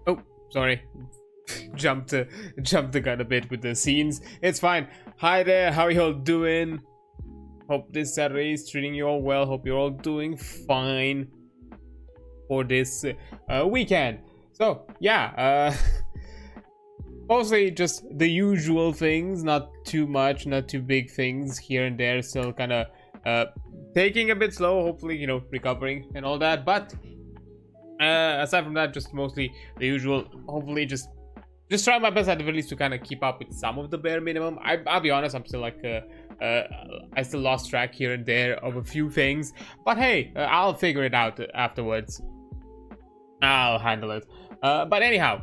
Oh, sorry. jumped the gun a bit with the scenes. It's fine. Hi there, how are you all doing? Hope this Saturday is treating you all well. Hope you're all doing fine for this weekend. So yeah, mostly just the usual things, not too much, not too big things here and there. Still kind of taking a bit slow, hopefully, you know, recovering and all that. But aside from that, just mostly the usual. Hopefully just try my best at the very least to kind of keep up with some of the bare minimum. I'll be honest, I'm still like I still lost track here and there of a few things, but hey, I'll figure it out afterwards. I'll handle it. But anyhow,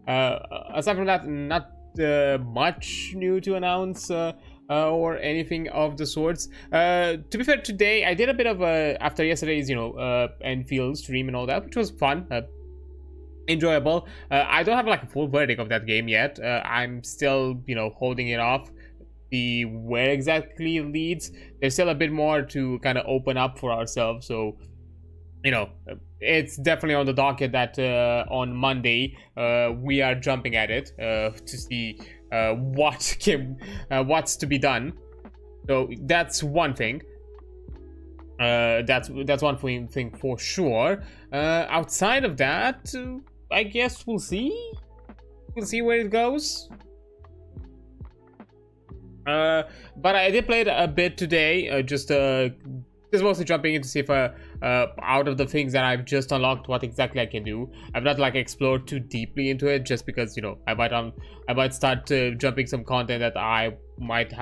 aside from that, not much new to announce or anything of the sorts. To be fair, today I did a bit of after yesterday's, you know, Enfield stream and all that, which was fun. Enjoyable. I don't have like a full verdict of that game yet. I'm still, you know, holding it off. The where exactly it leads. There's still a bit more to kind of open up for ourselves. So, you know, it's definitely on the docket that on Monday we are jumping at it to see what's to be done. So that's one thing. That's one thing for sure. Outside of that, I guess we'll see. We'll see where it goes. But I did play it a bit today. Just mostly jumping in to see if out of the things that I've just unlocked, what exactly I can do. I've not like explored too deeply into it, just because, you know, I might start jumping some content that I might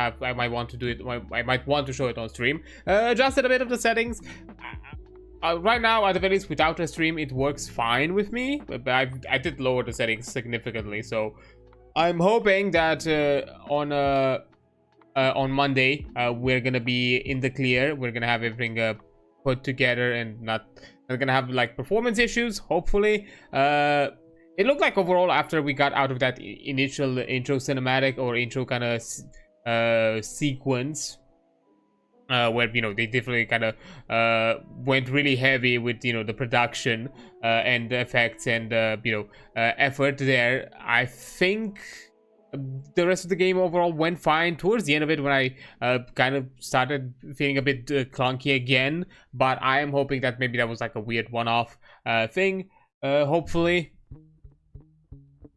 want to do it. I might want to show it on stream. Adjusted a bit of the settings. Right now, at the very least, without a stream, it works fine with me. But I did lower the settings significantly, so I'm hoping that on Monday we're gonna be in the clear. We're gonna have everything put together and not gonna have like performance issues, hopefully. It looked like overall, after we got out of that initial intro cinematic or intro kind of sequence, where, you know, they definitely kind of went really heavy with, you know, the production and the effects and you know, effort there. I think the rest of the game overall went fine. Towards the end of it, when I kind of started feeling a bit clunky again, but I am hoping that maybe that was like a weird one-off thing, hopefully.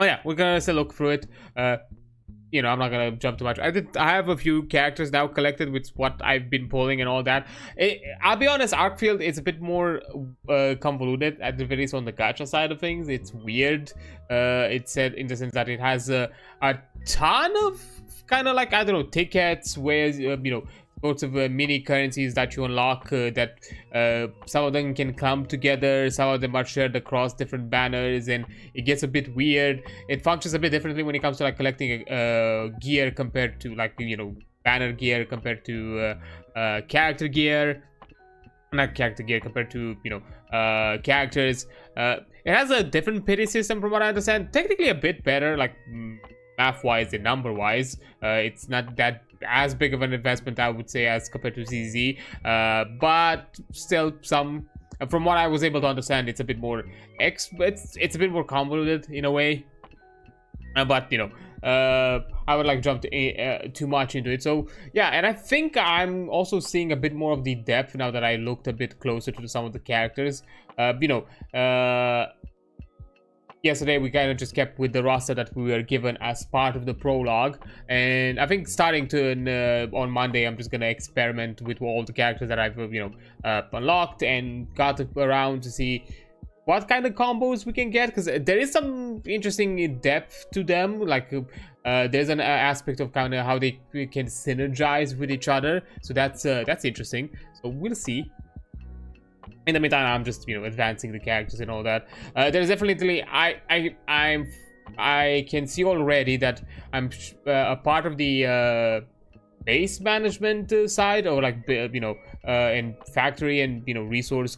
Oh yeah, we're gonna still look through it. You know, I'm not gonna jump too much. I have a few characters now collected with what I've been pulling and all that. I'll be honest, Arkfield is a bit more convoluted, at the very least on the gacha side of things. It's weird. It's said in the sense that it has a ton of kind of like, I don't know, tickets where you know, sorts of mini currencies that you unlock, that some of them can clump together, some of them are shared across different banners, and it gets a bit weird. It functions a bit differently when it comes to like collecting gear compared to, like, you know, banner gear compared to character gear. Not character gear compared to, you know, characters. It has a different pity system from what I understand. Technically a bit better, like math-wise and number-wise. It's not that as big of an investment, I would say, as compared to ZZ, but still, some, from what I was able to understand, it's a bit more it's a bit more convoluted in a way. But, you know, I would like jump too much into it. So yeah, and I think I'm also seeing a bit more of the depth now that I looked a bit closer to some of the characters. You know, yesterday we kind of just kept with the roster that we were given as part of the prologue, and I think starting to on Monday I'm just gonna experiment with all the characters that I've, you know, unlocked and got around to see what kind of combos we can get, because there is some interesting depth to them. Like there's an aspect of kind of how they can synergize with each other, so that's interesting. So we'll see. In the meantime, I'm just, you know, advancing the characters and all that. There's definitely, I can see already that I'm a part of the base management side, or like, you know, and factory and, you know, resource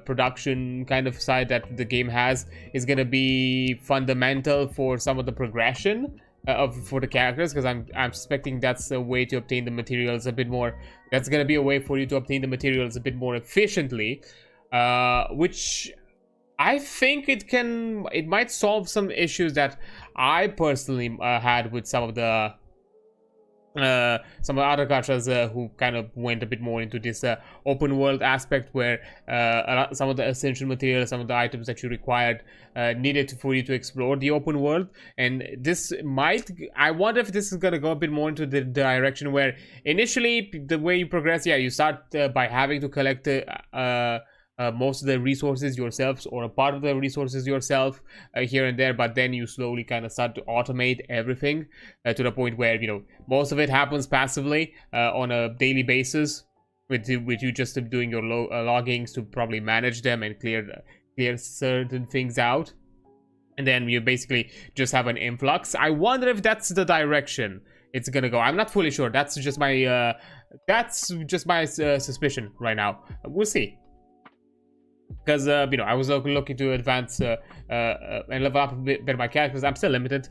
production kind of side that the game has, is gonna be fundamental for some of the progression for the characters, because I'm suspecting that's a way to obtain the materials a bit more. That's gonna be a way for you to obtain the materials a bit more efficiently, which I think it might solve some issues that I personally had with some of the other gachas who kind of went a bit more into this open world aspect, where some of the essential materials, some of the items that you required needed for you to explore the open world. And this might, I wonder if this is going to go a bit more into the direction where initially the way you progress, yeah, you start by having to collect most of the resources yourselves, or a part of the resources yourself here and there, but then you slowly kind of start to automate everything to the point where, you know, most of it happens passively on a daily basis, with you just doing your loggings to probably manage them and clear certain things out, and then you basically just have an influx. I wonder if that's the direction it's gonna go. I'm not fully sure. That's just my suspicion right now. We'll see. Because you know, I was looking to advance and level up a bit my characters. I'm still limited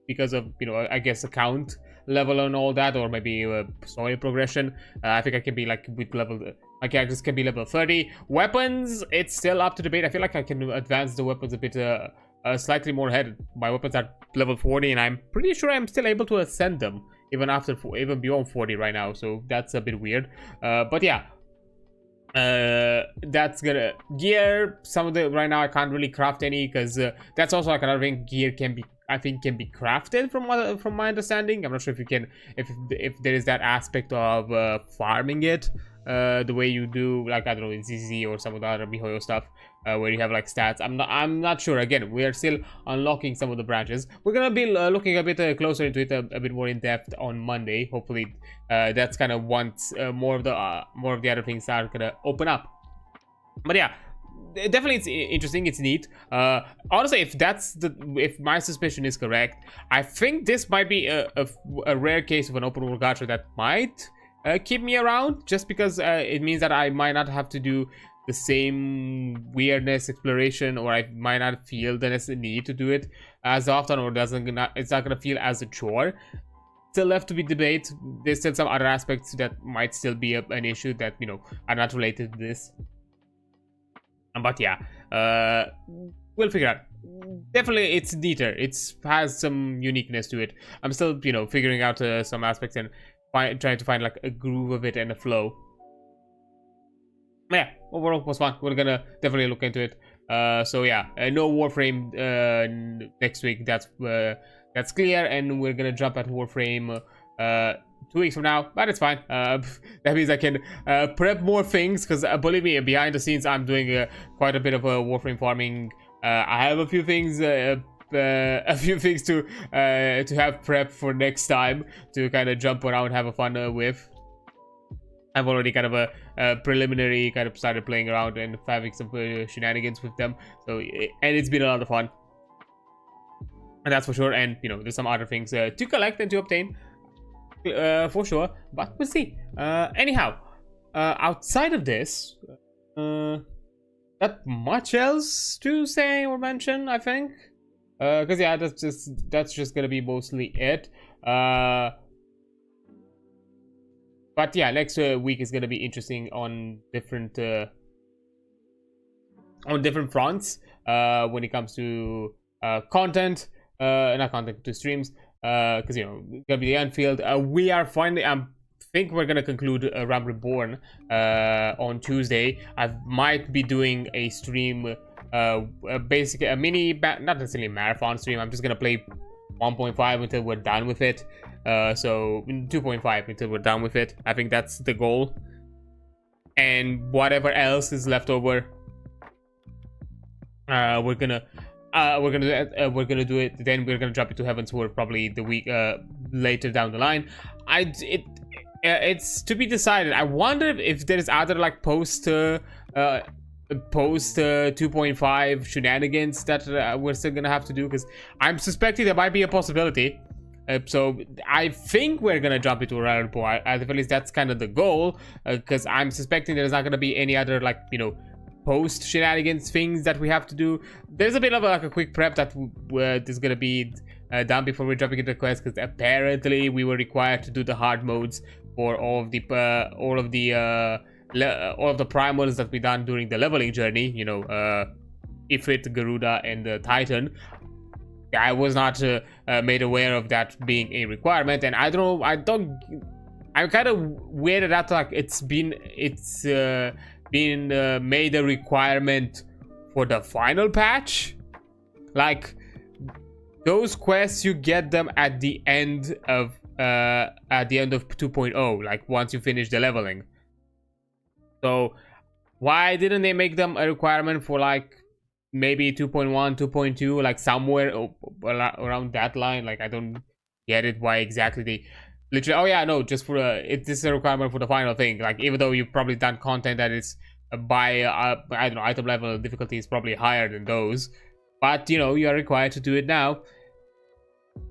because of, you know, I guess account level and all that, or maybe story progression. I think I can be like with level. My characters can be level 30. Weapons, it's still up to debate. I feel like I can advance the weapons a bit slightly more ahead. My weapons are level 40, and I'm pretty sure I'm still able to ascend them even beyond 40 right now. So that's a bit weird. But yeah. That's gonna gear. Some of the right now I can't really craft any, because that's also like another thing. Gear can be, I think, can be crafted from my understanding. I'm not sure if you can, if there is that aspect of farming it the way you do, like, I don't know, in ZZ or some of the other MiHoYo stuff, where you have like stats. I'm not sure. Again, we are still unlocking some of the branches. We're gonna be looking a bit closer into it, a bit more in depth on Monday. Hopefully, that's kind of once more of the other things are gonna open up. But yeah, definitely it's interesting. It's neat. Honestly, if my suspicion is correct, I think this might be a rare case of an open world gacha that might keep me around, just because it means that I might not have to do the same weirdness exploration, or I might not feel the need to do it as often, or it's not gonna feel as a chore. Still left to be debated. There's still some other aspects that might still be an issue that, you know, are not related to this. But yeah, we'll figure out. Definitely, it's neater. It has some uniqueness to it. I'm still, you know, figuring out some aspects and trying to find like a groove of it and a flow. Yeah, overall was fun. We're gonna definitely look into it. So yeah, no Warframe next week. That's clear, and we're gonna jump at Warframe 2 weeks from now, but it's fine. That means I can prep more things, because believe me, behind the scenes I'm doing quite a bit of Warframe farming. I have a few things to have prep for next time, to kind of jump around, have a fun with. I've already kind of a preliminary kind of started playing around and having some shenanigans with them. So, and it's been a lot of fun, and that's for sure. And, you know, there's some other things to collect and to obtain for sure, but we'll see. Anyhow, outside of this, not much else to say or mention, I think, because yeah, that's just gonna be mostly it. But yeah, next week is gonna be interesting on different fronts when it comes to content, not content, to streams, because, you know, it's gonna be the Anfield. We are finally, I think we're gonna conclude Realm Reborn on Tuesday. I might be doing a stream, basically a mini, not necessarily a marathon stream. I'm just gonna play 1.5 until we're done with it. So 2.5 until we're done with it. I think that's the goal. And whatever else is left over, we're gonna do it. Then we're gonna drop it to Heaven's Word probably the week later down the line. It's to be decided. I wonder if there's other like post 2.5 shenanigans that we're still gonna have to do, because I'm suspecting there might be a possibility. So I think we're gonna jump into a Realm Reborn. At least that's kind of the goal, because I'm suspecting there's not gonna be any other, like, you know, post shenanigans things that we have to do. There's a bit of a quick prep that is gonna be done before we're jumping into the quest, because apparently we were required to do the hard modes for all of the primals that we done during the leveling journey. You know, Ifrit, Garuda, and the Titan. I was not made aware of that being a requirement, and I don't know. I'm kind of weirded out. Like it's been made a requirement for the final patch. Like those quests, you get them at the end of 2.0. Like once you finish the leveling. So why didn't they make them a requirement for like maybe 2.1, 2.2, like somewhere around that line? Like I don't get it why exactly they literally, oh yeah, no, just for this is a requirement for the final thing. Like even though you've probably done content that is by I don't know, item level difficulty is probably higher than those, but you know, you are required to do it now.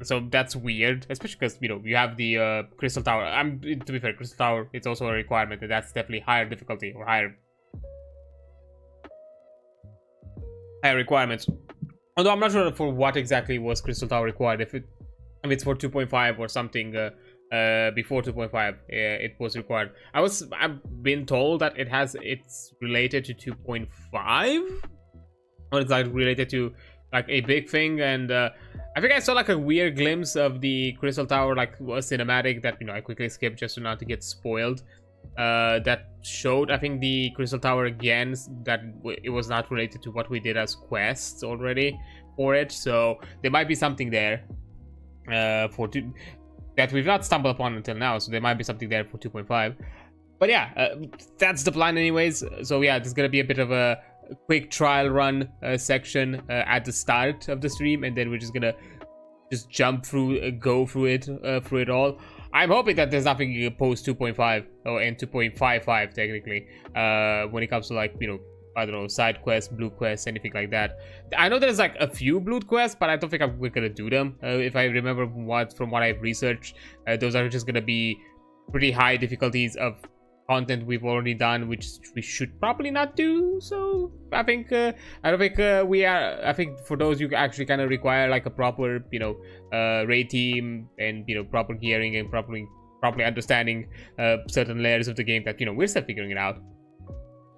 So that's weird, especially because you know you have the Crystal Tower. To be fair, Crystal Tower, it's also a requirement, and that's definitely higher difficulty or higher requirements. Although I'm not sure for what exactly was Crystal Tower required. If it's for 2.5 or something before 2.5, it was required. I've been told that it's related to 2.5, or it's like related to like a big thing. And I think I saw like a weird glimpse of the Crystal Tower, like a cinematic that, you know, I quickly skipped just to not to get spoiled. That showed, I think, the Crystal Tower again, that it was not related to what we did as quests already for it. So there might be something there that we've not stumbled upon until now. So there might be something there for 2.5. But yeah, that's the plan anyways. So yeah, there's gonna be a bit of a quick trial run section at the start of the stream, and then we're just gonna jump through, go through it all. I'm hoping that there's nothing post 2.5 or and 2.55 technically when it comes to, like, you know, I don't know, side quests, blue quests, anything like that. I know there's like a few blue quests, but I don't think we're gonna do them. If I remember from what I've researched, those are just gonna be pretty high difficulties of content we've already done, which we should probably not do. So I think I don't think we are. I think for those, you actually kind of require like a proper, you know, raid team, and, you know, proper gearing, and properly understanding certain layers of the game that, you know, we're still figuring it out.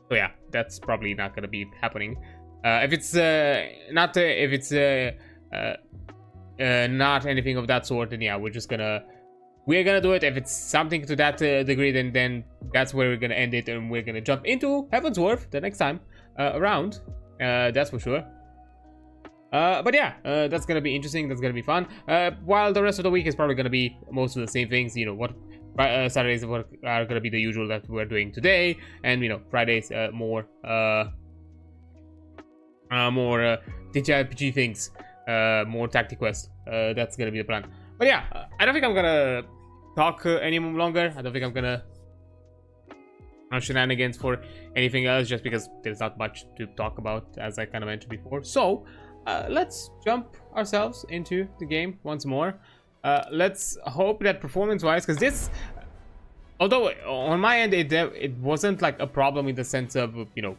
So yeah, that's probably not gonna be happening. If it's not anything of that sort, then yeah, we're gonna do it. If it's something to that degree, then that's where we're gonna end it, and we're gonna jump into Heavensworth the next time around. That's for sure. But yeah, that's gonna be interesting. That's gonna be fun. While the rest of the week is probably gonna be most of the same things. You know what? Saturdays are gonna be the usual that we're doing today, and, you know, Fridays more TTRPG things, more tactic quest. That's gonna be the plan. But yeah, I don't think I'm gonna talk any longer. I don't think I'm gonna shenanigans for anything else, just because there's not much to talk about, as I kind of mentioned before. So let's jump ourselves into the game once more. Let's hope that performance-wise, because this, although on my end it wasn't like a problem in the sense of, you know,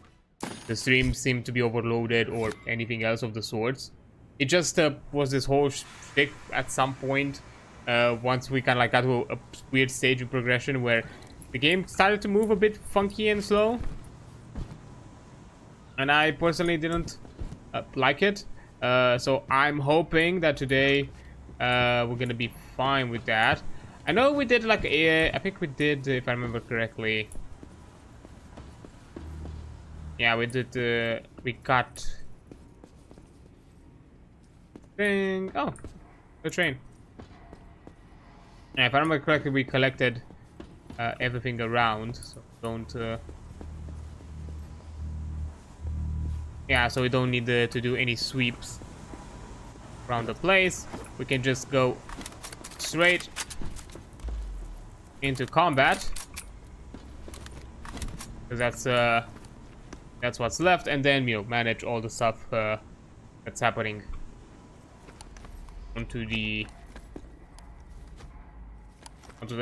the stream seemed to be overloaded or anything else of the sorts. It just was this whole shtick at some point once we kind of like got to a weird stage of progression where the game started to move a bit funky and slow, and I personally didn't like it. So I'm hoping that today we're gonna be fine with that. I know we did like I think we did, if I remember correctly, yeah, we did we got thing. Oh, the train. Yeah, if I remember correctly, we collected everything around, so don't yeah, so we don't need to do any sweeps around the place. We can just go straight into combat, because that's what's left, and then, you know, manage all the stuff that's happening onto the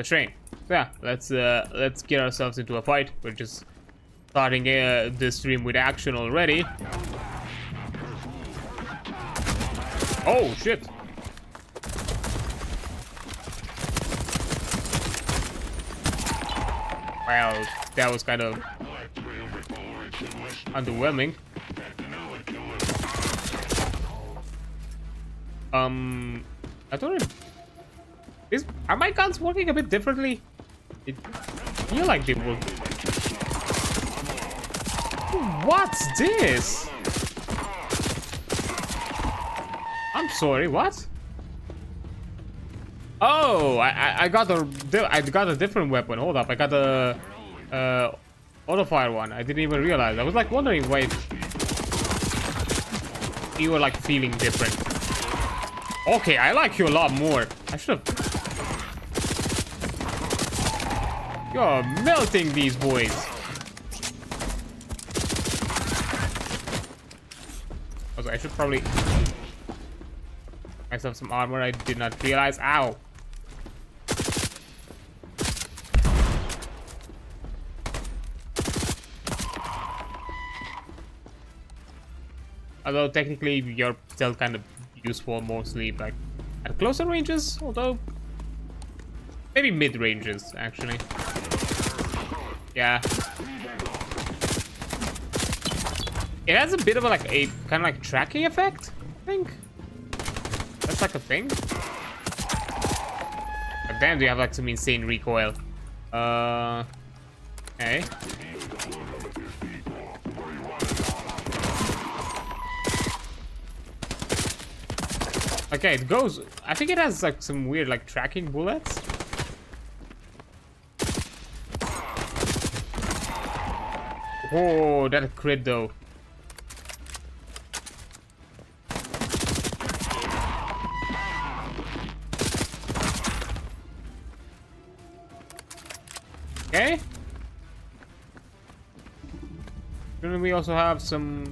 train. So yeah, let's get ourselves into a fight. We're just starting this stream with action already. Oh shit! Well, that was kind of underwhelming. I thought are my guns working a bit differently? It feel like they will. What's this? I'm sorry, what? Oh, I got a different weapon. Hold up, I got the auto fire one. I didn't even realize. I was like wondering why you were like feeling different. Okay, I like you a lot more. I should have. You're melting these boys. Also, I should probably myself some armor. I did not realize. Ow. Although technically you're still kind of useful mostly like at closer ranges, although maybe mid ranges actually. Yeah. It has a bit of a kind of like tracking effect, I think. That's like a thing. But then we have like some insane recoil. Okay. Okay, it goes. I think it has like some weird like tracking bullets. Oh, that crit though. Okay. Then we also have some.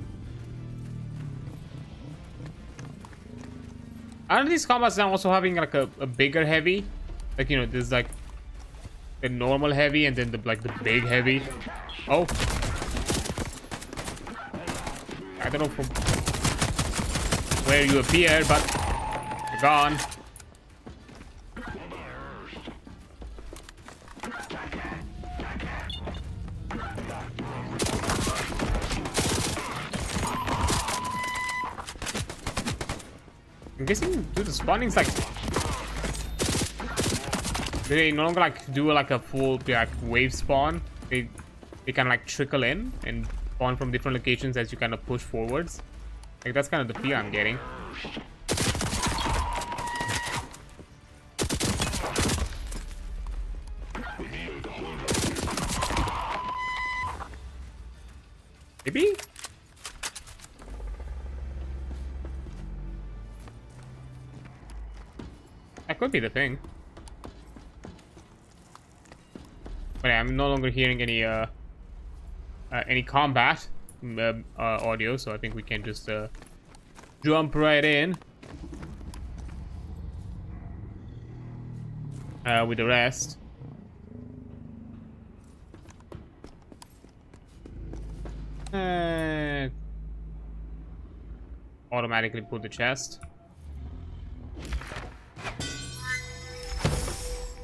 Aren't these combats now also having like a bigger heavy? Like, you know, there's like the normal heavy and then the big heavy. Oh. I don't know from where you appear, but you're gone. I'm guessing, dude, the spawning's like they no longer like do like a full like wave spawn. They kind of like trickle in and spawn from different locations as you kind of push forwards. Like that's kind of the feel I'm getting. Maybe? That could be the thing. But yeah, I'm no longer hearing any combat audio, so I think we can just jump right in with the rest. Automatically pull the chest.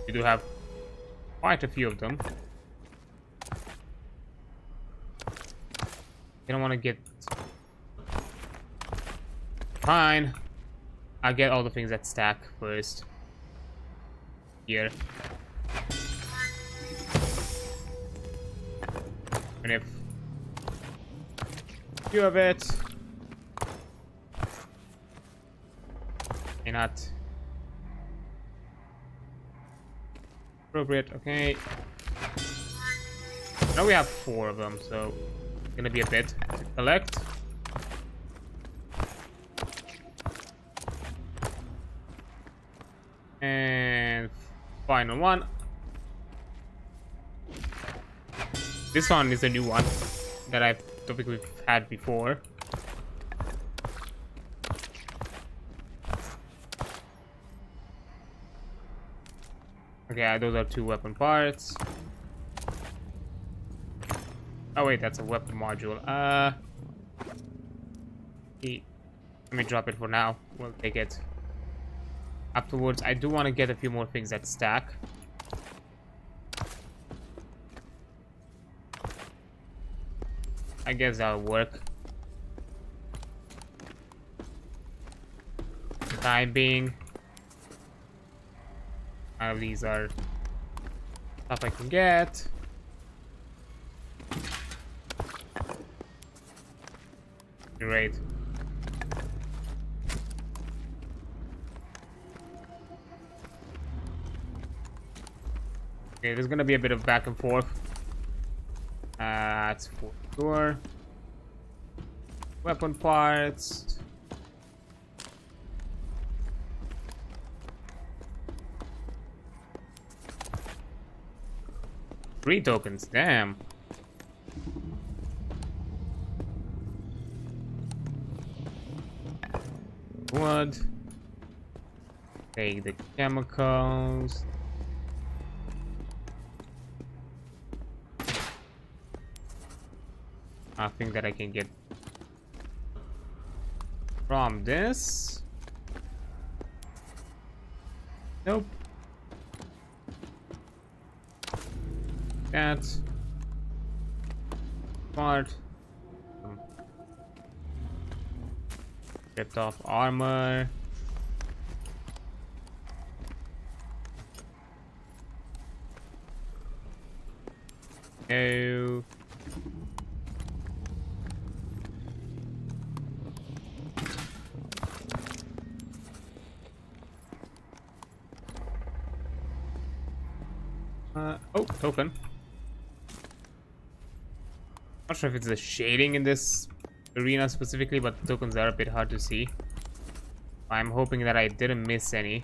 We do have quite a few of them. I don't want to get. Fine. I'll get all the things that stack first. Here. And if you have it, may not. Appropriate, okay. Now we have 4 of them, so it's gonna be a bit to collect. And final one. This one is a new one that I don't think we've had before. Okay, those are 2 weapon parts. Oh wait, that's a weapon module. Let me drop it for now. We'll take it afterwards. I do want to get a few more things that stack. I guess that'll work. time being. None of these are stuff I can get. Great. Okay, there's gonna be a bit of back and forth. That's for sure. Weapon parts. Three tokens, damn. Wood. Take the chemicals. Nothing that I can get from this. Nope. That. Smart. Ripped off armor. No. Oh, token. Not sure if it's the shading in this arena specifically, but the tokens are a bit hard to see. I'm hoping that I didn't miss any.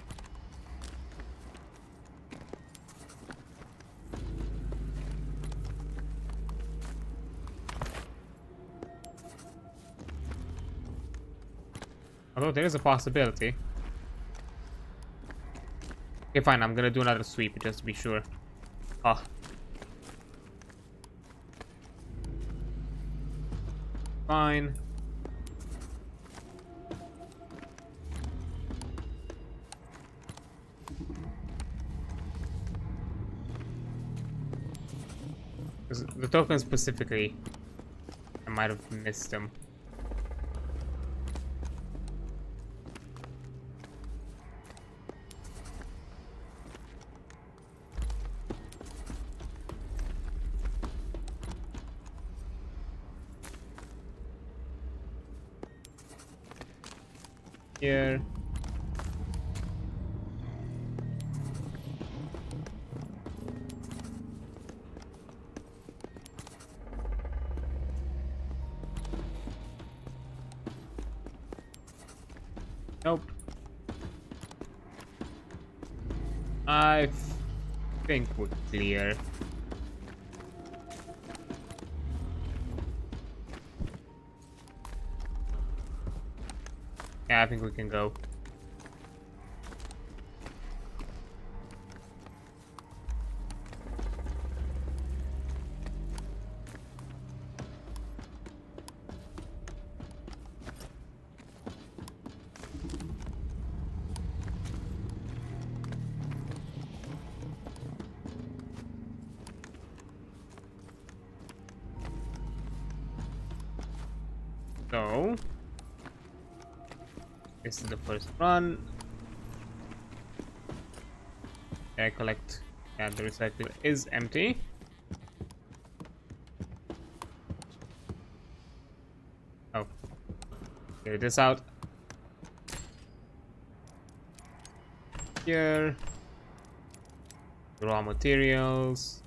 Although there is a possibility. Okay, fine, I'm gonna do another sweep just to be sure. Ah. Fine. The tokens specifically, I might have missed them. Here. Nope. I think we're clear. Yeah, I think we can go. So, this is the first run. I collect, and the recycle is empty. Oh, clear this out. Here, raw materials.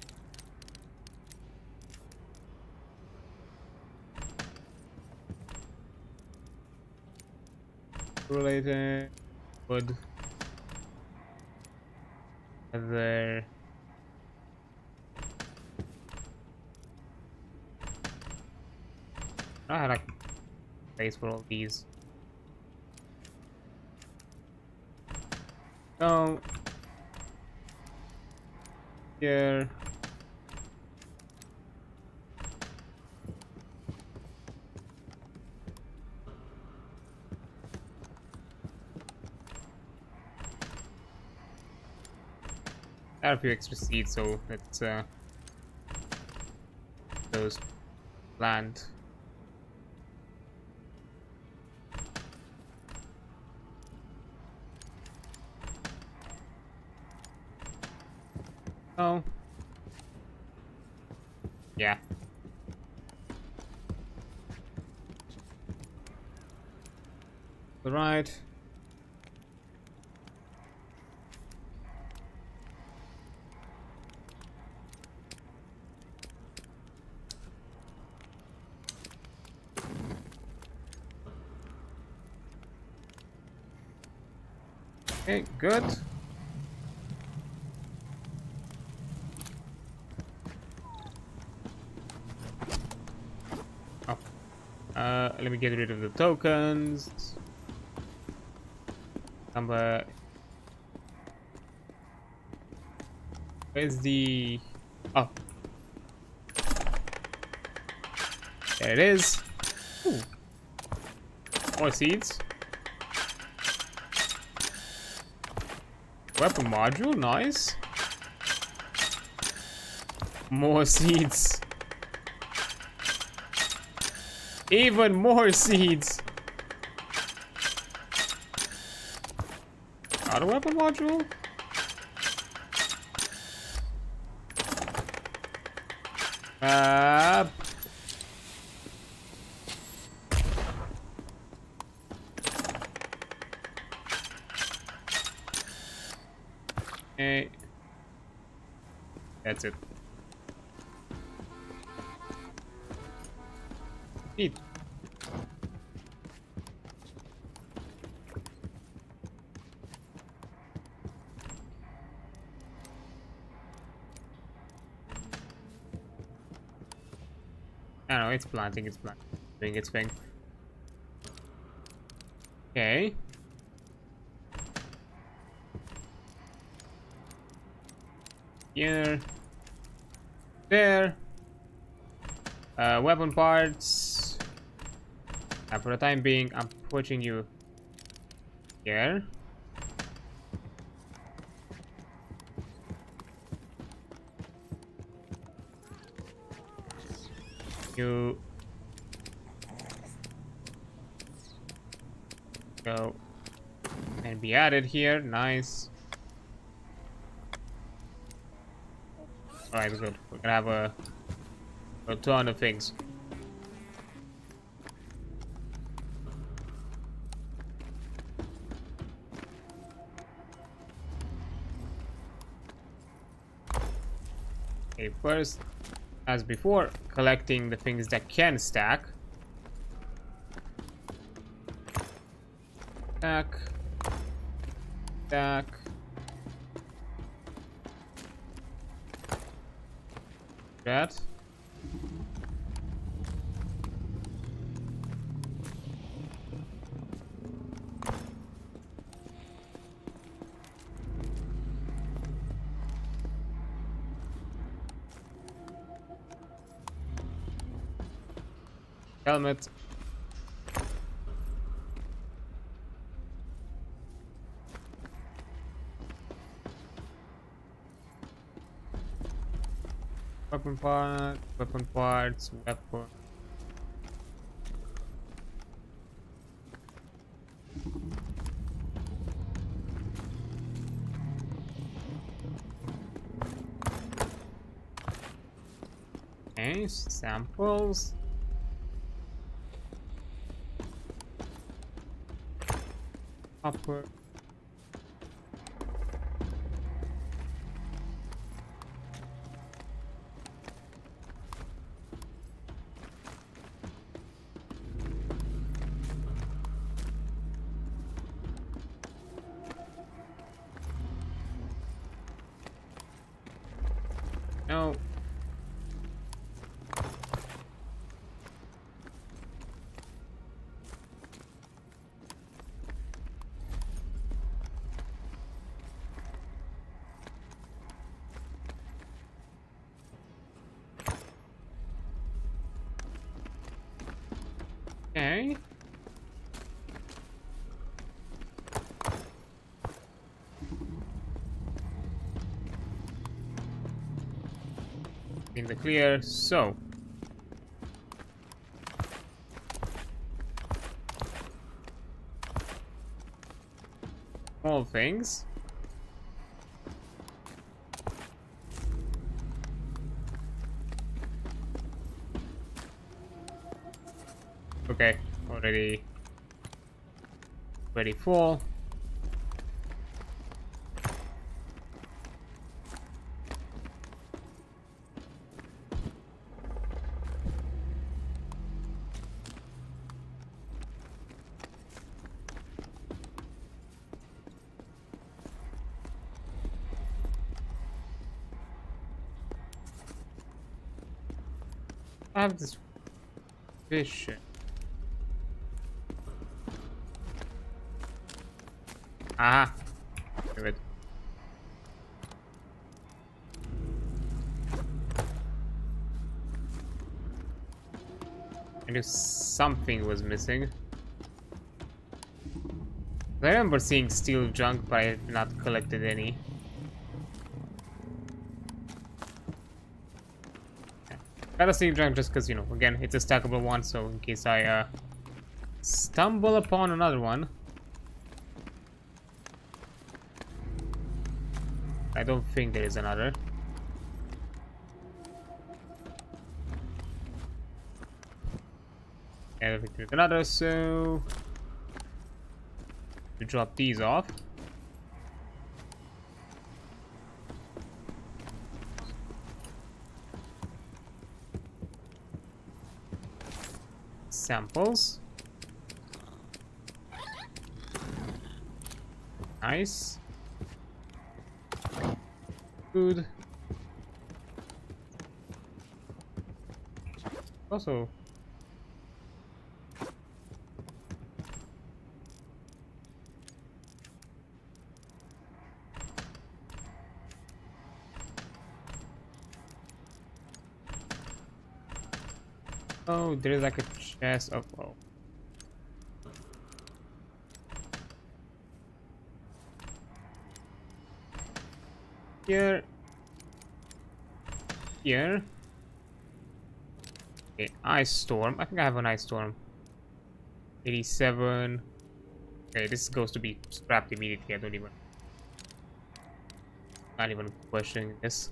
Related wood. There. I had like place for all these. So here. I have a few extra seeds, so let's those plant. Oh. Yeah. Right. Okay, good. Oh. Let me get rid of the tokens. Number. Where's the... Oh. There it is. Ooh. More seeds. Weapon module, nice. More seeds. Even more seeds. Not a weapon module? Okay. That's it. Neat. I don't know, it's planting, doing its thing. Okay. Here. There. Weapon parts. And for the time being, I'm pushing you here. You go and be added here. Nice. Alright, good. We're gonna have a ton of things. Okay, first, as before, collecting the things that can stack. Stack. Stack. That. Helmet. Weapon parts, weapon. Okay, samples. Copper. No. Okay. In the clear, so. Small things. Okay, already full. I have this fish. Aha. Do it. I knew something was missing. I remember seeing steel junk, but I have not collected any. Got a steel junk just because, you know, again, it's a stackable one, so in case I stumble upon another one. I don't think there is another. I don't think there's another, so we drop these off. Samples. Nice. Food. Also. Oh, there is like a chest of. Oh. Here. Here. Okay, ice storm. I think I have an ice storm. 87. Okay, this goes to be scrapped immediately. I don't even. Not even questioning this.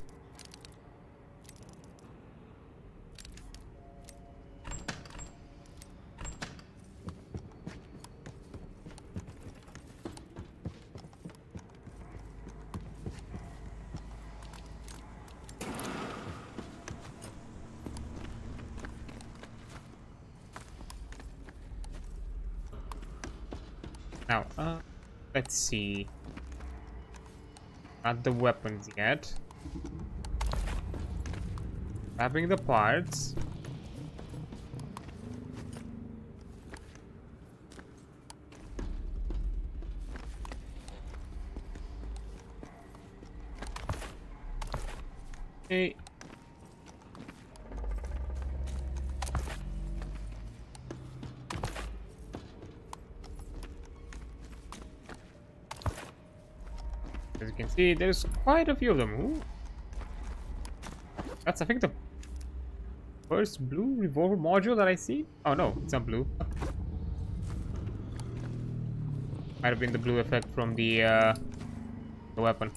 Now, let's see. Not the weapons yet. Grabbing the parts. Okay. As you can see, there's quite a few of them. Ooh. That's, I think, the first blue revolver module that I see. Oh no, it's not blue. Might have been the blue effect from the weapon.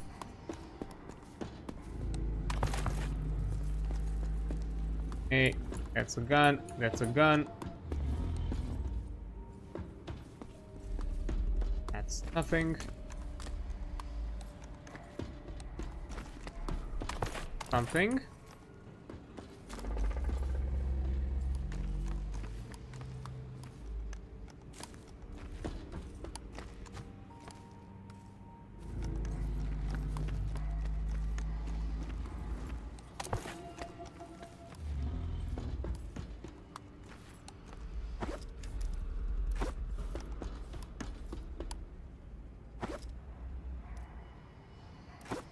Hey, that's a gun. That's a gun. That's nothing. Something.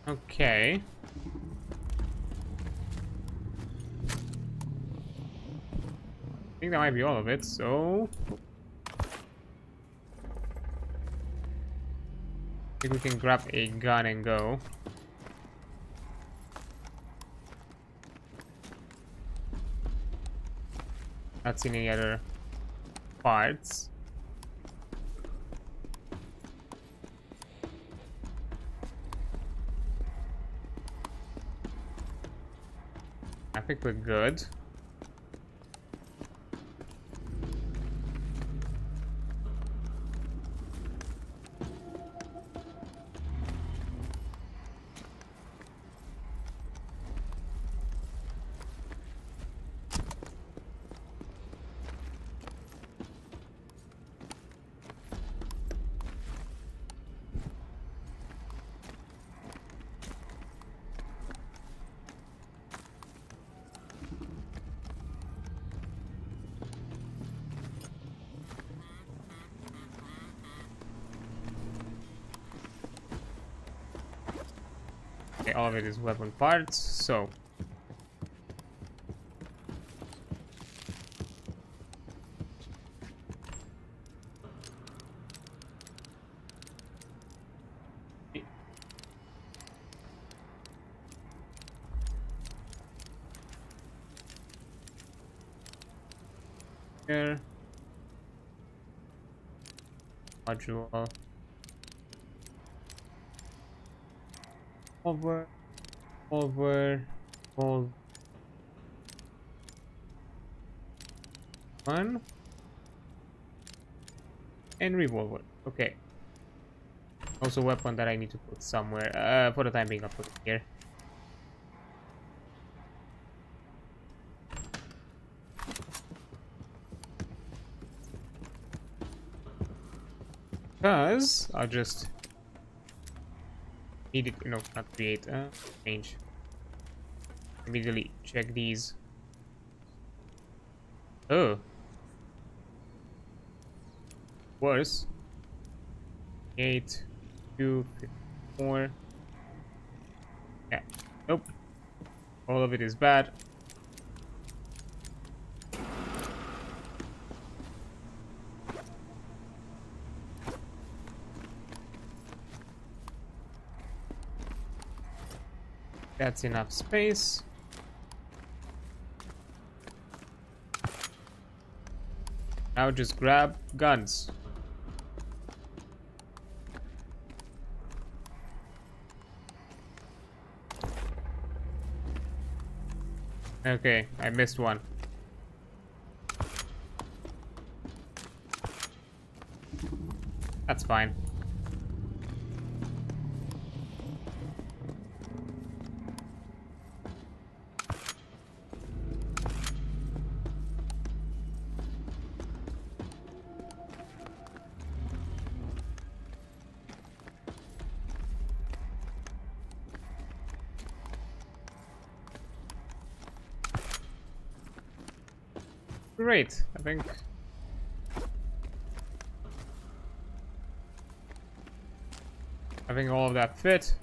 Okay. I think that might be all of it, so I think we can grab a gun and go. Not seeing any other parts. I think we're good. Okay, all of it is weapon parts, so. Here. Module. Over. One. And revolver. Okay. Also weapon that I need to put somewhere. For the time being, I'll put it here. Because I'll just need it. No, not create. Change. Immediately check these. Oh. Worse. 8, 2, 4. Yeah. Nope. All of it is bad. That's enough space. Now just grab guns. Okay, I missed one. That's fine. Great, I think all of that fit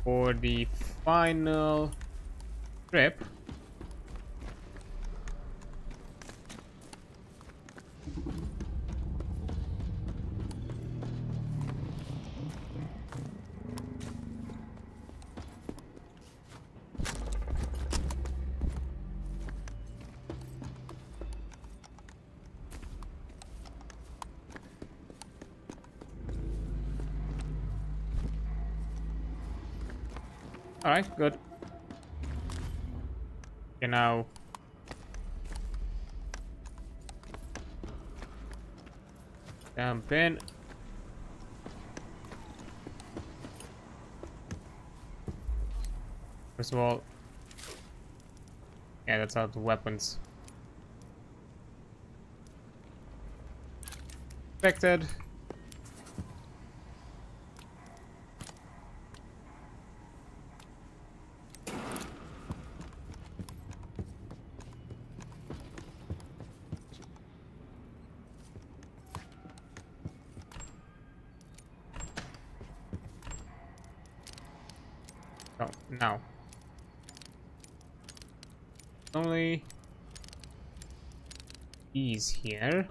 for the final trip. Alright, good. Okay, now jump in. First of all, yeah, that's all the weapons. Expected. Oh, now. Only these here.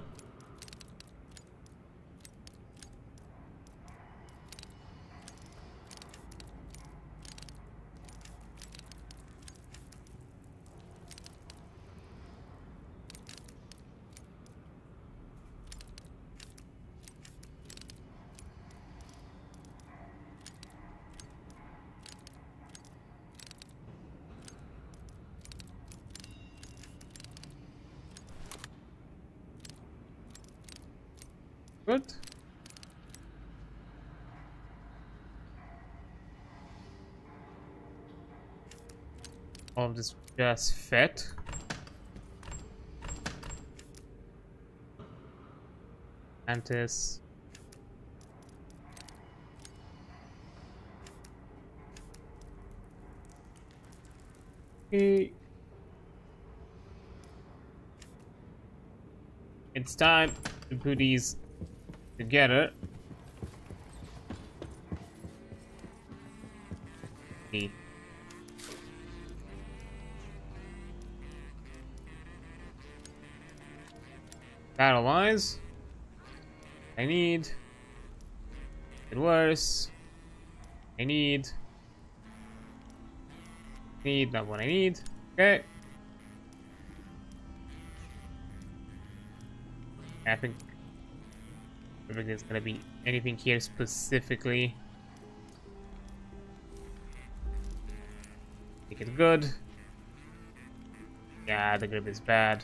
Good. All of this just fit. Mantis. Okay. It's time to put these together. E. Battle wise, I need it worse. I need not what I need. Okay. I think there's gonna be anything here specifically. Make it good. Yeah, the grip is bad.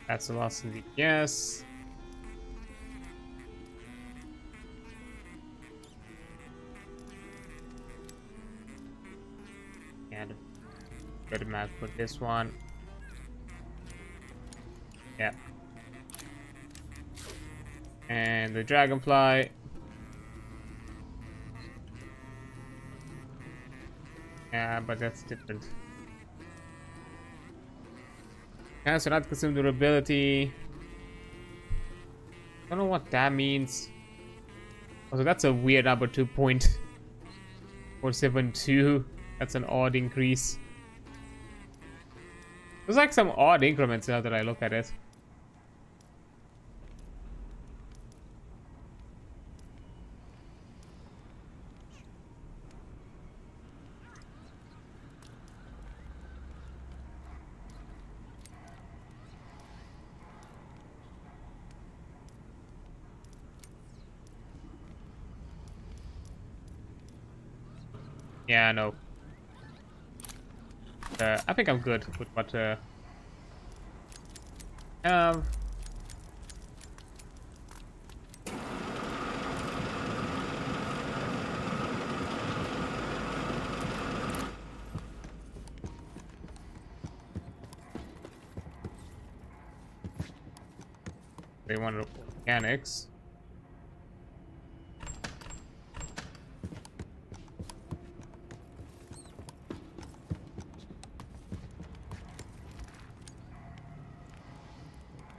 That's a loss in DPS. And good map for this one. Yeah. And the dragonfly. Yeah, but that's different. Yeah, so not consume durability. I don't know what that means. Also, that's a weird number, 2.472. That's an odd increase. There's like some odd increments now that I look at it. Yeah, no. I think I'm good with what have. They want mechanics.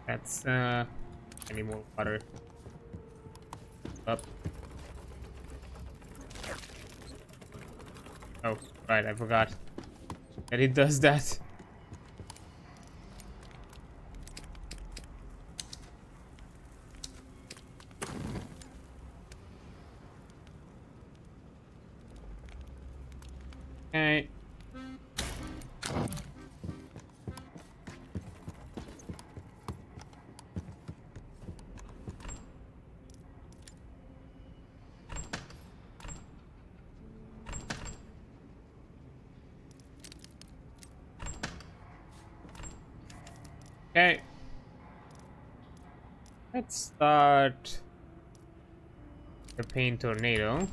That's I need more water. Up. Oh, right, I forgot that it does that. Okay. Okay. Let's start the paint tornado.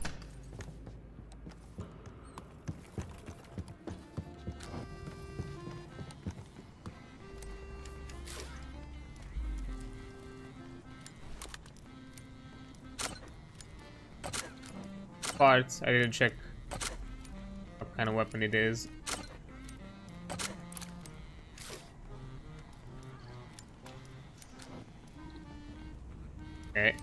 Parts, I didn't check what kind of weapon it is. Okay.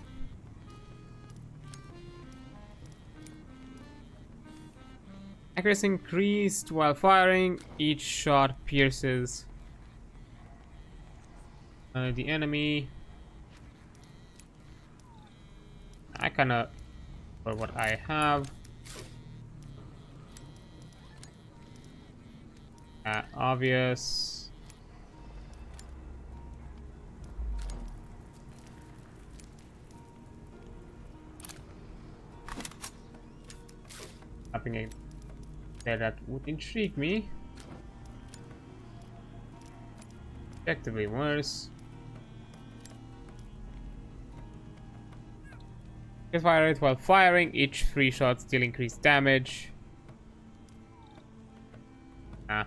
Accuracy increased while firing. Each shot pierces the enemy. I kinda, for what I have. Obvious. Nothing there that would intrigue me. Objectively worse. Fire it while firing. Each 3 shots still increase damage. Ah.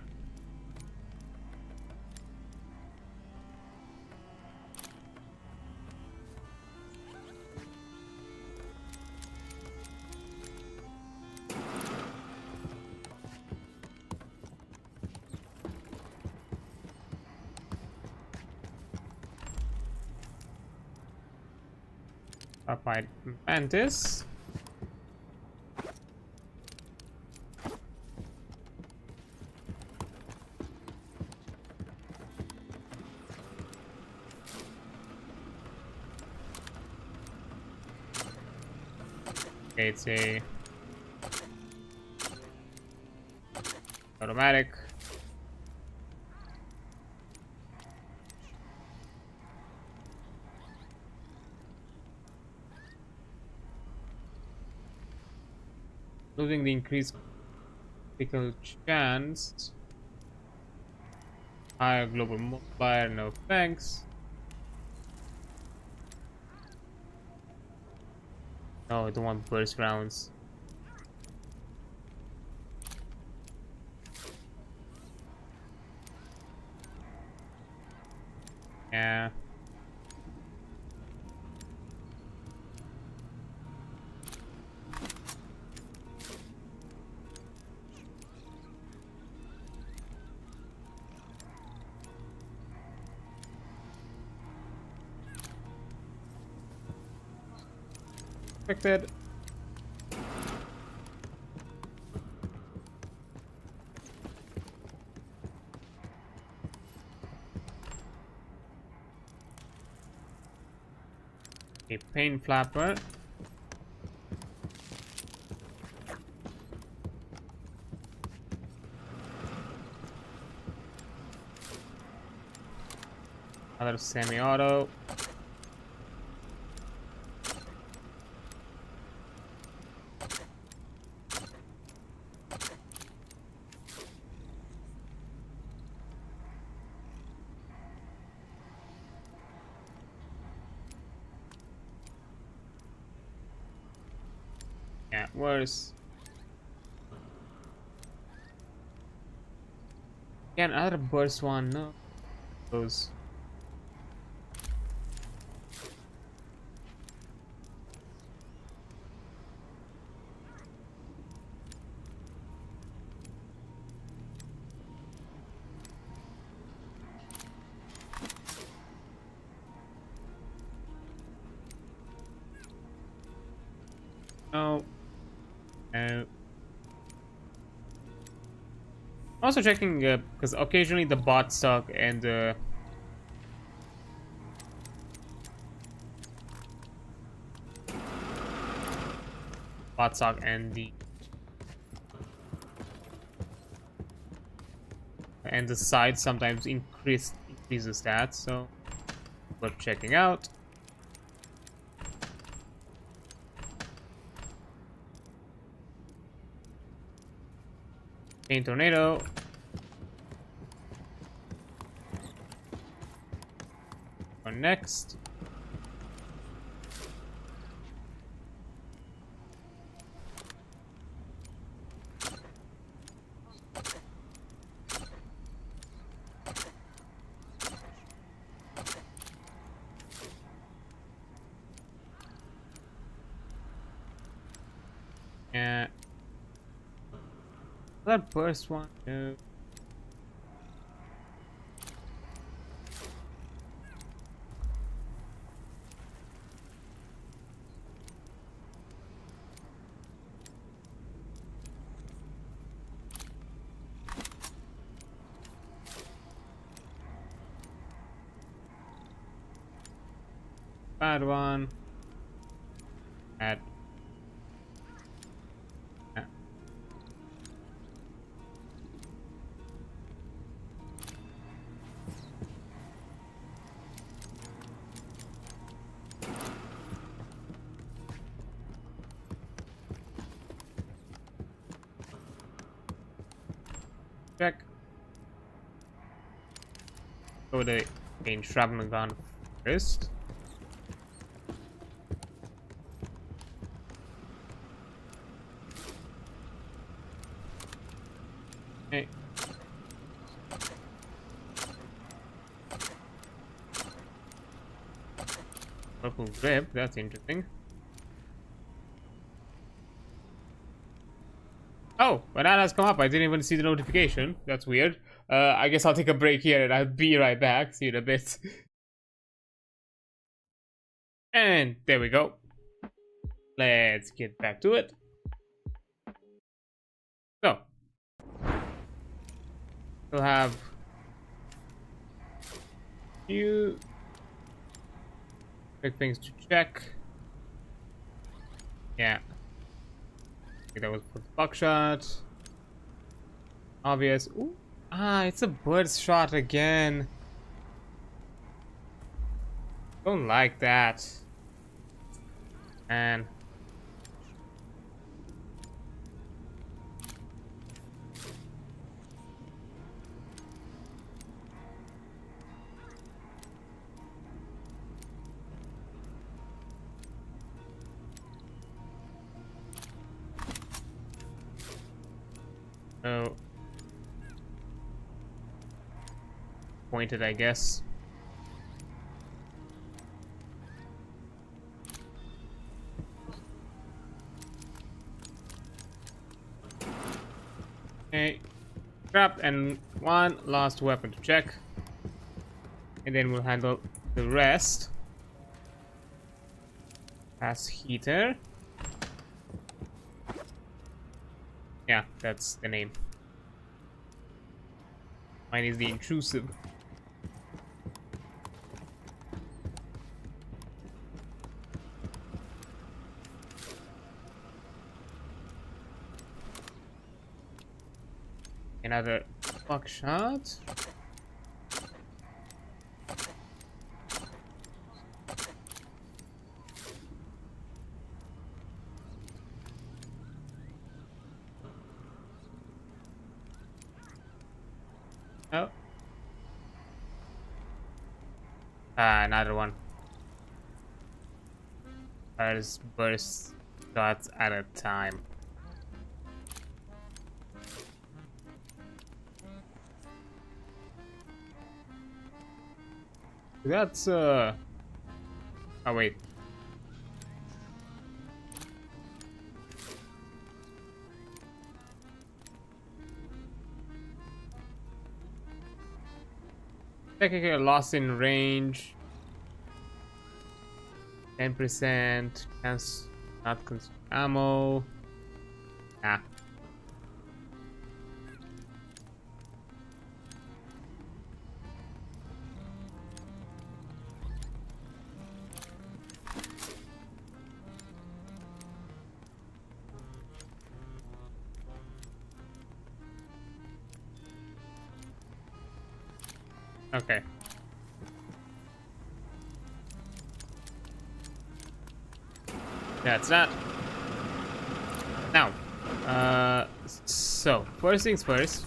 Starfied mantis. Okay, it's a automatic. Losing the increased critical chance. Higher global multiplier, no thanks. No, I don't want burst rounds. Yeah. Expected. A paint flapper. Another semi-auto. Yeah, worse. Again, another burst one. No, those. No. No. Also checking because occasionally the bot stock and bot stock and the side sometimes increases that, so worth checking out. Paint tornado. Or next. Yeah. That burst one. No. Bad one. Bad. Yeah. Check. Go the paint shrapnel gun first. Okay. Purple grip, that's interesting. Oh, bananas come up. I didn't even see the notification. That's weird. I guess I'll take a break here and I'll be right back. See you in a bit. And there we go. let's get back to it. So we'll have few quick things to check. Yeah. Okay, that was for the buckshot. Obvious. Ooh. Ah, it's a bird's shot again. Don't like that. And oh, pointed, I guess. Okay, scrapped, and one last weapon to check, and then we'll handle the rest. As heater. Yeah, that's the name. Mine is the intrusive. Another buckshot. Oh. Ah, another one. First burst shots at a time. That's oh wait. Technical loss in range. 10% chance not consume ammo. Ah. Okay. That's that. Now, so first things first,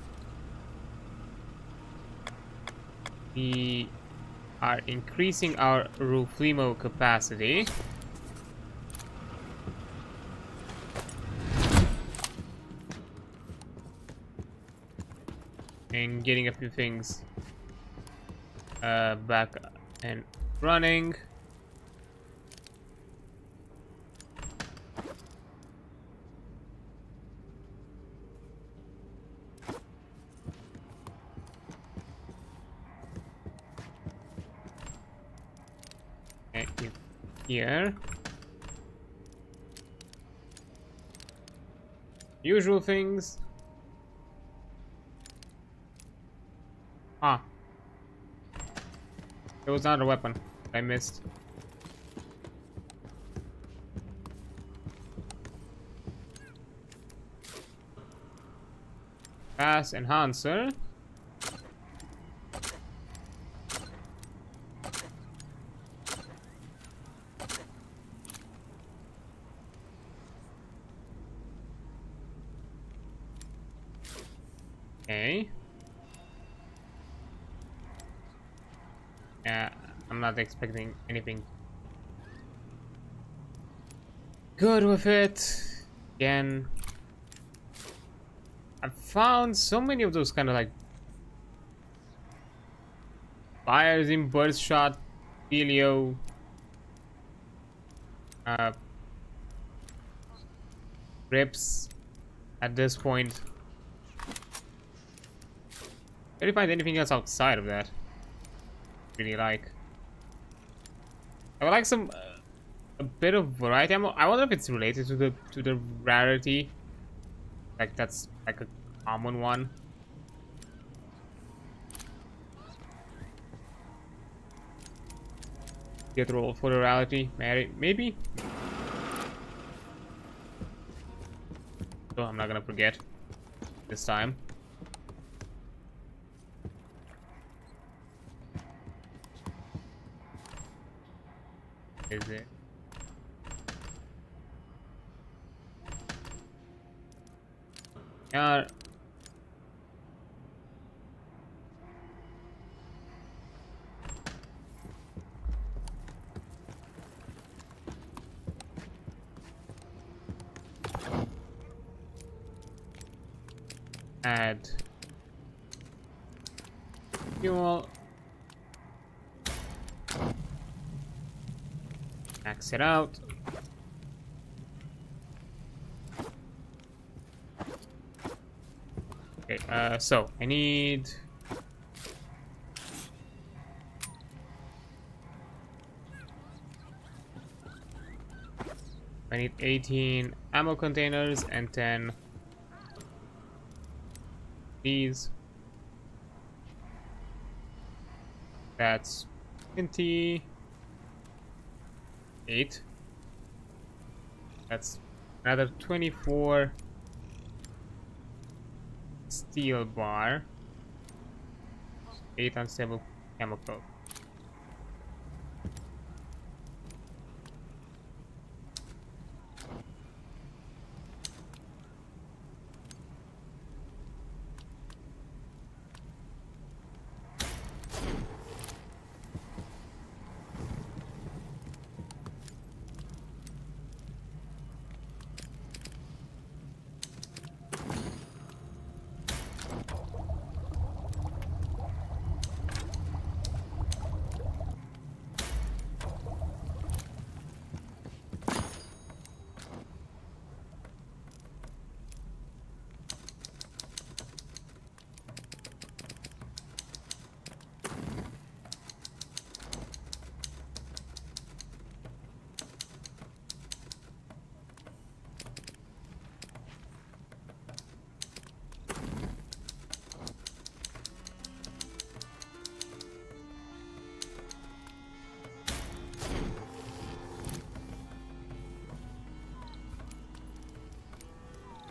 we are increasing our Ruflimo capacity. And getting a few things back and running. Okay, here. Usual things. Ah. There was not a weapon I missed. Pass enhancer. Okay. Yeah, I'm not expecting anything good with it. Again, I've found so many of those kind of like fires in burst shot, Helio, rips at this point. Did you find anything else outside of that? Really like. I would like some a bit of variety. I wonder if it's related to the rarity. Like that's like a common one. Get roll for the rarity, maybe. So I'm not gonna forget this time. Is it? Yeah. Add fuel. Max it out. Okay, so I need I need 18 ammo containers and 10 these. That's 28. That's another 24 steel bar. 8 unstable chemical.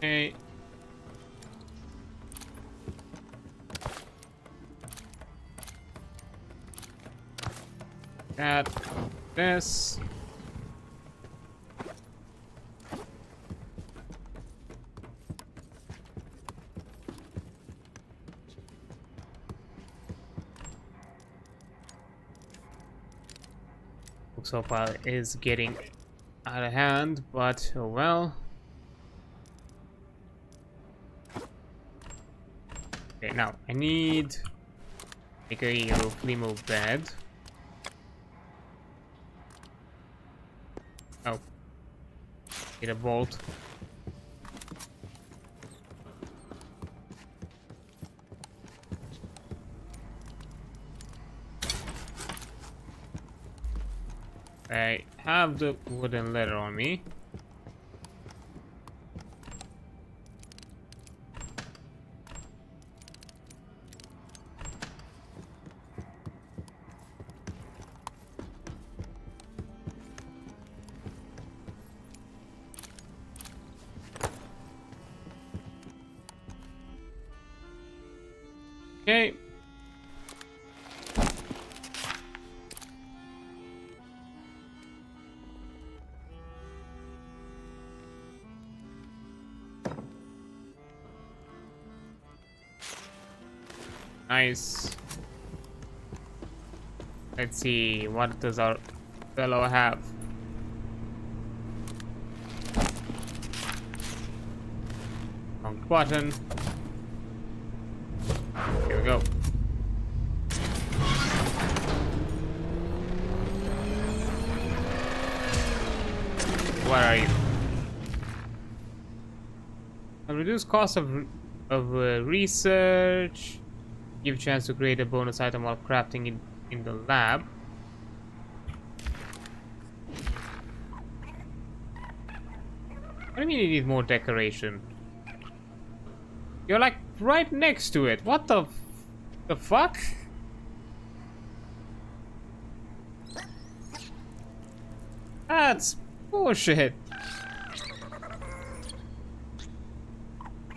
Okay. Add this. So far is getting out of hand, but oh well. Okay, now I need make a roughly move bed. Oh, need a bolt. I have the wooden ladder on me. Okay. Nice. Let's see, what does our fellow have? Wrong button. Here we go. What are you? A reduced cost of research. Give chance to create a bonus item while crafting in the lab. What do you mean you need more decoration? You're like right next to it. What the fuck? That's bullshit.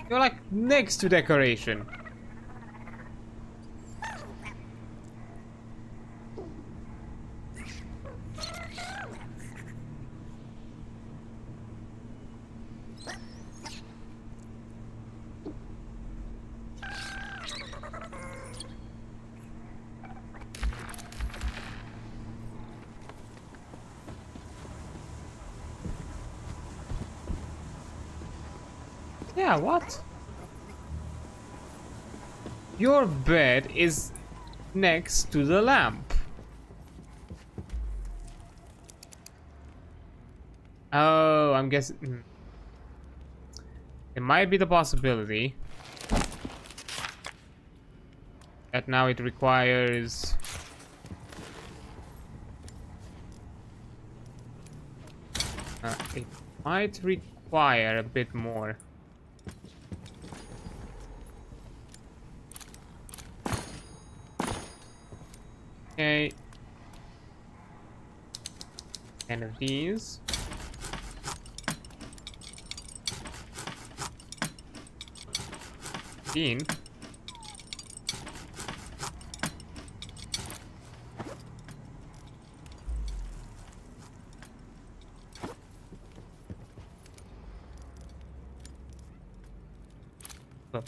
You're like next to decoration. Yeah, what? Your bed is next to the lamp. Oh, I'm guessing. It might be the possibility that now it requires. It might require a bit more. Okay. 10 of these. So.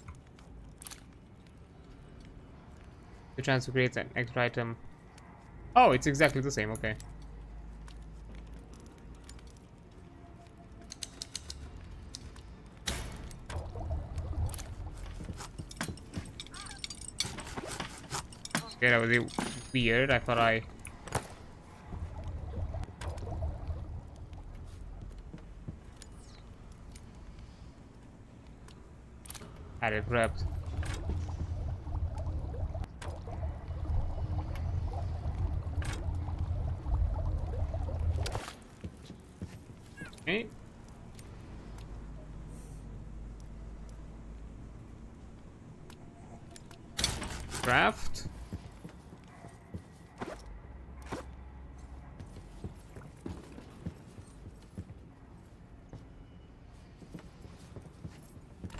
The chance to create an extra item. Oh, it's exactly the same, okay. Okay, that was weird. I thought I had it grabbed. Okay. Craft.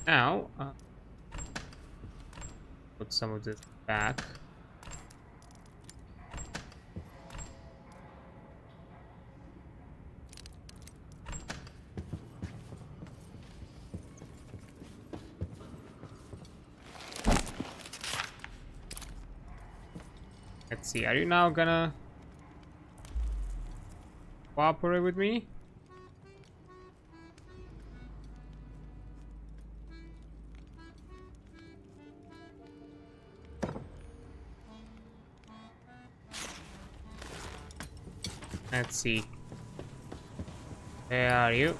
Now, put some of this back. Let's see, are you now gonna cooperate with me? Let's see. Where are you?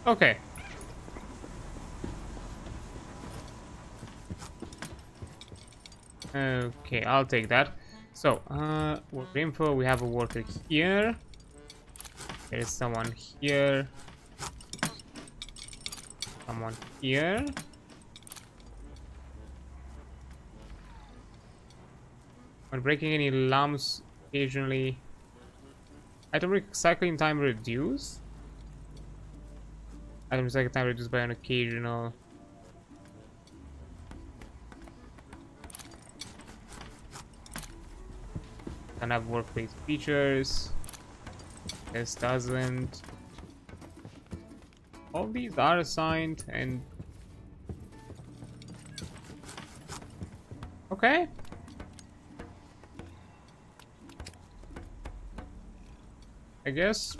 Okay. Okay, I'll take that. So, work info, we have a worker here. There is someone here. Someone here. When breaking any lumps occasionally. Item recycling time reduced. Item recycling time reduced by an occasional. Can have workplace features. This doesn't. All these are assigned and. Okay. I guess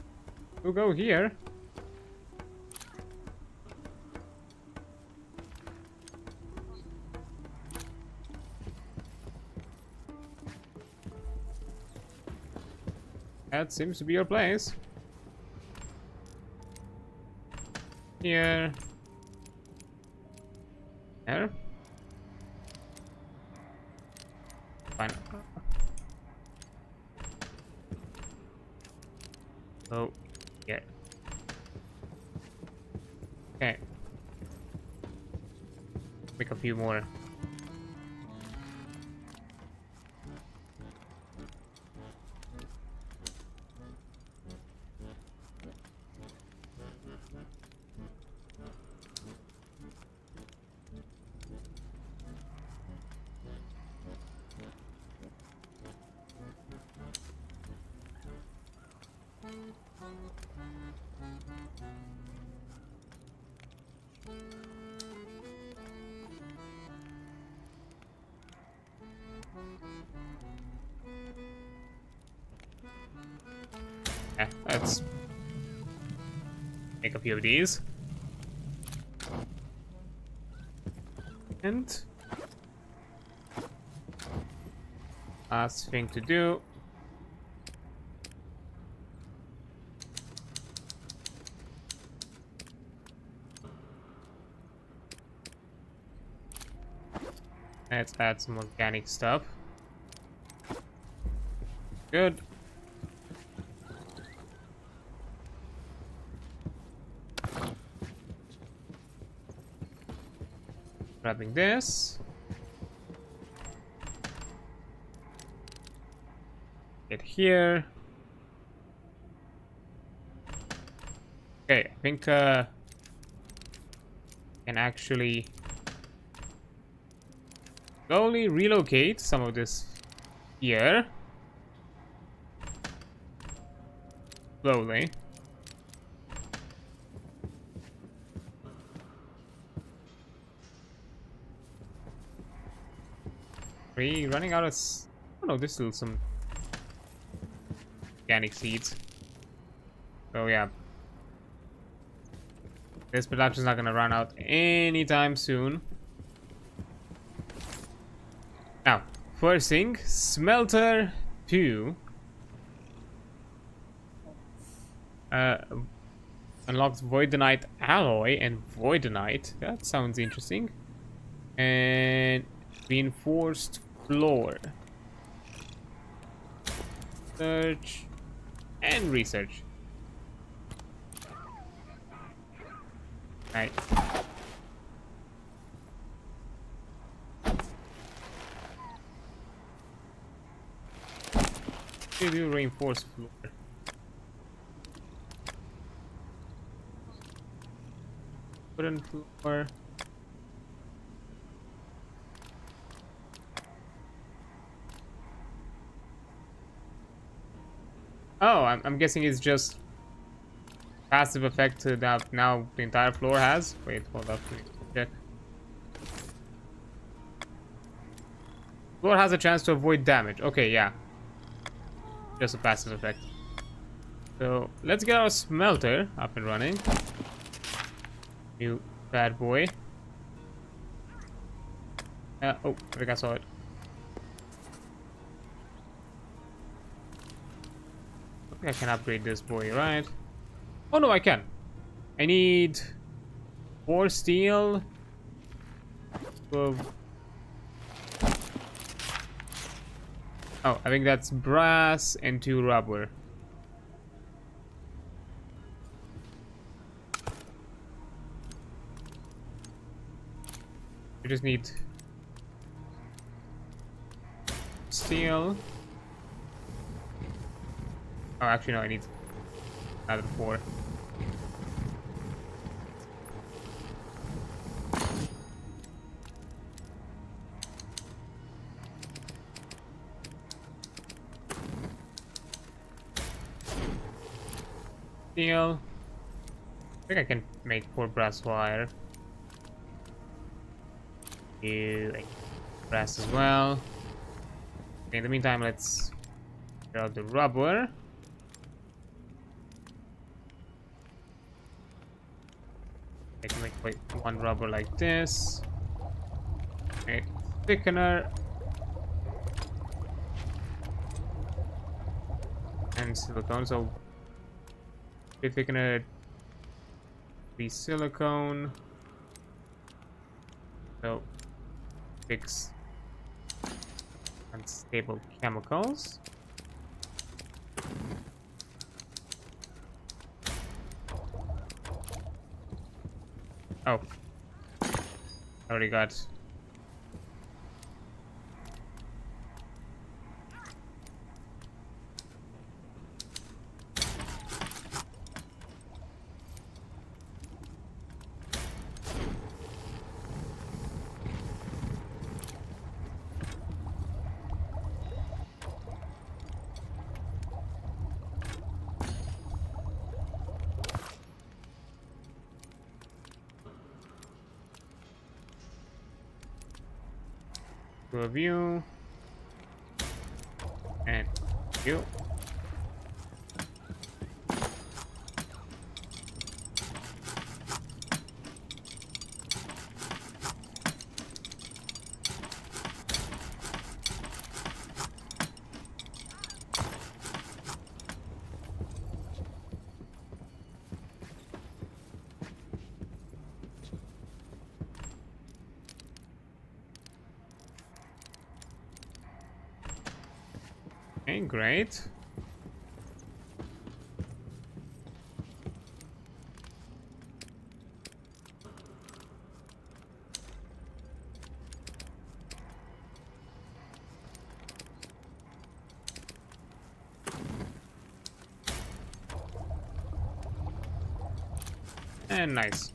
we'll go here. That seems to be your place. Here. There. Fine. Oh, yeah. Okay. Make a few more. Yeah, let's make a few of these. And last thing to do. Let's add some organic stuff. Good. Grabbing this. Get here. Okay, I think can actually slowly relocate some of this here. Slowly. Are we running out of... Oh no, there's still some organic seeds. So yeah. This production's not gonna run out anytime soon. Now, first thing, smelter 2. Unlocks voidonite alloy and voidonite. That sounds interesting. And reinforced floor. Search and research. Right. You do reinforced floor. Wooden floor. Oh, I'm guessing it's just passive effect that now the entire floor has. Wait, hold up. Check. Floor has a chance to avoid damage. Okay, yeah. Just a passive effect. So let's get our smelter up and running. New bad boy. Oh, I think I saw it. I can upgrade this boy, right? Oh no, I can. I need 4 steel. 12. Oh, I think that's brass and 2 rubber. We just need steel. Oh, actually, no, I need another 4. Steel. I think I can make 4 brass wire. Like brass as well. Okay, in the meantime, let's get out the rubber. I can make like 1 rubber like this. Okay, thickener. And silicone, so thickener, the silicone. So fix unstable chemicals. Oh. Already got. To a view. And view. Okay, great. And nice.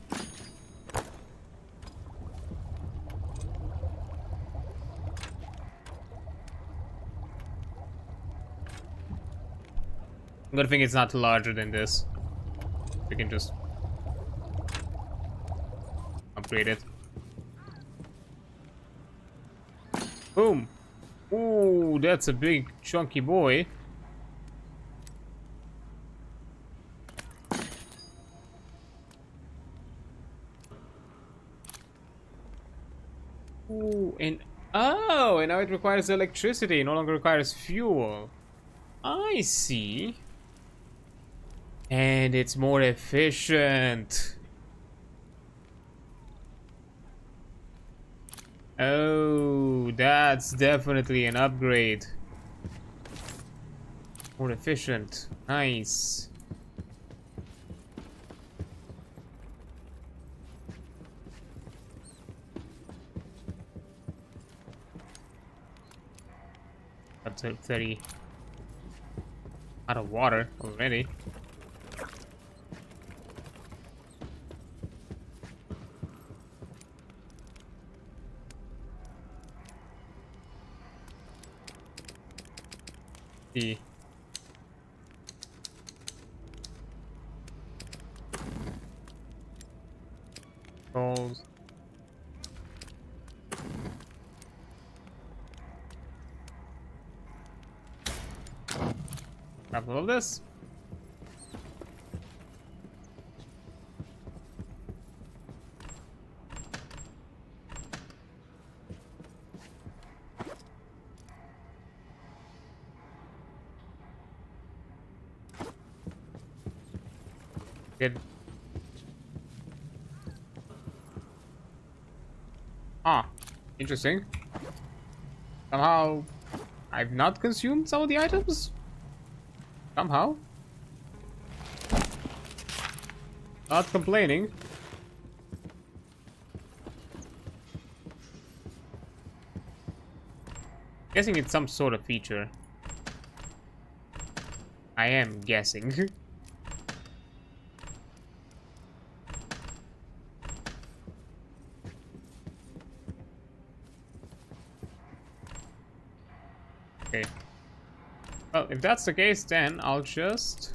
I'm gonna think it's not larger than this. We can just upgrade it. Boom! Ooh, that's a big chunky boy. Ooh, and oh, and now it requires electricity, no longer requires fuel. I see. And it's more efficient. Oh, that's definitely an upgrade. More efficient. Nice. That's 30 out of water already. See. Goals. Grab all of this. Good. Ah, interesting. Somehow, I've not consumed some of the items. Somehow. Not complaining. Guessing it's some sort of feature. I am guessing. Okay. Well, if that's the case, then I'll just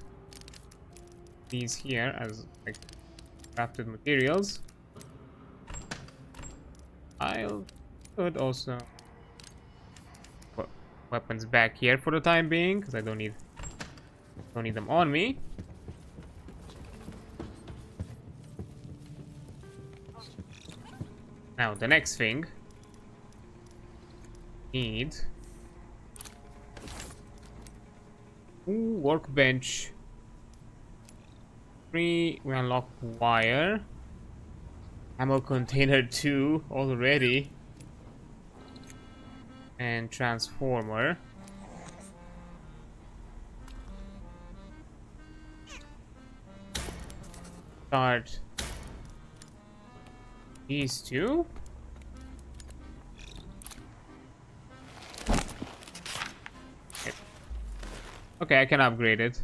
these here as like crafted materials. I'll put also put weapons back here for the time being because I don't need them on me. Now the next thing need. Ooh, workbench. 3, we unlock wire. Ammo container 2 already. And transformer. Start These two? Okay, I can upgrade it.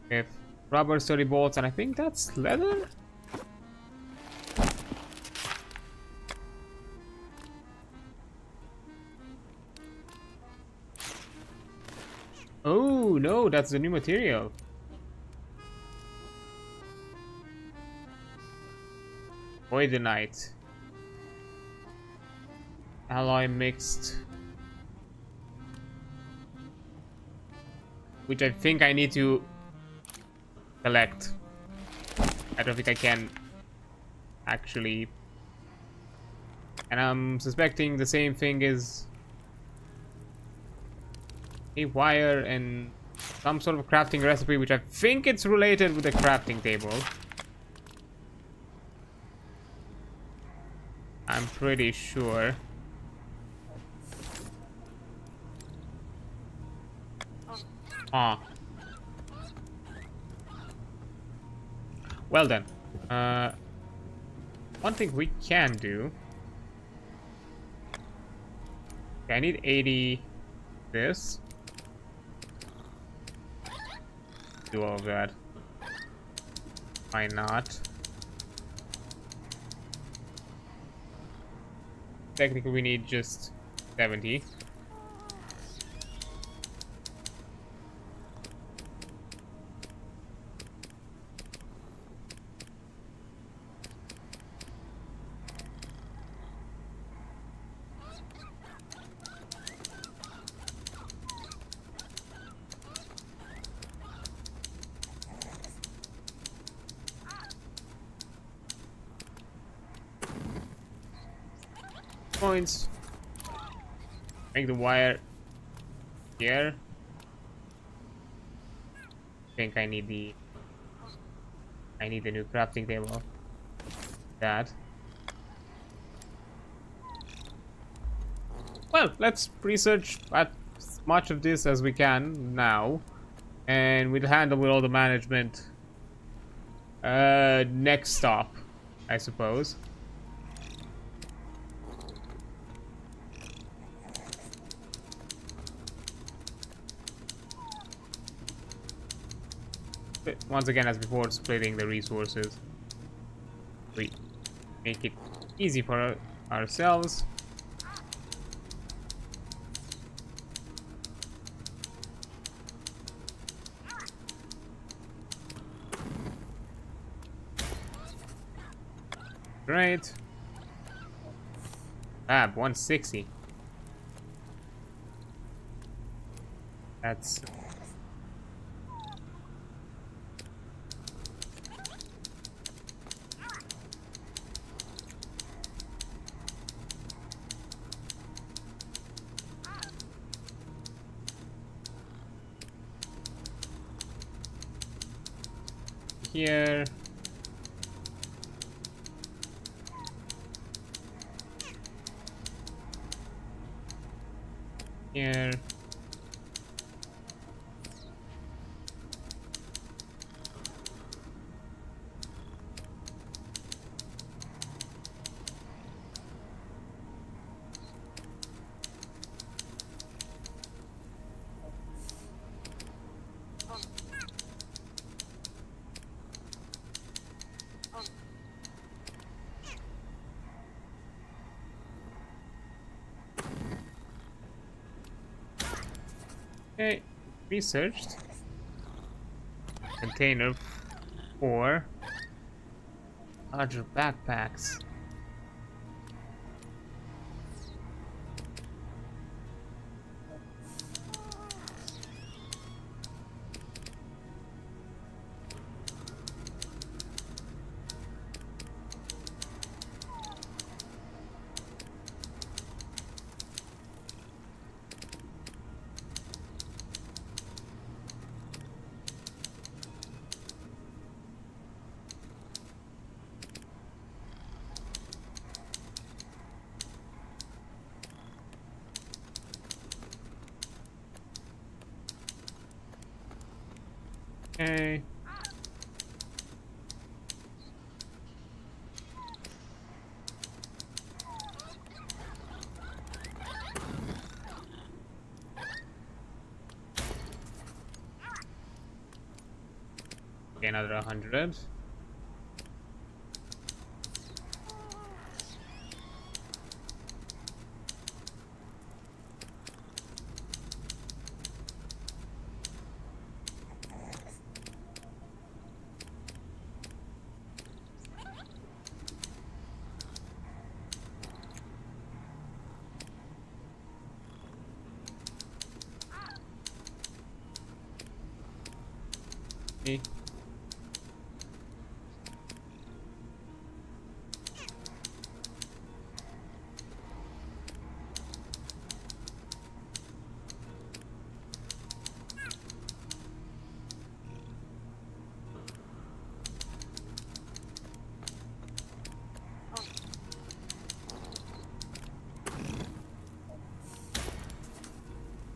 If rubber 30 bolts, and I think that's leather? Oh no, that's the new material. Voidtrain. Alloy mixed. Which I think I need to collect. I don't think I can actually. And I'm suspecting the same thing is a wire and some sort of crafting recipe, which I think it's related with the crafting table. I'm pretty sure. Ah. Well then. One thing we can do. Okay, I need 80 this. Do all of that. Why not? Technically we need just 70. Points. Make the wire here. I think I need the new crafting table. That. Well, let's research as much of this as we can now, and we'll handle with all the management next stop, I suppose. But once again, as before, splitting the resources, we make it easy for ourselves. Great. Fab, 160. That's here. Here. Okay, researched container for larger backpacks. Okay. another 100.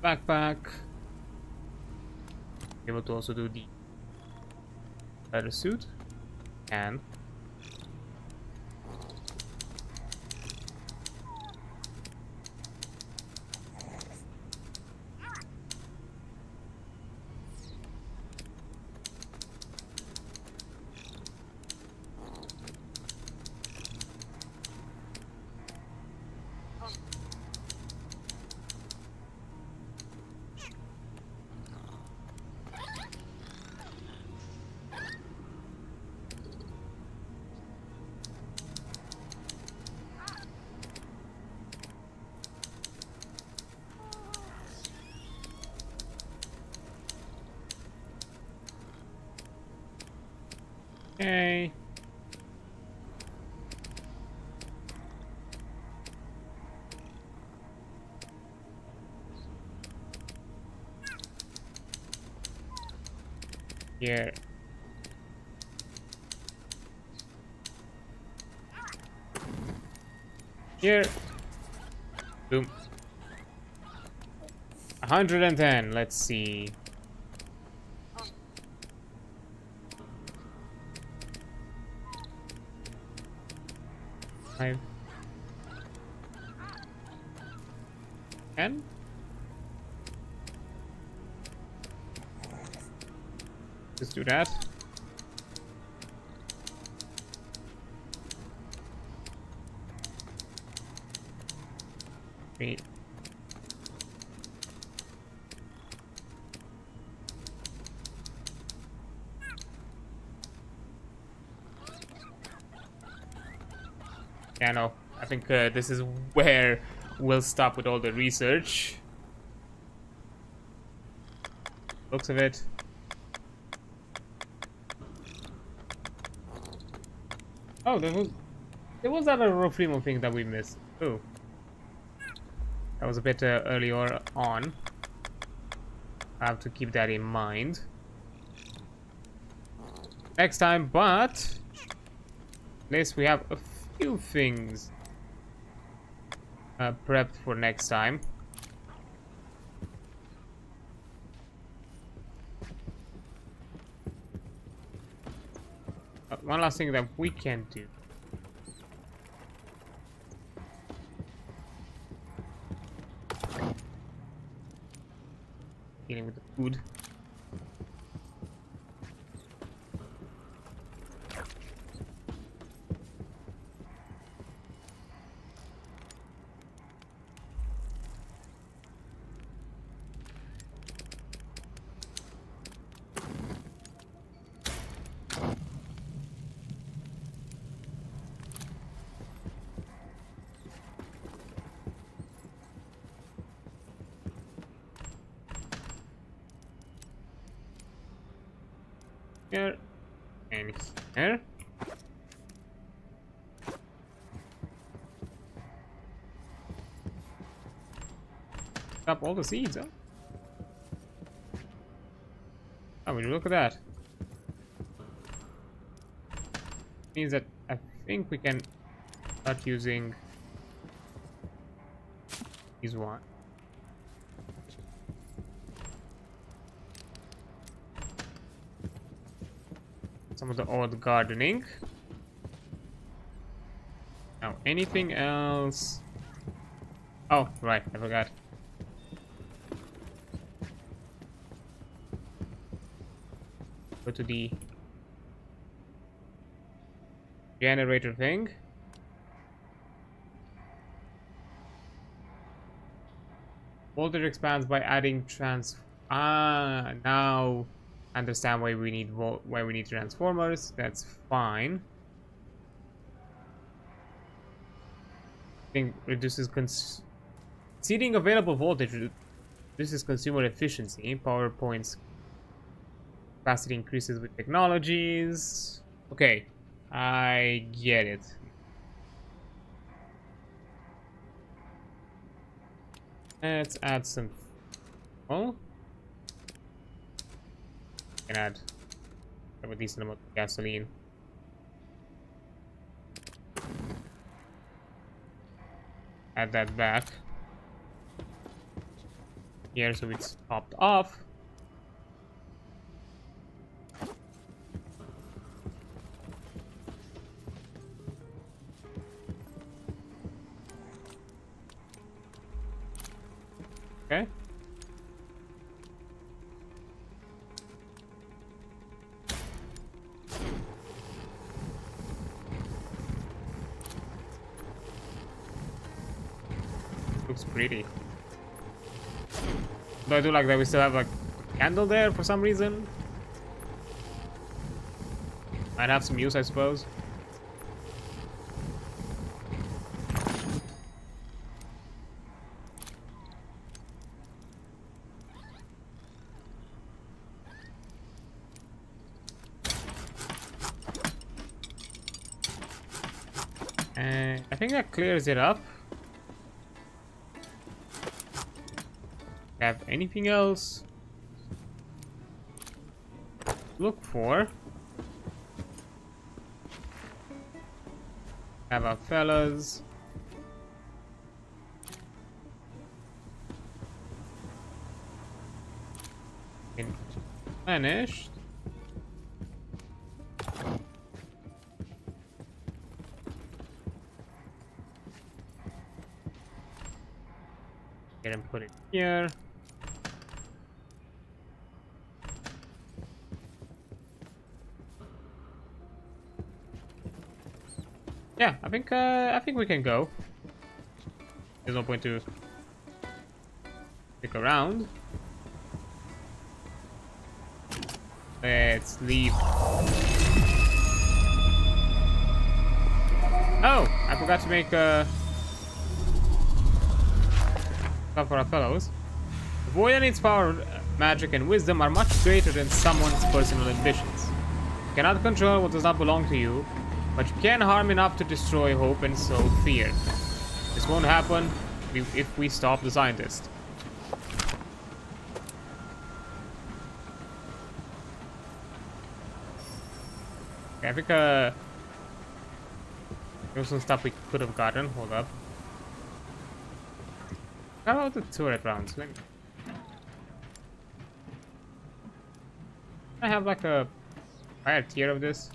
Backpack. Able to also do the leather suit and okay. Here. Here. Boom. 110. Let's see. Five. 10. Just do that. Wait. Yeah, no. I think this is where we'll stop with all the research. Looks of it. Oh, there was that roof remove thing that we missed. Oh, that was a bit earlier on. I have to keep that in mind next time. But at least we have a few things prepped for next time. One last thing that we can do. Dealing with the food. Here and here. Up all the seeds, huh? Oh, will you look at that? Means that I think we can start using these one. Some of the odd gardening. Now, anything else? Oh, right, I forgot. Go to the generator thing. Voltage expands by adding now understand why we need transformers. That's fine. Thing reduces exceeding available voltage reduces consumer efficiency. Power points capacity increases with technologies. Okay, I get it. Let's add some. Oh, can add a decent amount of gasoline. Add that back here so it's topped off. Okay. Looks pretty. Though I do like that we still have like a candle there for some reason. Might have some use, I suppose. And I think that clears it up. Have anything else? Look for. Have our fellas. Finished. Get and put it here. Yeah, I think we can go. There's no point to stick around. Let's leave. Oh, I forgot to make stuff for our fellows. The void and its power, magic, and wisdom are much greater than someone's personal ambitions. You cannot control what does not belong to you, but you can harm enough to destroy hope and sow fear. This won't happen if we stop the scientist. Okay, I think there's some stuff we could have gotten. Hold up. How about the turret rounds? I have like a higher tier of this.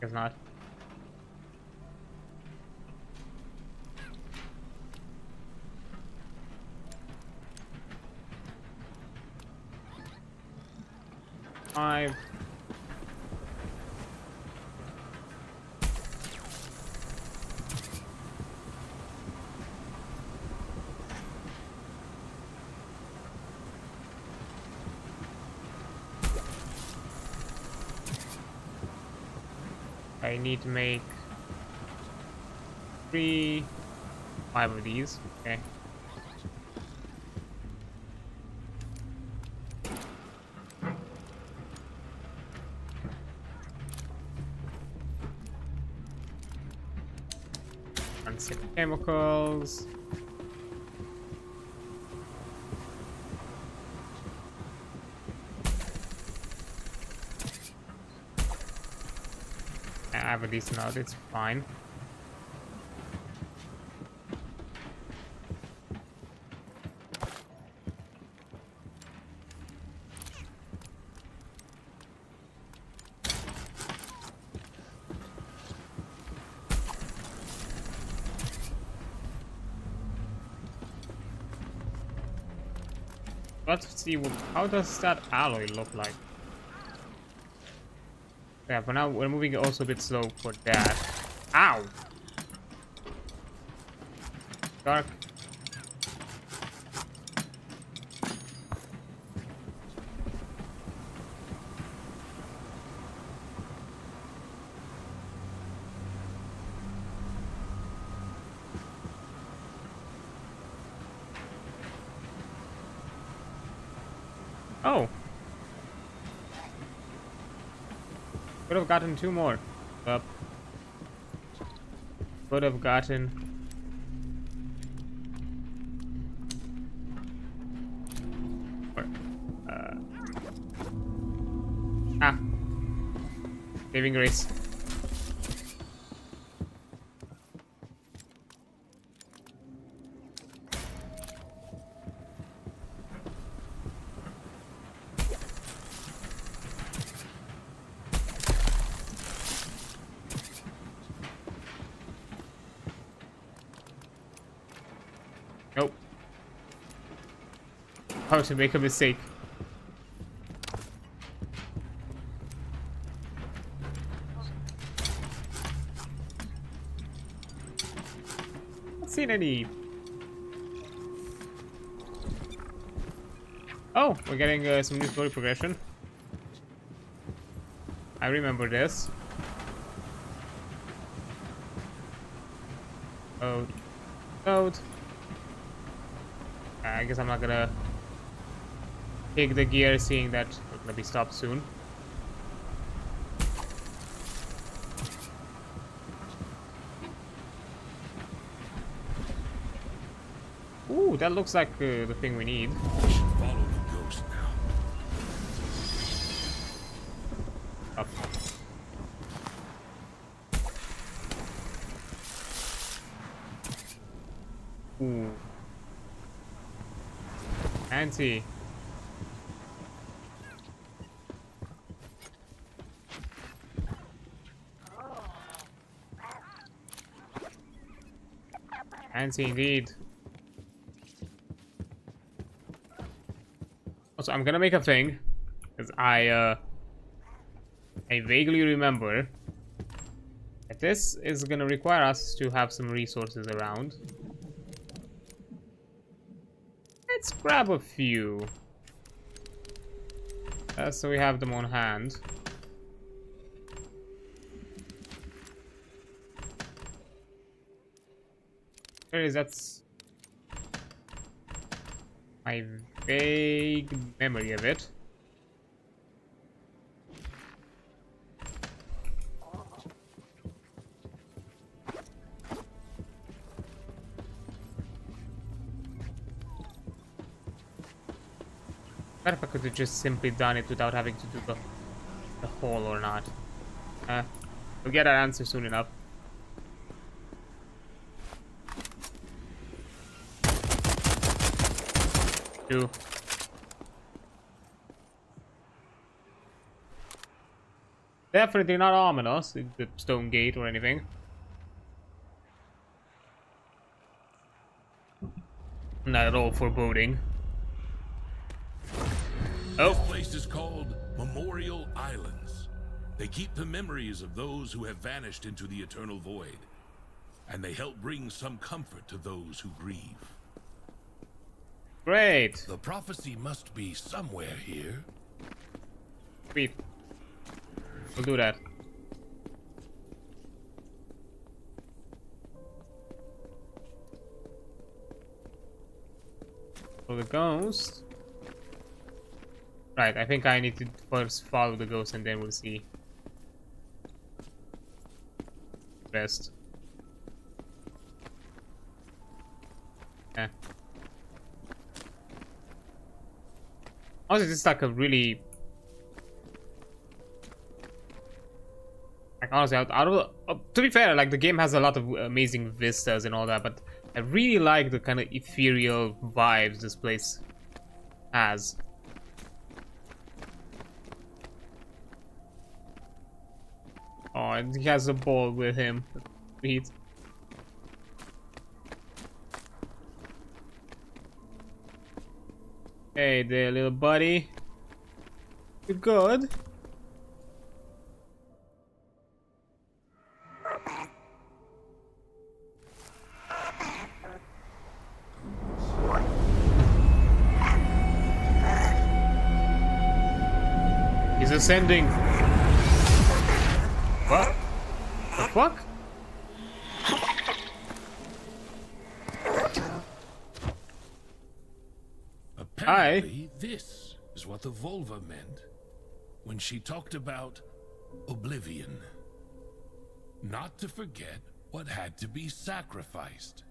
Guess not. Five. I need to make 5 of these. Okay. Unsafe chemicals. I have a decent amount, it's fine. Let's see how does that alloy look like? Yeah, for now we're moving also a bit slow for that. Ow! Dark. Oh. Could have gotten 2 more. Up. Could have gotten. Ah. Saving grace. Nope. How to make a mistake. Not seen any. Oh, we're getting some new story progression. I remember this. Code. Code. I guess I'm not gonna take the gear, seeing that we're gonna be stopped soon. Ooh, that looks like the thing we need. We should follow the ghost now. Up. Ooh. Fancy. Fancy indeed. Also, I'm gonna make a thing, because I vaguely remember that this is gonna require us to have some resources around. Let's grab a few. So we have them on hand. There is, that's my vague memory of it. What if I could have just simply done it without having to do the hole or not? We'll get our answer soon enough. Two. Definitely not ominous, the stone gate or anything. Not at all foreboding. Oh. This place is called Memorial Islands. They keep the memories of those who have vanished into the eternal void, and they help bring some comfort to those who grieve. Great. The prophecy must be somewhere here. Sweet. We'll do that. For the ghost. Right, I think I need to first follow the ghost and then we'll see. Best. Yeah. Also, this is like a really, like, honestly, out of to be fair, like, the game has a lot of amazing vistas and all that, but I really like the kind of ethereal vibes this place has. Oh, and he has a ball with him. Sweet. Hey there, little buddy. You good? descending. What? The fuck? Apparently, this is what the vulva meant when she talked about oblivion. Not to forget what had to be sacrificed.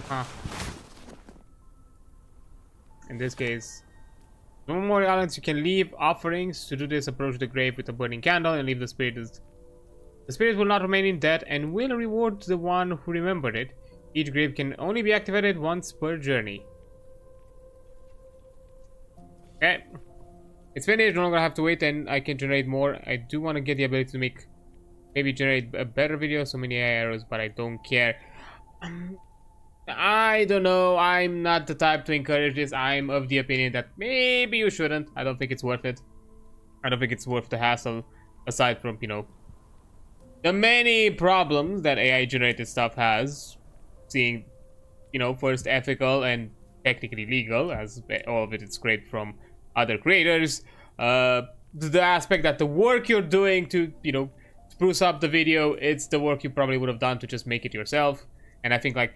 Huh. In this case, no more islands. You can leave offerings. To do this, approach the grave with a burning candle and leave the spirit. The spirit will not remain in death and will reward the one who remembered it. Each grave can only be activated once per journey. Okay. It's finished. No longer have to wait, and I can generate more. I do want to get the ability to make, maybe generate a better video. So many arrows, but I don't care. I don't know. I'm not the type to encourage this. I'm of the opinion that maybe you shouldn't. I don't think it's worth it. I don't think it's worth the hassle. Aside from, you know, the many problems that AI generated stuff has. Seeing, you know, first ethical and technically legal, as all of it is scraped from other creators. The aspect that the work you're doing to, you know, spruce up the video, it's the work you probably would have done to just make it yourself. And I think, like,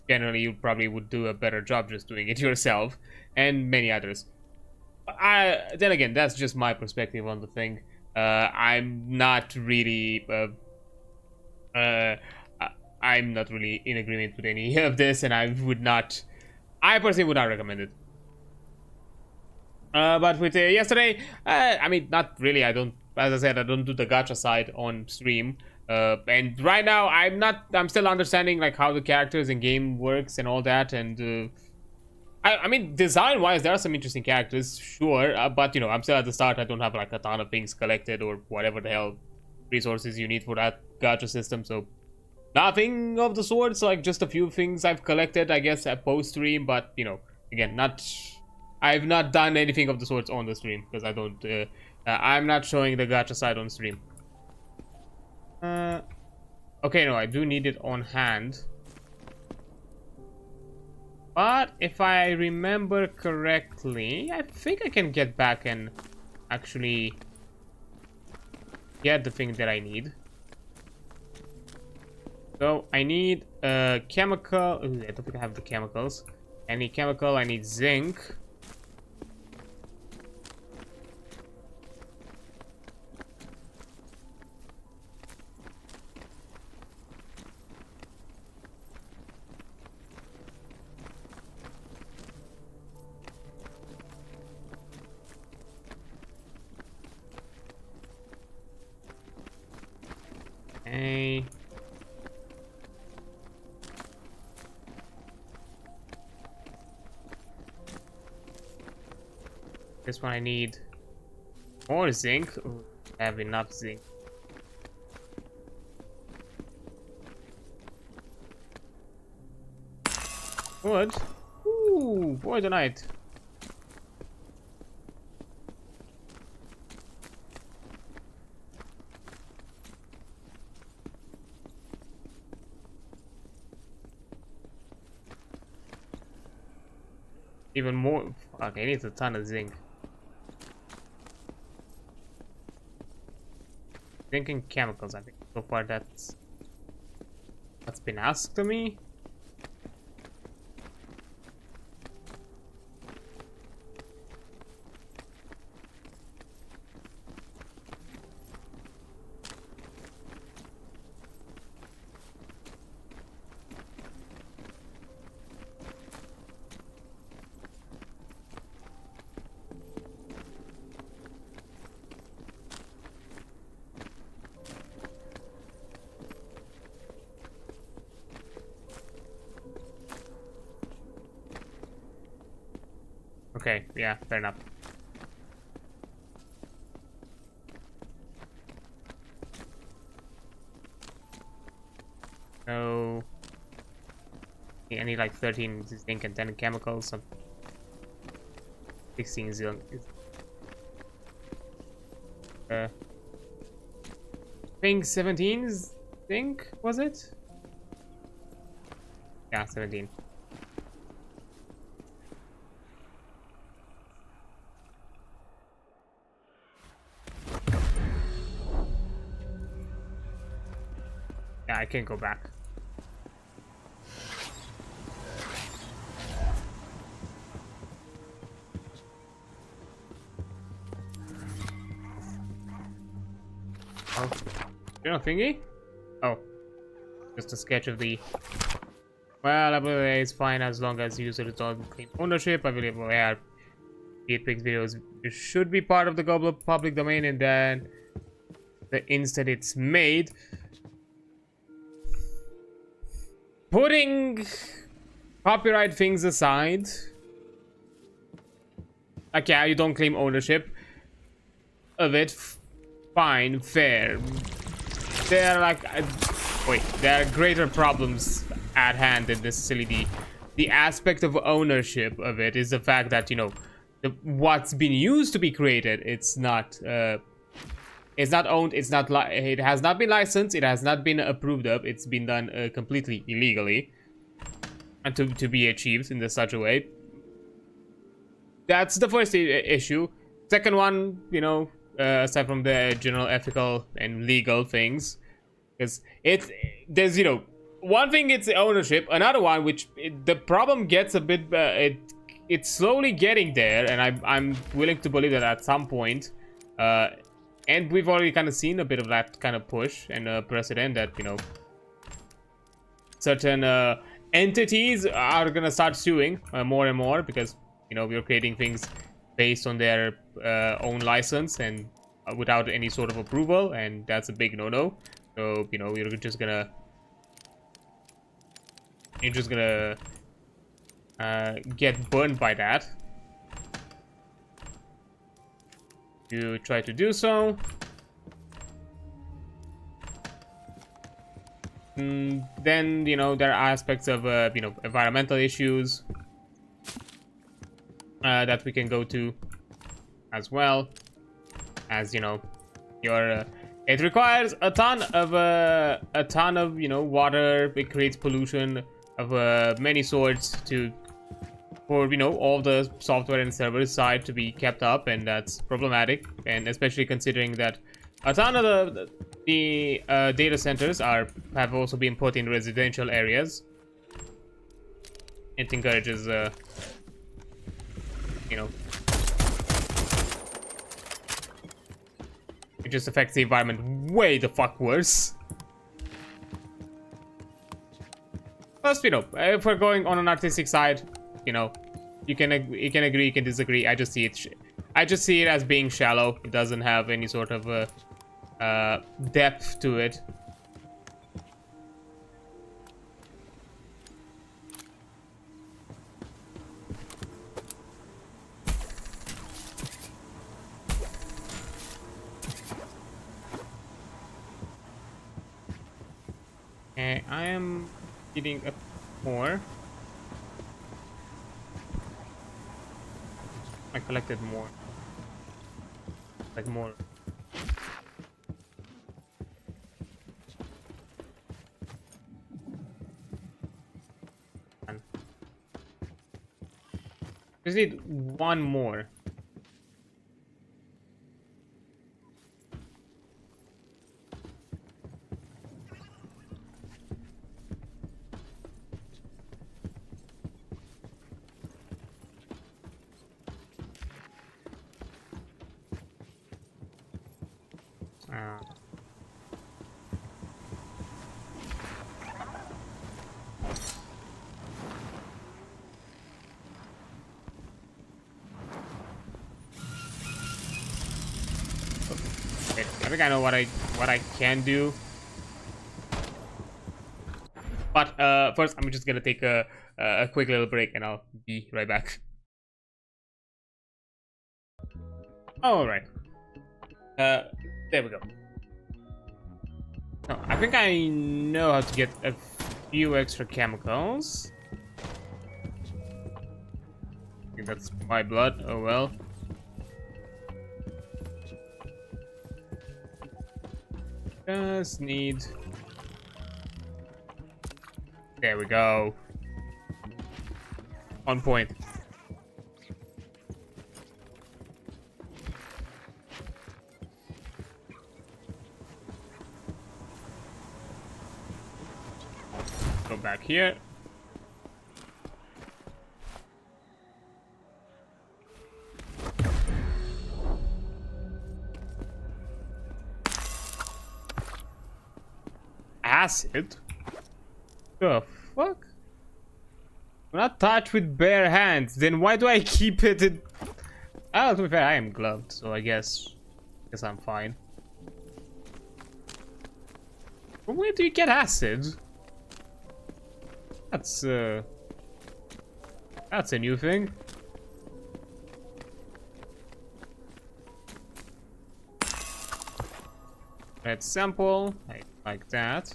generally you probably would do a better job just doing it yourself, and many others. Then again, that's just my perspective on the thing. I'm not really I'm not really in agreement with any of this, and I personally would not recommend it. But with yesterday, I mean, not really. I don't, as I said, I don't do the gacha side on stream. And right now, I'm still understanding like how the characters in game works and all that. And I mean, design-wise, there are some interesting characters, sure. But you know, I'm still at the start. I don't have like a ton of things collected or whatever the hell resources you need for that gacha system. So nothing of the sorts. Like just a few things I've collected, I guess, at post-stream. But you know, again, I've not done anything of the sorts on the stream because I don't. I'm not showing the gacha side on stream. Okay, no, I do need it on hand. But if I remember correctly, I think I can get back and actually get the thing that I need. So I need a chemical. Ooh, I don't think I have the chemicals. I need chemical. I need zinc. Okay. This one I need more zinc. Ooh, I have enough zinc. Wood. Ooh, boy, the night. Even more. Okay, I need a ton of zinc. Zinc and chemicals, I think. So far, that's been asked of me. Okay, yeah, fair enough. So I need like 13 zinc and 10 chemicals, some 16 zinc. I think 17 zinc, was it? Yeah, 17. I can't go back. Oh, you know, thingy? Oh, just a sketch of the. Well, I believe it's fine as long as user resolve claim ownership. I believe where Pix videos should be part of the global public domain, and then the instant it's made, putting copyright things aside, like, yeah, you don't claim ownership of it. Fine, fair. There are like, there are greater problems at hand than necessarily the aspect of ownership of it. Is the fact that, you know, what's been used to be created, it's not owned, it has not been licensed, it has not been approved of, it's been done completely illegally, and to be achieved in such a way. That's the first issue. Second one, you know, aside from the general ethical and legal things, because there's, you know, one thing, it's ownership, another one which the problem gets a bit it's slowly getting there, and I'm willing to believe that at some point, and we've already kind of seen a bit of that kind of push and precedent that, you know, certain entities are gonna start suing more and more, because, you know, we're creating things based on their own license and without any sort of approval, and that's a big no-no. So, you know, you're just gonna get burned by that. You try to do so, then, you know, there are aspects of you know, environmental issues that we can go to, as well as, you know, your it requires a ton of you know, water. It creates pollution of many sorts for, you know, all the software and server side to be kept up, and that's problematic. And especially considering that a ton of the data centers have also been put in residential areas. It encourages you know, it just affects the environment way the fuck worse. Plus, you know, if we're going on an artistic side, you know, you can agree, you can disagree. I just see it as being shallow. It doesn't have any sort of depth to it. Okay, I am getting up more. I collected more. Like more. Just need one more. Okay, I think I know what I can do. But first, I'm just gonna take a quick little break, and I'll be right back. All right. There we go. Oh, I think I know how to get a few extra chemicals. I think that's my blood. Oh well. Just need. There we go. On point. Go back here. Acid? The fuck? When I touch with bare hands, then why do I keep it in... Oh, to be fair, I am gloved, so I guess I'm fine. But where do you get acid? That's a new thing. Red sample, like that.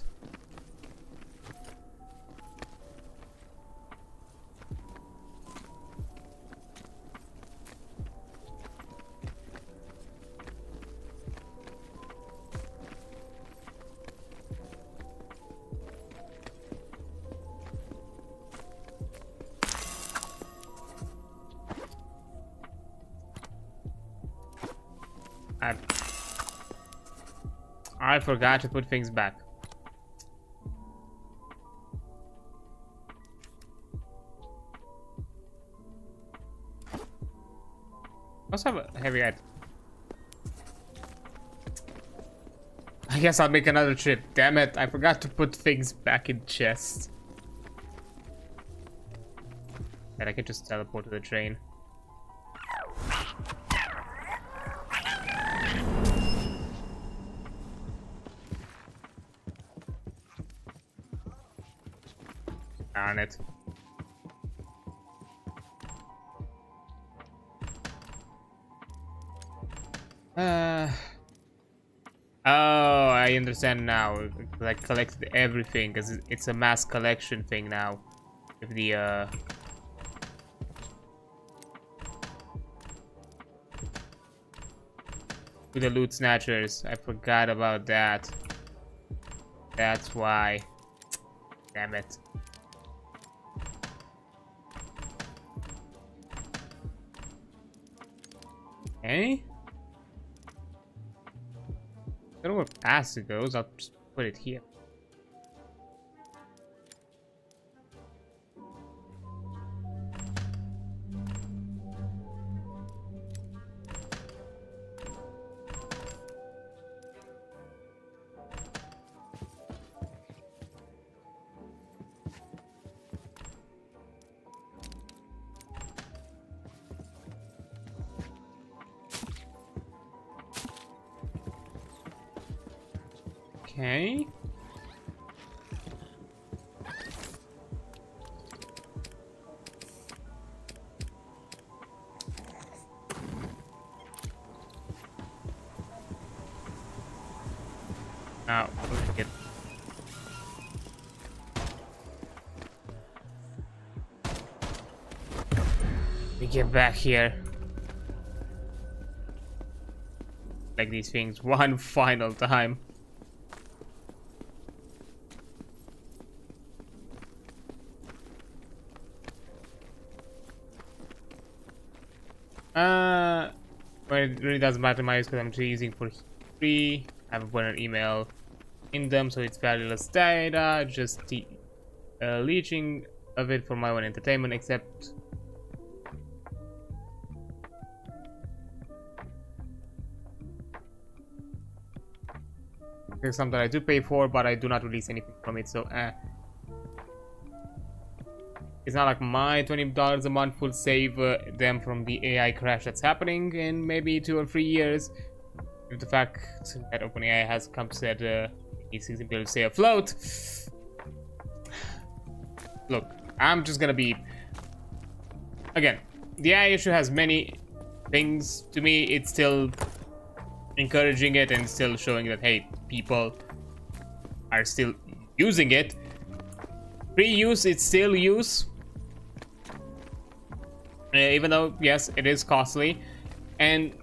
I forgot to put things back. Also have a heavy item. I guess I'll make another trip. Damn it, I forgot to put things back in chests. And I can just teleport to the train. Darn it. Oh, I understand now. I collected everything because it's a mass collection thing now. With the with the loot snatchers. I forgot about that. That's why. Damn it. Okay. I don't know where acid goes. I'll just put it here. Okay. Now, we get back here. Like these things one final time. But it really doesn't matter my use because I'm just using for free. I haven't put an email in them, so it's valueless data. Just the leeching of it for my own entertainment, except there's something I do pay for, but I do not release anything from it. So it's not like my $20 a month will save them from the AI crash that's happening in maybe 2 or 3 years. If the fact that OpenAI has come said he's able to stay afloat. Look, I'm just gonna be... Again, the AI issue has many things. To me, it's still encouraging it and still showing that, hey, people are still using it. Pre-use, it's still use. Even though, yes, it is costly. And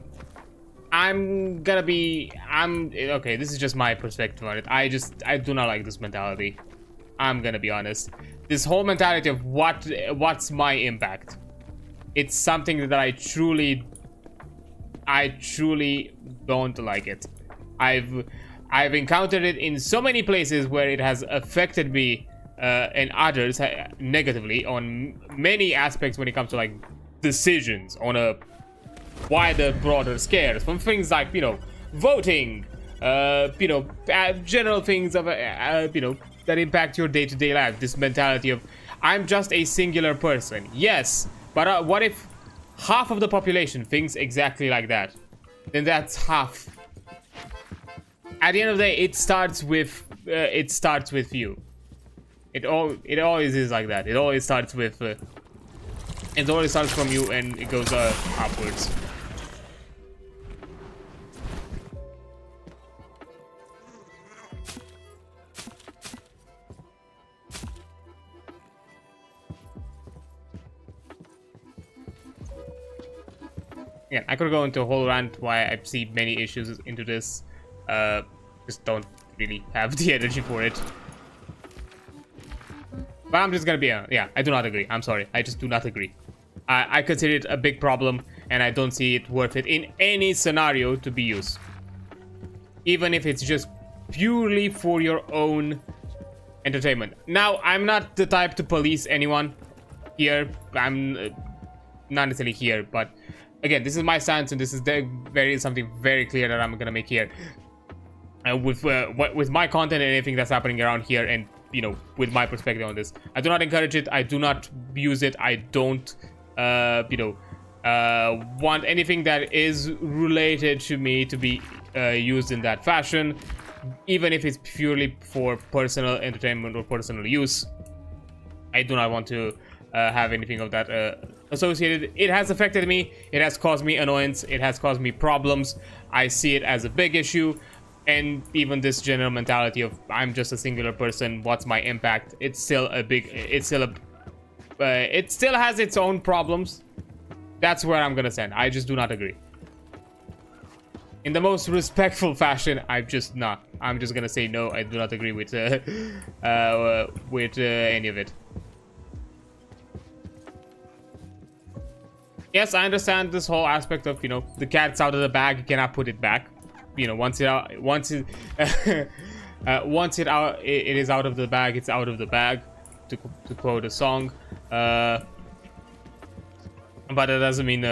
okay, this is just my perspective on it. I do not like this mentality. I'm gonna be honest. This whole mentality of what's my impact? It's something that I truly don't like it. I've encountered it in so many places where it has affected me and others negatively on many aspects when it comes to like decisions on a wider, broader scale, from things like, you know, voting, you know, general things of, you know, that impact your day-to-day life. This mentality of, I'm just a singular person. Yes, but what if half of the population thinks exactly like that? Then that's half. At the end of the day, it starts with you. It always is like that. It always starts with. It always starts from you, and it goes upwards. Yeah, I could go into a whole rant why I see many issues into this. Just don't really have the energy for it. But I'm just gonna be, yeah, I do not agree. I'm sorry, I just do not agree. I consider it a big problem, and I don't see it worth it in any scenario to be used. Even if it's just purely for your own entertainment. Now, I'm not the type to police anyone here. I'm not necessarily here, but again, this is my stance, and this is something very clear that I'm gonna make here. With my content and anything that's happening around here, and you know, with my perspective on this, I do not encourage it. I do not use it. I don't, you know, want anything that is related to me to be used in that fashion, even if it's purely for personal entertainment or personal use. I do not want to have anything of that associated. It has affected me. It has caused me annoyance. It has caused me problems. I see it as a big issue. And even this general mentality of I'm just a singular person, what's my impact? It's still a big, it still has its own problems. That's where I'm gonna stand. I just do not agree. In the most respectful fashion, I'm just not. I'm just gonna say no. I do not agree with any of it. Yes, I understand this whole aspect of, you know, the cat's out of the bag, you cannot put it back. You know, once it is out of the bag, it's out of the bag, to quote a song. But that doesn't mean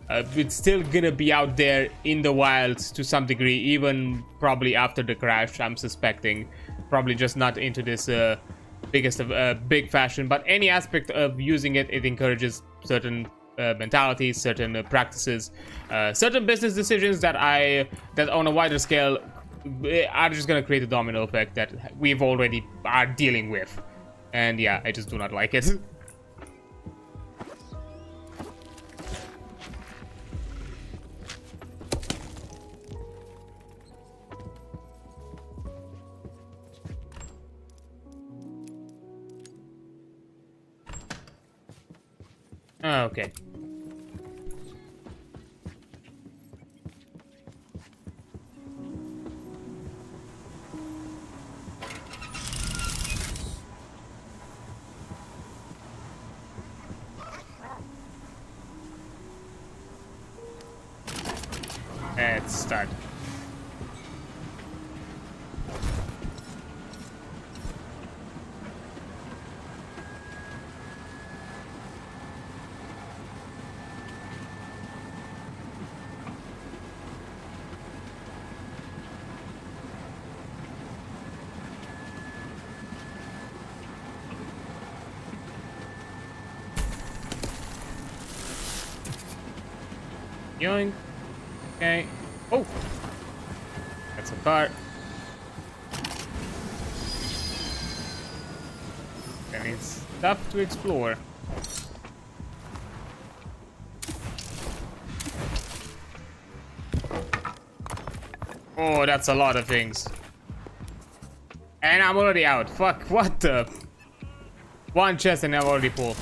it's still gonna be out there in the wild to some degree, even probably after the crash. I'm suspecting, probably just not into this biggest of big fashion, but any aspect of using it, it encourages certain mentalities, certain practices, certain business decisions that on a wider scale are just gonna create a domino effect that we've already are dealing with. And yeah, I just do not like it. Okay. Let's start. Yoink. Okay. Oh! That's a car. That means stuff to explore. Oh, that's a lot of things. And I'm already out. Fuck, what the? One chest and I'm already full.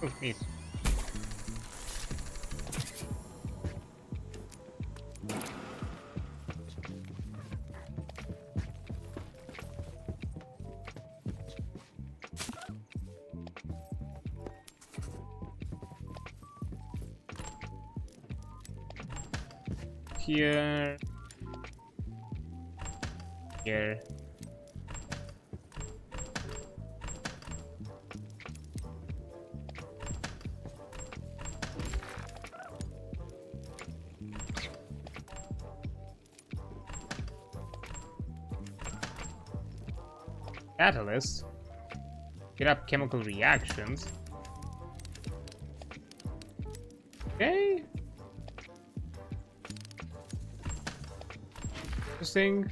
Oh, neat. Here. here. Catalyst. Get up chemical reactions. Okay. Interesting.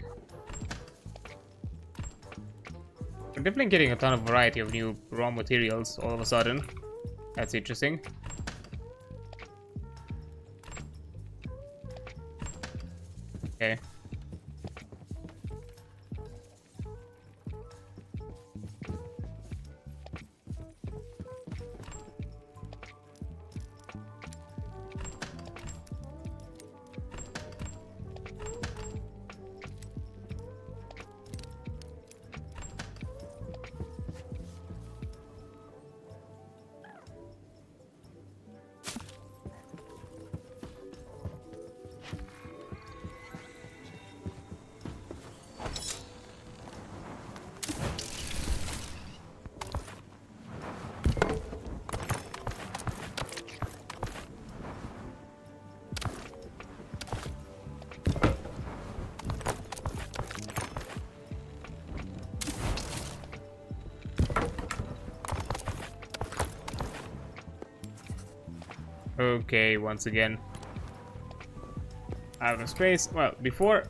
We're definitely getting a ton of variety of new raw materials all of a sudden. That's interesting. Okay. Okay, once again. Out of space. Well, before,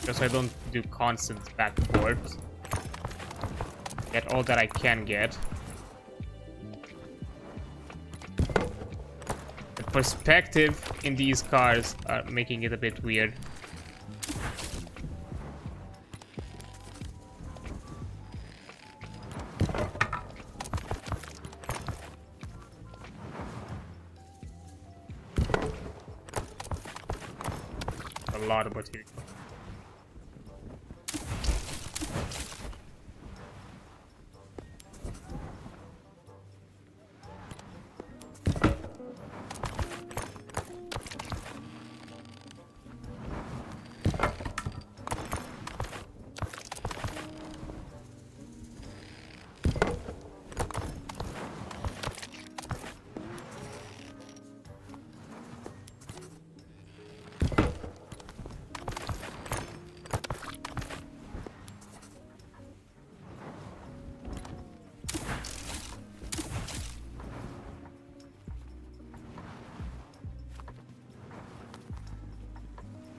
just so I don't do constant back and forth. Get all that I can get. The perspective in these cars are making it a bit weird. A lot of material.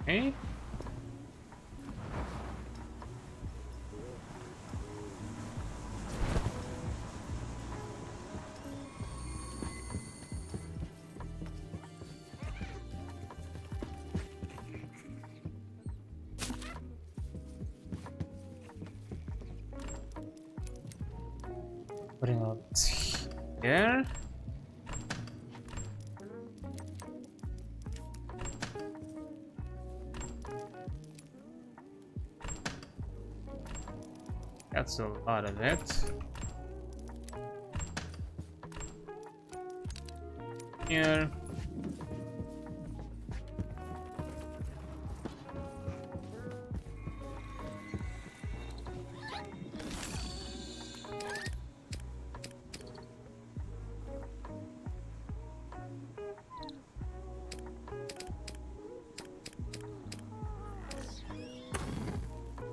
Okay. Putting all this here. That's a lot of it. Here.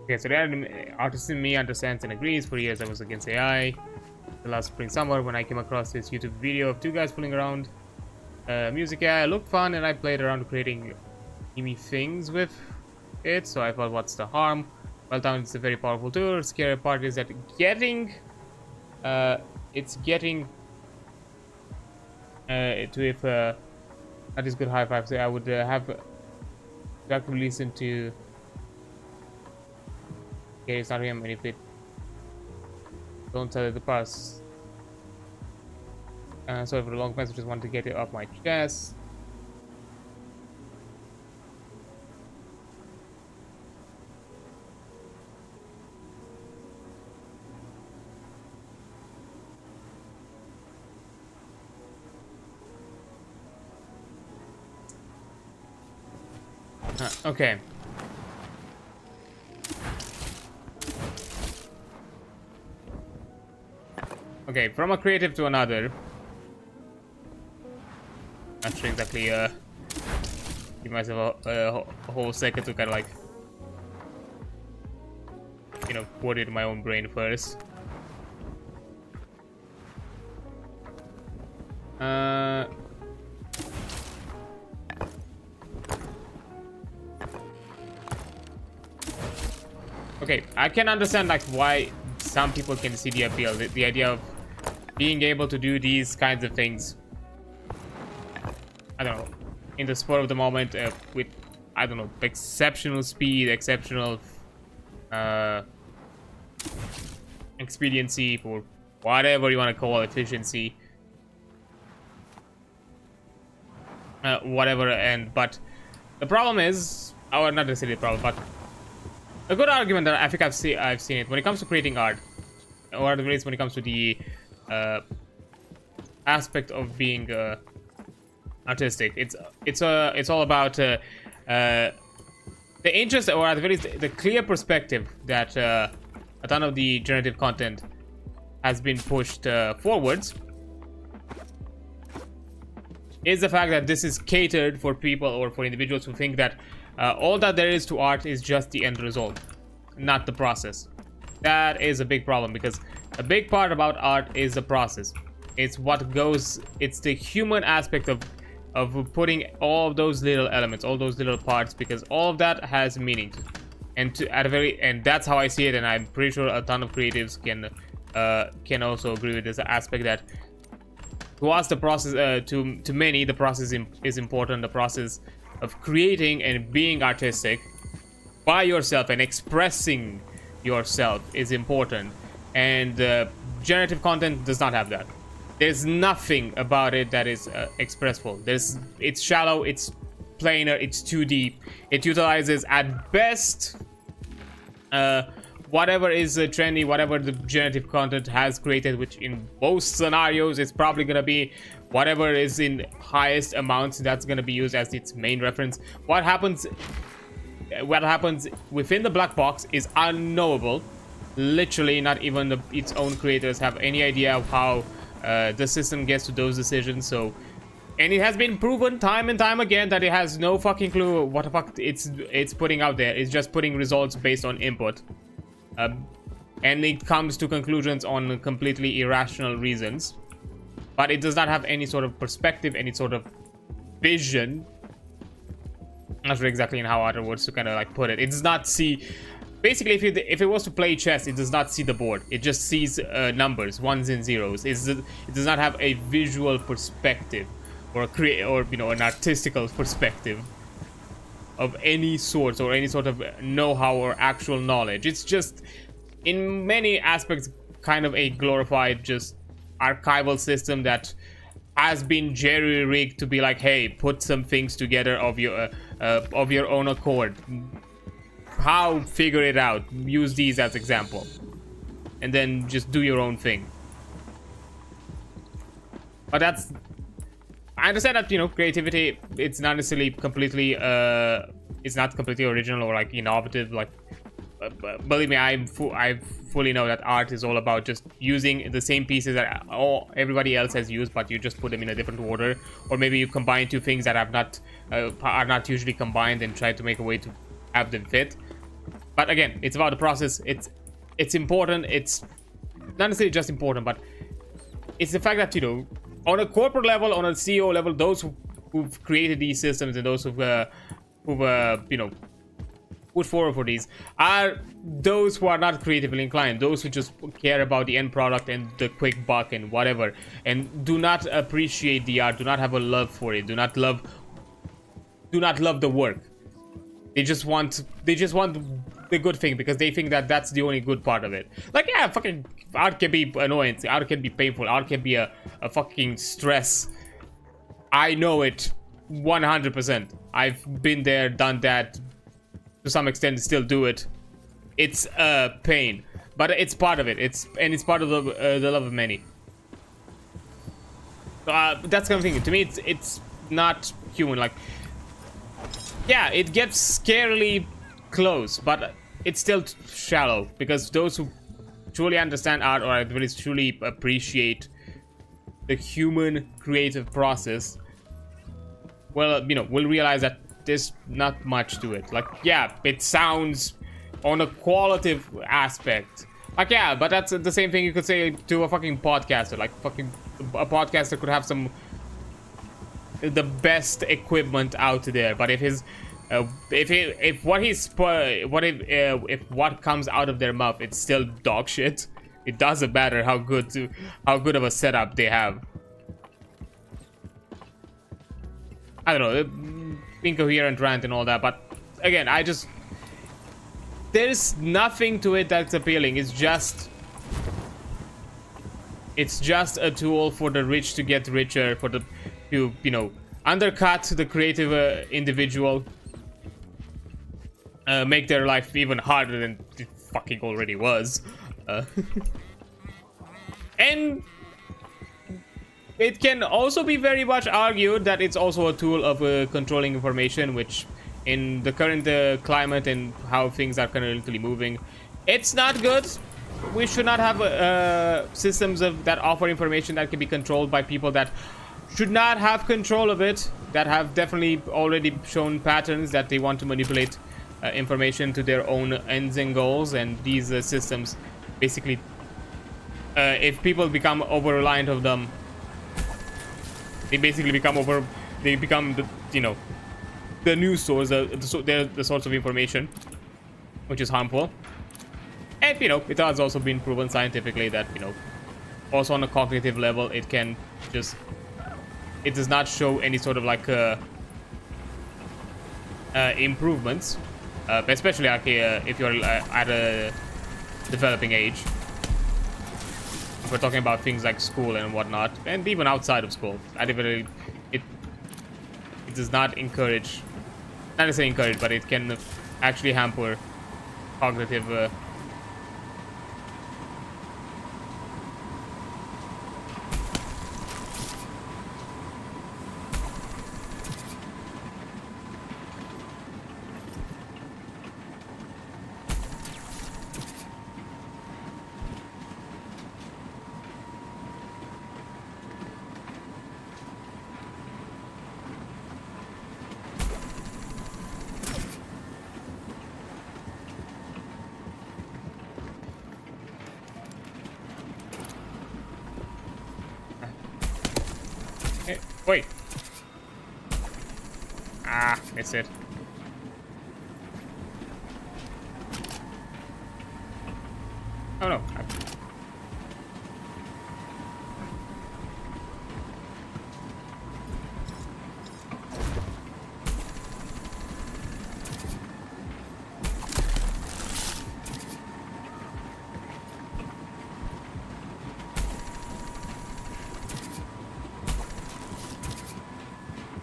Okay, so the artist in me understands and agrees. For years I was against AI. The last spring summer when I came across this YouTube video of two guys fooling around music AI looked fun, and I played around creating gamey things with it, so I thought, what's the harm? Well, down it's a very powerful tool. Scary part is that it's getting to if that is good high five. So I would have to actively listen to. Okay, it's not him, and if it don't tell it the pass. Sorry for the long message, just want to get it off my chest. Okay. Okay, from a creative to another. Not sure exactly. Give myself a whole second to kind of like, you know, put it in my own brain first. Okay, I can understand like why some people can see the appeal, the idea of being able to do these kinds of things. I don't know, in the spur of the moment, with, I don't know, exceptional speed, exceptional expediency, or whatever you want to call efficiency, whatever. And but the problem is, or not necessarily the problem, but a good argument that I think I've seen it when it comes to creating art, or at least when it comes to the aspect of being artistic. It's all about the interest, or at the very least the clear perspective that a ton of the generative content has been pushed forwards, is the fact that this is catered for people or for individuals who think that all that there is to art is just the end result, not the process. That is a big problem, because a big part about art is the process. It's what goes, it's the human aspect of putting all of those little elements, all those little parts, because all of that has meaning. And and that's how I see it, and I'm pretty sure a ton of creatives can also agree with this aspect, that to us the process, to many, the process is important. The process of creating and being artistic by yourself and expressing yourself is important, and generative content does not have that. There's nothing about it that is expressful. It's shallow, it's planar, it's 2D. It utilizes at best whatever is trendy, whatever the generative content has created, which in most scenarios is probably gonna be whatever is in highest amounts. That's gonna be used as its main reference. What happens within the black box is unknowable. Literally, not even its own creators have any idea of how the system gets to those decisions. So, and it has been proven time and time again that it has no fucking clue what the fuck it's putting out there. It's just putting results based on input, and it comes to conclusions on completely irrational reasons. But it does not have any sort of perspective, any sort of vision. Not sure exactly in how other words to kind of like put it. It does not see. Basically, if it was to play chess, it does not see the board. It just sees numbers, ones and zeros. It does not have a visual perspective, or an artistical perspective of any sort, or any sort of know-how or actual knowledge. It's just, in many aspects, kind of a glorified, just archival system that has been jerry-rigged to be like, hey, put some things together of your own accord. How? Figure it out. Use these as example, and then just do your own thing. But that's, I understand that, you know, creativity, it's not necessarily completely it's not completely original or like innovative. Like, believe me, I fully know that art is all about just using the same pieces that everybody else has used, but you just put them in a different order, or maybe you combine two things that are not usually combined, and try to make a way to have them fit. But again, it's about the process. It's important. It's not necessarily just important, but it's the fact that, you know, on a corporate level, on a CEO level, those who've created these systems and those who've you know, put forward for these are those who are not creatively inclined, those who just care about the end product and the quick buck and whatever, and do not appreciate the art, do not have a love for it, do not love the work. They just want the good thing, because they think that that's the only good part of it. Like, yeah, fucking art can be annoying, art can be painful, art can be a fucking stress. I know it 100%. I've been there, done that to some extent, still do it. It's a pain, but it's part of it. It's part of the love of many. That's kind of thing. To me, it's not human. Like, yeah, it gets scarily close, but it's still shallow, because those who truly understand art, or at least truly appreciate the human creative process, well, you know, we'll realize that there's not much to it. Like, yeah, it sounds on a qualitative aspect. Like, yeah, but that's the same thing you could say to a fucking podcaster. Like, fucking a podcaster could have the best equipment out there, but if his if what comes out of their mouth, it's still dog shit. It doesn't matter how good of a setup they have. I don't know, incoherent rant and all that, but again, there's nothing to it that's appealing. It's just a tool for the rich to get richer, to you know, undercut the creative individual, make their life even harder than it fucking already was, and it can also be very much argued that it's also a tool of controlling information, which in the current climate and how things are currently moving, it's not good. We should not have systems that offer information that can be controlled by people that should not have control of it, that have definitely already shown patterns that they want to manipulate information to their own ends and goals. And these systems basically, if people become over-reliant of them, they basically become the, you know, the news source, the source of information, which is harmful. And, you know, it has also been proven scientifically that, you know, also on a cognitive level, it does not show any sort of like improvements, especially like if you're at a developing age. We're talking about things like school and whatnot, and even outside of school. It does not encourage, not necessarily encourage, but it can actually hamper cognitive wait. Ah, missed it. Oh no.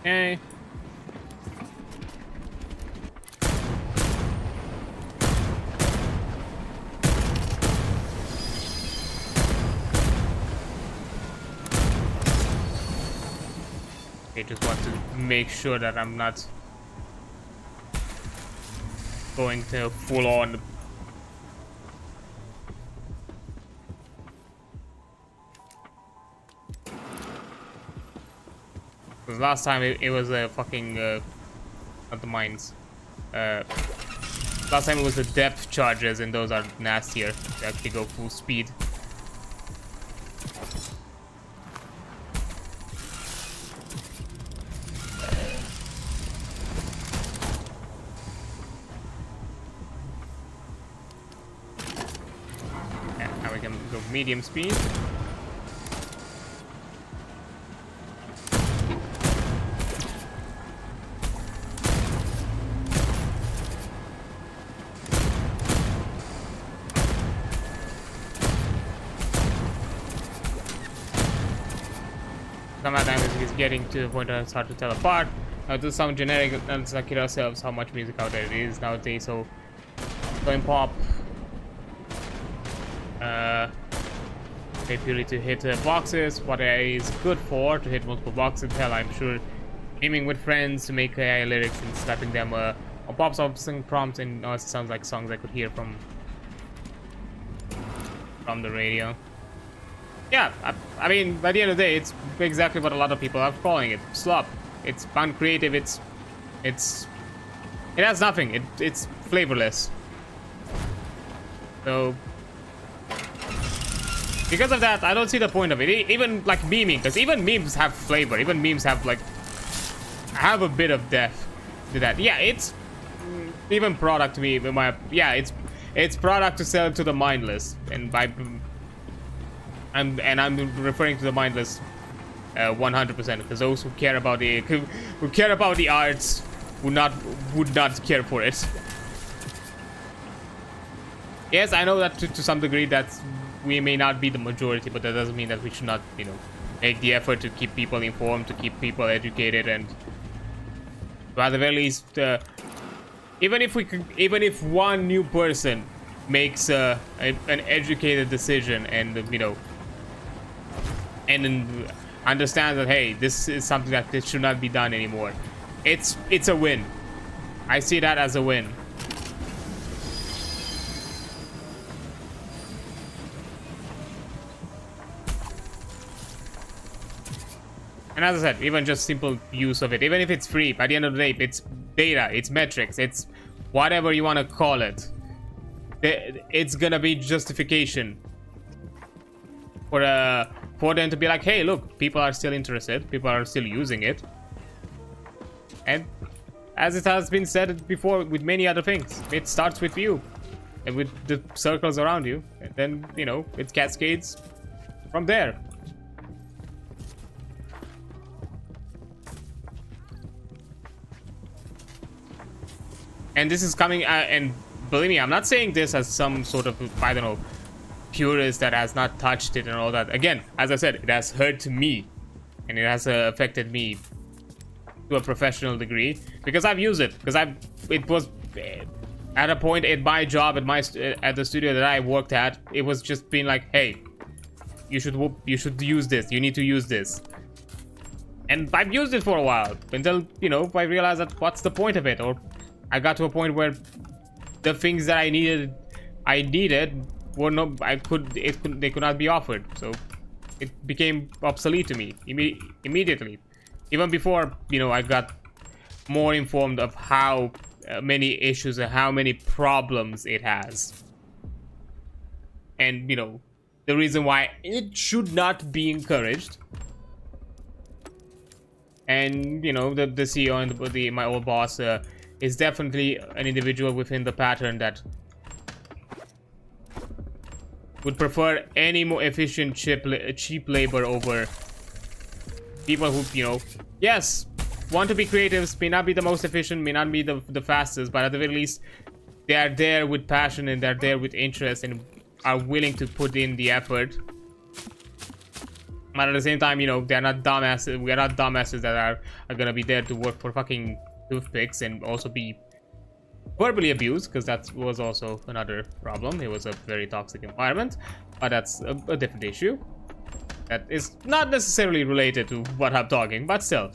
Okay. I just want to make sure that I'm not going to full on. Because last time it was a fucking not the mines. Last time it was the depth charges, and those are nastier. They actually go full speed. Yeah, now we can go medium speed. Sometimes it's getting to the point where it's hard to tell apart. To some generic, let's like it ourselves how much music out there it is nowadays. So in pop, purely to hit boxes. What AI is good for, to hit multiple boxes. Hell, I'm sure aiming with friends to make AI lyrics and slapping them on pop songs and prompts, and it sounds like songs I could hear from from the radio. Yeah, I mean, by the end of the day, it's exactly what a lot of people are calling it. Slop. It's uncreative. It has nothing. It's flavorless. So because of that, I don't see the point of it. Even like memeing, because even memes have flavor. Even memes have a bit of depth to that. Yeah, it's even product to me. It's product to sell to the mindless, and I'm referring to the mindless 100%, because those who care about the arts would not care for it. Yes, I know that to some degree that we may not be the majority, but that doesn't mean that we should not, make the effort to keep people informed, to keep people educated, and at the very least, even if one new person makes an educated decision and and understands that, hey, this is something that this should not be done anymore, it's a win. I see that as a win. And as I said, even just simple use of it, even if it's free, by the end of the day, it's data, it's metrics, it's whatever you want to call it. It's gonna be justification for them to be like, hey, look, people are still interested, people are still using it. And as it has been said before with many other things, it starts with you and with the circles around you, and then it cascades from there. And this is coming, and believe me, I'm not saying this as some sort of, I don't know, purist that has not touched it and all that. Again, as I said, it has hurt me, and it has affected me to a professional degree, because I've used it. Because it was at a point at my job at the studio that I worked at, it was just being like, hey, you should use this. You need to use this. And I've used it for a while until I realized that what's the point of it, or I got to a point where the things that I needed were not. They could not be offered. So it became obsolete to me immediately. Even before I got more informed of how many issues and how many problems it has, and the reason why it should not be encouraged. And the CEO and my old boss is definitely an individual within the pattern that would prefer any more efficient cheap labor over people who yes, want to be creatives, may not be the most efficient, may not be the fastest, but at the very least they are there with passion and they're there with interest and are willing to put in the effort. But at the same time, they're not dumbasses. We are not dumbasses that are gonna be there to work for fucking toothpicks and also be verbally abused, because that was also another problem. It was a very toxic environment, but that's a different issue that is not necessarily related to what I'm talking, but still.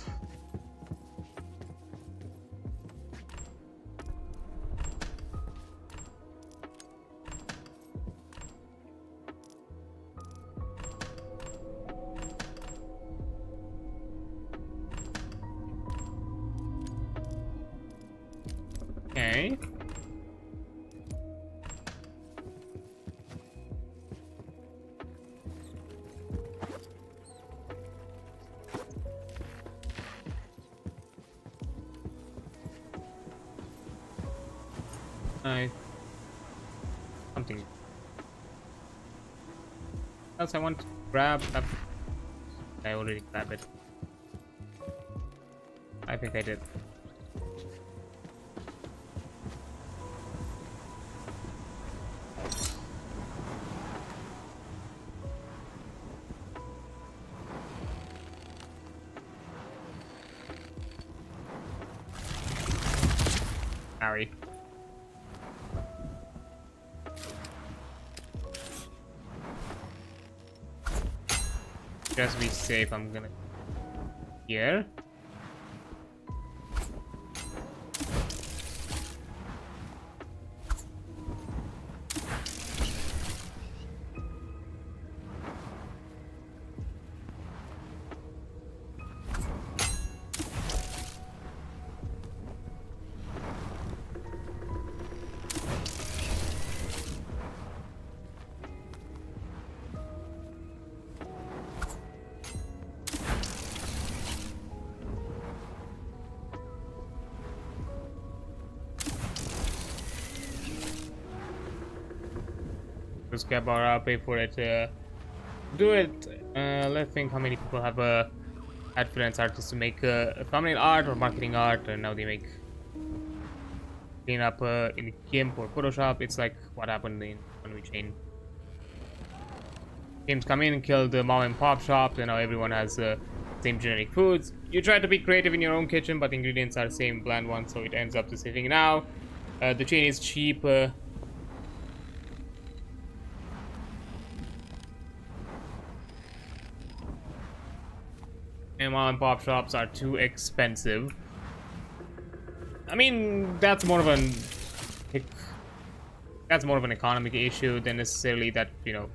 Okay. Something else I want to grab. I already grabbed it. I think I did. Sorry. Just be safe, I'm gonna here. Scabara, pay for it. Do it. Let's think how many people have had freelance artists to make thumbnail art or marketing art, and now they make clean up in the game for Photoshop. It's like what happened when we changed. Games come in and kill the mom and pop shops, and now everyone has same generic foods. You try to be creative in your own kitchen, but the ingredients are the same bland ones, so it ends up the same thing. Now the chain is cheap. And mom and pop shops are too expensive. I mean, that's more of an economic issue than necessarily that, you know,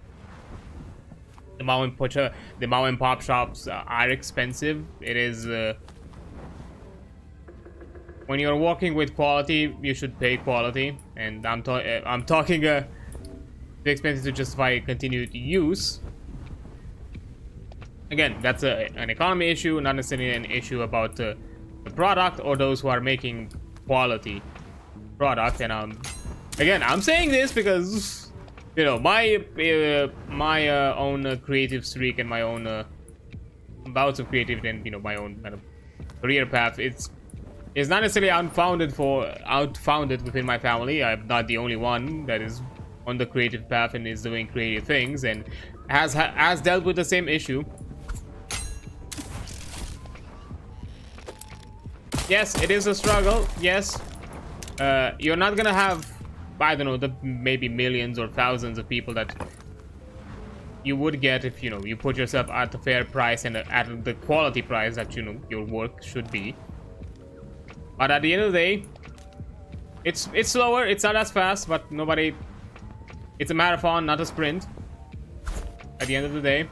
the mom and pop shops are expensive. It is when you're working with quality, you should pay quality, and I'm talking too expensive to justify continued use. Again, that's an economy issue, not necessarily an issue about the product or those who are making quality product. And again, I'm saying this because, you know, my own creative streak and my own bouts of creativity and, you know, my own kind of career path, it's not necessarily outfounded within my family. I'm not the only one that is on the creative path and is doing creative things and has dealt with the same issue. Yes, it is a struggle. Yes, you're not gonna have, I don't know, maybe millions or thousands of people that you would get if, you know, you put yourself at a fair price and at the quality price that, you know, your work should be. But at the end of the day, it's slower. It's not as fast, but nobody. It's a marathon, not a sprint. At the end of the day.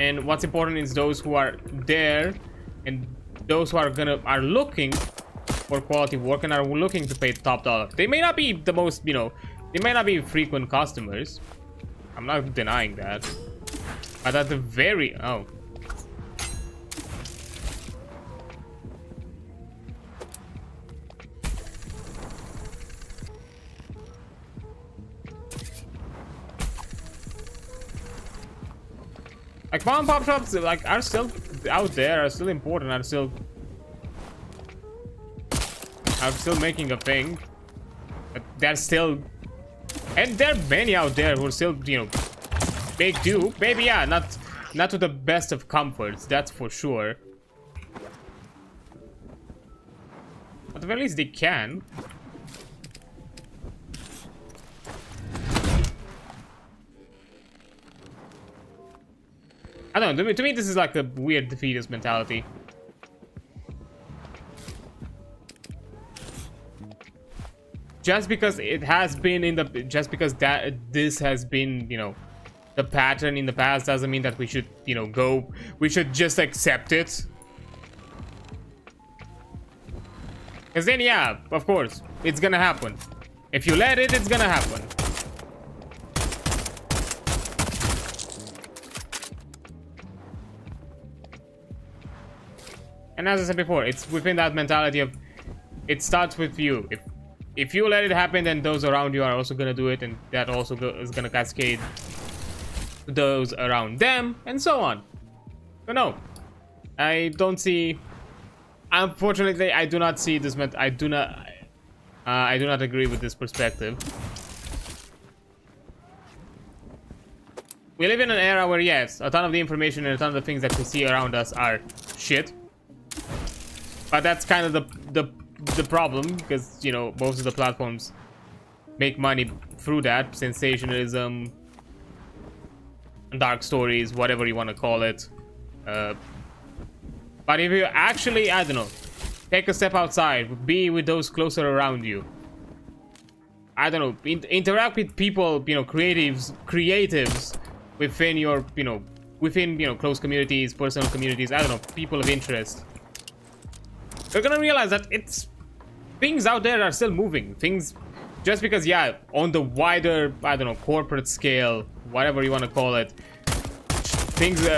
And what's important is those who are there and those who are looking for quality work and are looking to pay top dollar. They may not be the most, you know, they may not be frequent customers. I'm not denying that. But at the very like mom and pop shops, like, are still out there, are still important, are still making a thing. But they're still, and there are many out there who are still, you know, make do. Maybe, yeah, not to the best of comforts, that's for sure. But at the very least, they can. I don't know, to me this is like a weird defeatist mentality. Just because it has been this has been, you know, the pattern in the past doesn't mean that we should, you know, we should just accept it. Because then, yeah, of course, it's gonna happen. If you let it, it's gonna happen. And as I said before, it's within that mentality of, it starts with you. If you let it happen, then those around you are also gonna do it, and that also is gonna cascade to those around them, and so on. So no, I don't see. Unfortunately, I do not see this. I do not agree with this perspective. We live in an era where, yes, a ton of the information and a ton of the things that we see around us are shit. But that's kind of the problem, because, you know, most of the platforms make money through that. Sensationalism, dark stories, whatever you want to call it. But if you actually, I don't know, take a step outside, be with those closer around you. I don't know, interact with people, you know, creatives within your, close communities, personal communities, I don't know, people of interest. You're gonna realize that things out there are still moving. Things, just because, yeah, on the wider, I don't know, corporate scale, whatever you want to call it, things,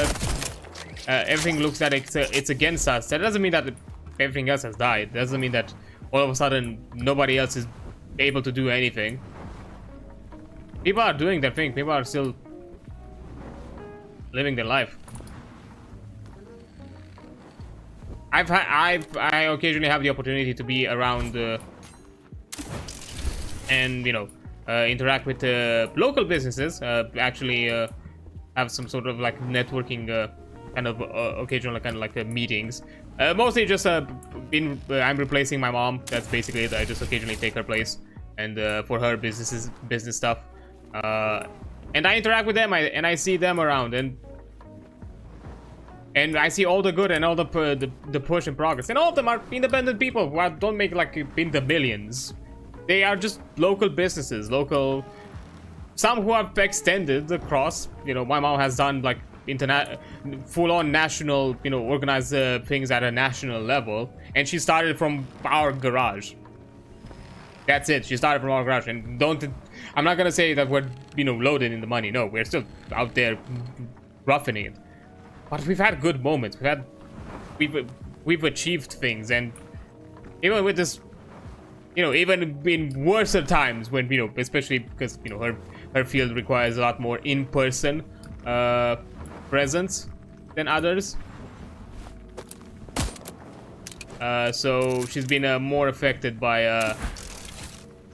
everything looks that it's against us. That doesn't mean that everything else has died. That doesn't mean that all of a sudden nobody else able to do anything. People are doing their thing. People are still living their life. I occasionally have the opportunity to be around and interact with local businesses. Actually have some sort of like networking kind of occasional kind of like meetings. Mostly just I'm replacing my mom. That's basically it. I just occasionally take her place and for her business stuff. And I interact with them, and I see them around, and I see all the good and all the push and progress, and all of them are independent people who don't make like in the millions. They are just local businesses, some who have extended across. My mom has done like full-on national, organized things at a national level, and she started from our garage. That's it. She started from our garage, and I'm not gonna say that we're loaded in the money. No, we're still out there roughing it. But we've had good moments. We've achieved things, and even with this, even in worse times when especially because her field requires a lot more in-person presence than others. So she's been more affected by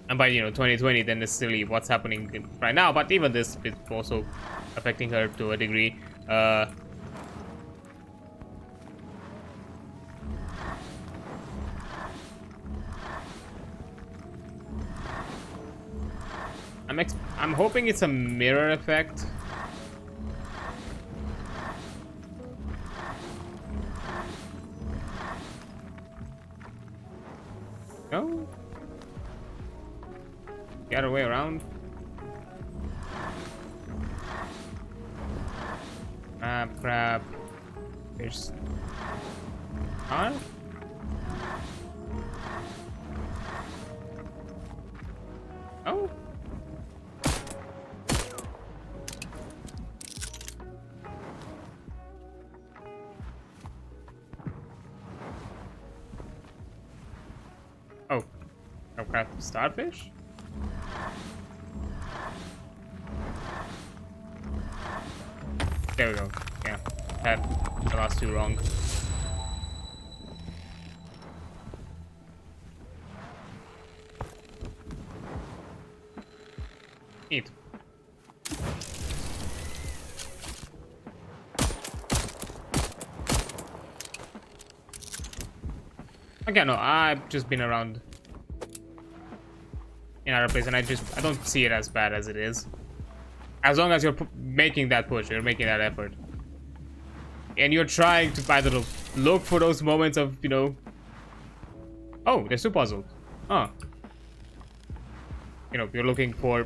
2020 than necessarily what's happening right now. But even this is also affecting her to a degree. I'm hoping it's a mirror effect. No? The other way around. Crap. There's... Huh? Oh. Oh. Oh crap. Starfish? There we go. Yeah. Had the last two wrong. Neat. Okay, no, I've just been around in other place, and I don't see it as bad as it is. As long as you're making that push, you're making that effort, and you're trying to, I don't know, look for those moments of, oh, they're still puzzled. Huh. You're looking for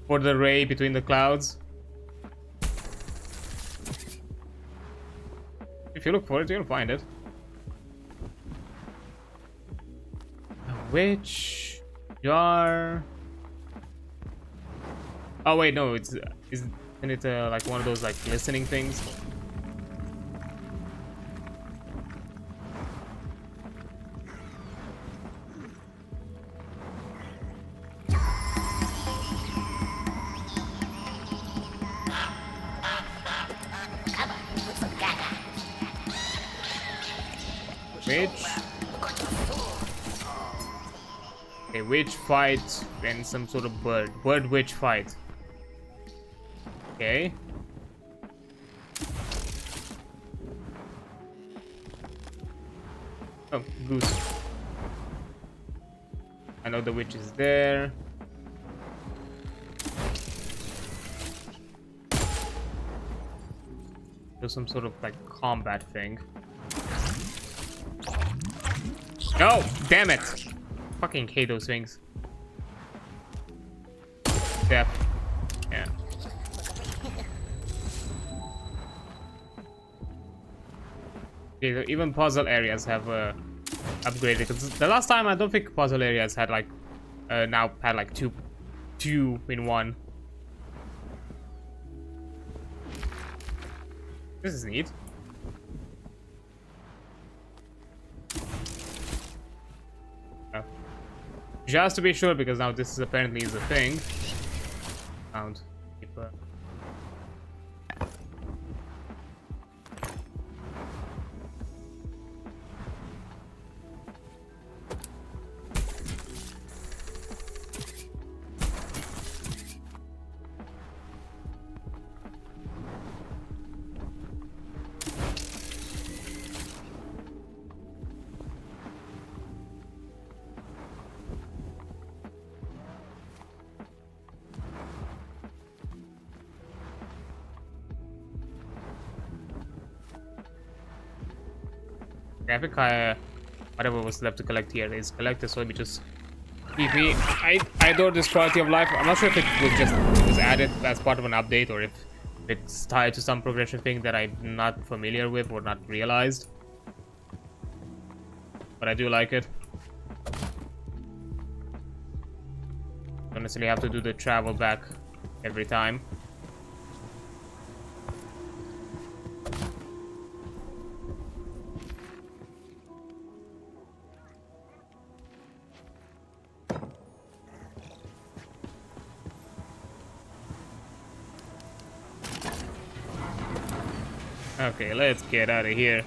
the ray between the clouds. If you look for it, you'll find it. Which jar? Oh wait, no, isn't it like one of those like listening things? Which? A witch fight and some sort of bird witch fight. Okay. Oh, goose. I know the witch is there. Do some sort of like combat thing. No, damn it! Fucking hate those things. Death. Yeah. Okay, even puzzle areas have upgraded. Cause the last time I don't think puzzle areas had like now had like two in one. This is neat. Oh. Just to be sure, because now this is apparently is a thing. Found. Keeper. I think whatever was left to collect here is collected, so let me just TP. I adore this quality of life. I'm not sure if it was added as part of an update or if it's tied to some progression thing that I'm not familiar with or not realized. But I do like it. Don't necessarily have to do the travel back every time. Okay, let's get out of here.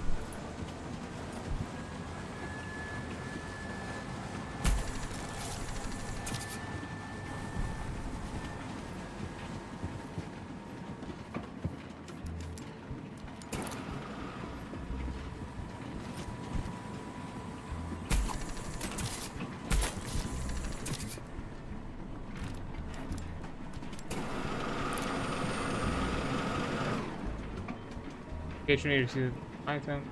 Occasionally receive item.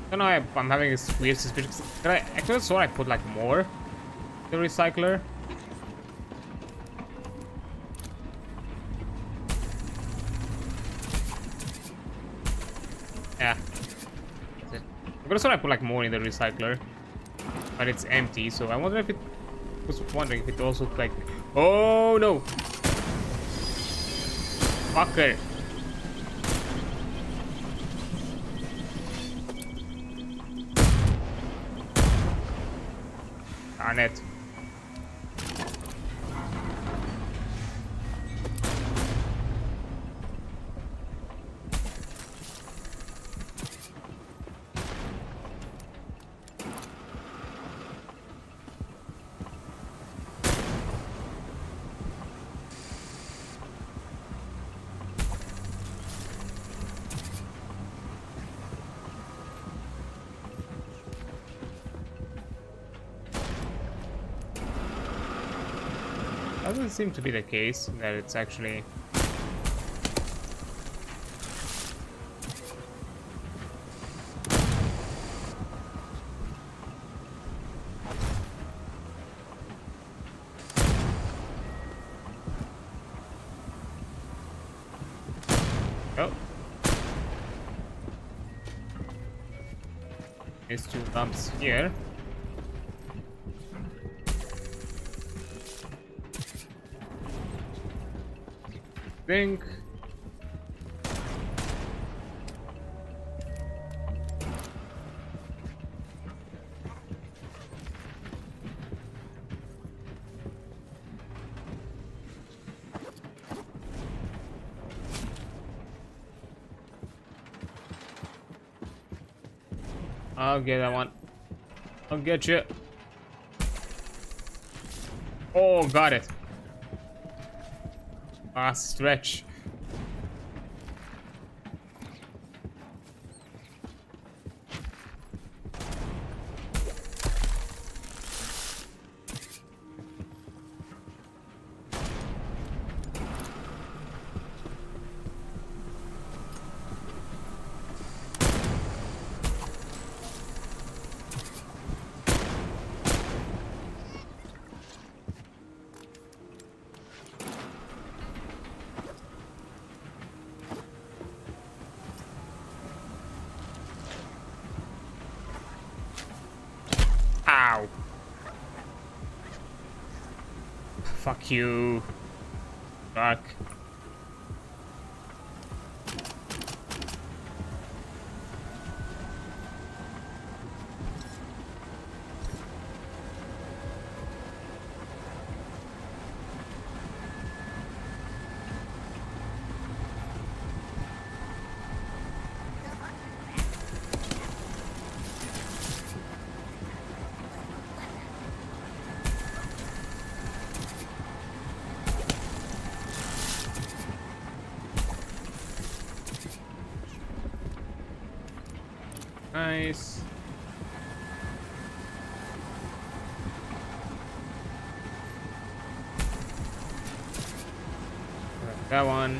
I don't know, I'm having this weird suspicion. I actually saw I put like more in the recycler. Yeah. I could have sworn I put like more in the recycler, but it's empty. So I wonder if it was wondering if it also like. Oh no! Fucker! Darn it. Doesn't seem to be the case that it's actually. Oh. There's two dumps here. Think. I'll get that one. I'll get you. Oh, got it. Ah, stretch. Ow. Fuck you. Fuck. Nice. That one.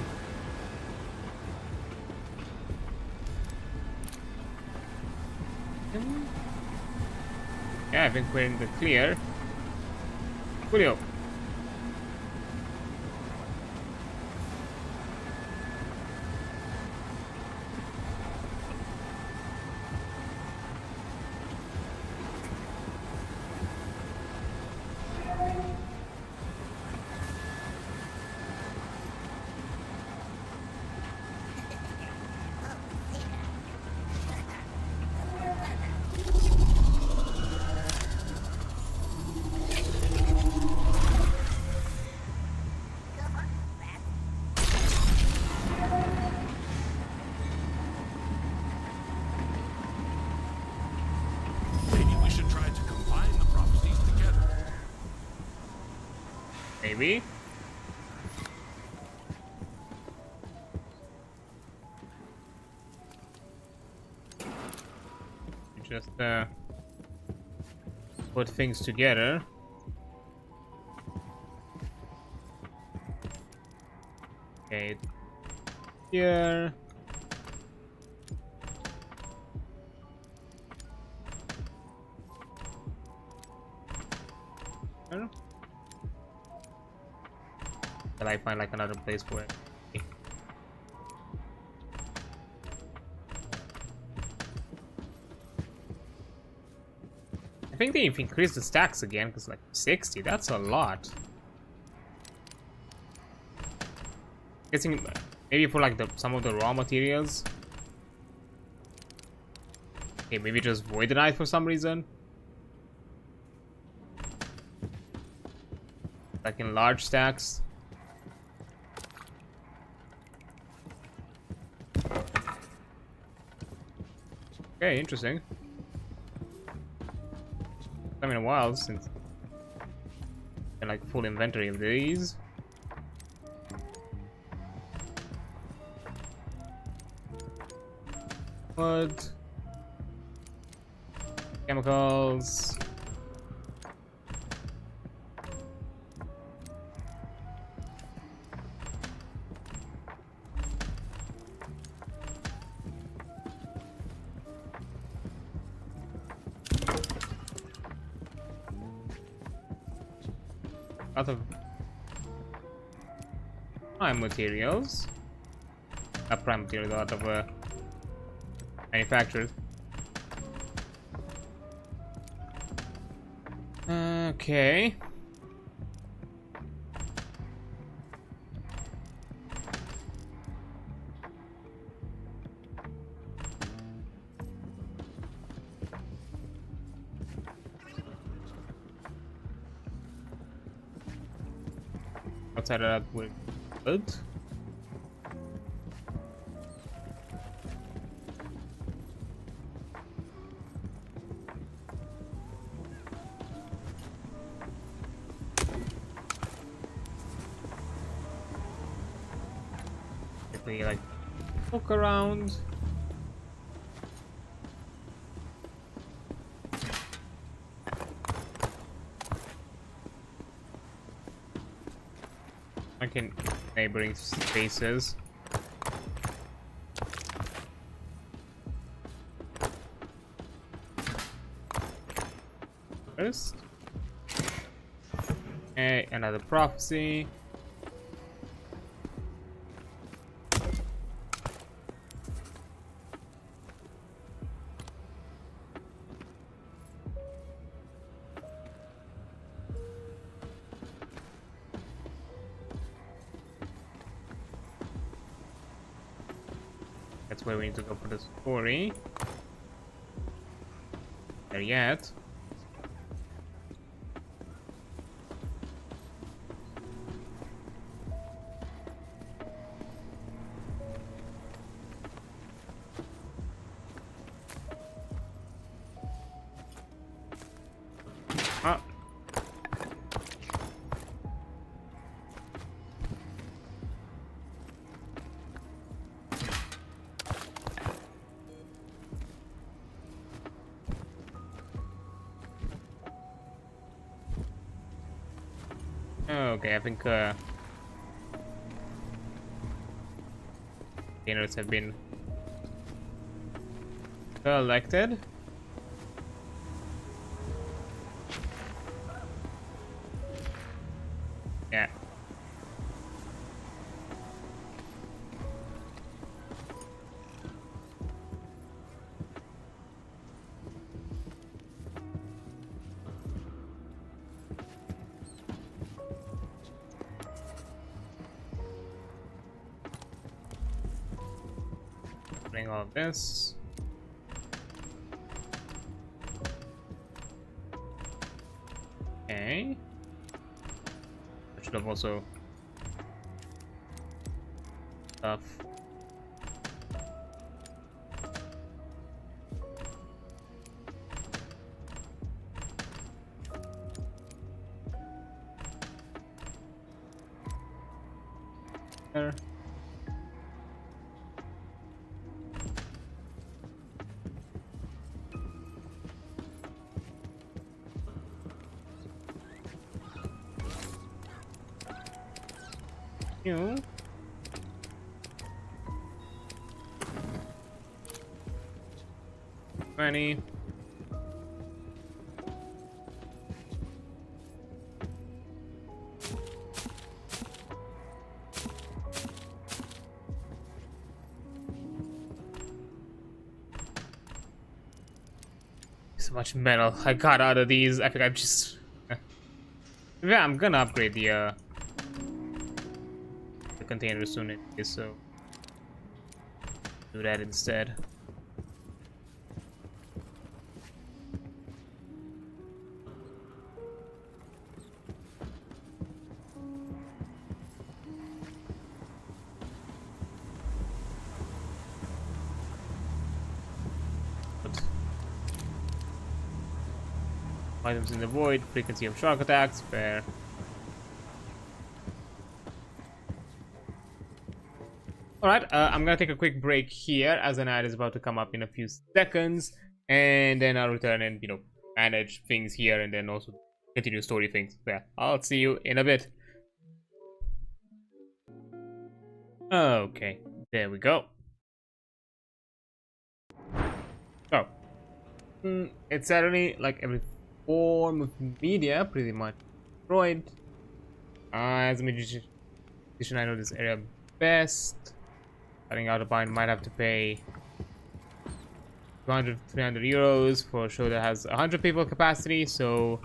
Yeah, I think we're in the clear. Julio. Maybe we should try to combine the prophecies together. Maybe. Just put things together. Okay. Here. Till I find like another place for it. I think they've increased the stacks again, because like 60, that's a lot. Guessing maybe for like some of the raw materials. Okay, maybe just Voidtrain for some reason. Like in large stacks. Okay, interesting. It's been a while since I like full inventory of these. Wood, chemicals. Lot of prime materials. Not prime materials, a lot of manufacturers. Okay. Outside of that, we're good. If we like look around. Like in neighboring spaces. First. Okay, another prophecy. That's where we need to go for the story. There yet. Ah. Okay, I think containers have been collected. Yeah. Bring all of this. Okay. I should have also stuff. There. You. Money. So much metal I got out of these. I think I'm just yeah, I'm gonna upgrade the container soon anyway, so do that instead. Items in the void, frequency of shock attacks, fair. Alright, I'm gonna take a quick break here as an ad is about to come up in a few seconds, and then I'll return and, you know, manage things here and then also continue story things. So yeah, I'll see you in a bit. Okay, there we go. So, it's certainly like every form of media pretty much destroyed. As a magician, I know this area best. Cutting out a bind might have to pay 200-300 euros for a show that has 100 people capacity. So,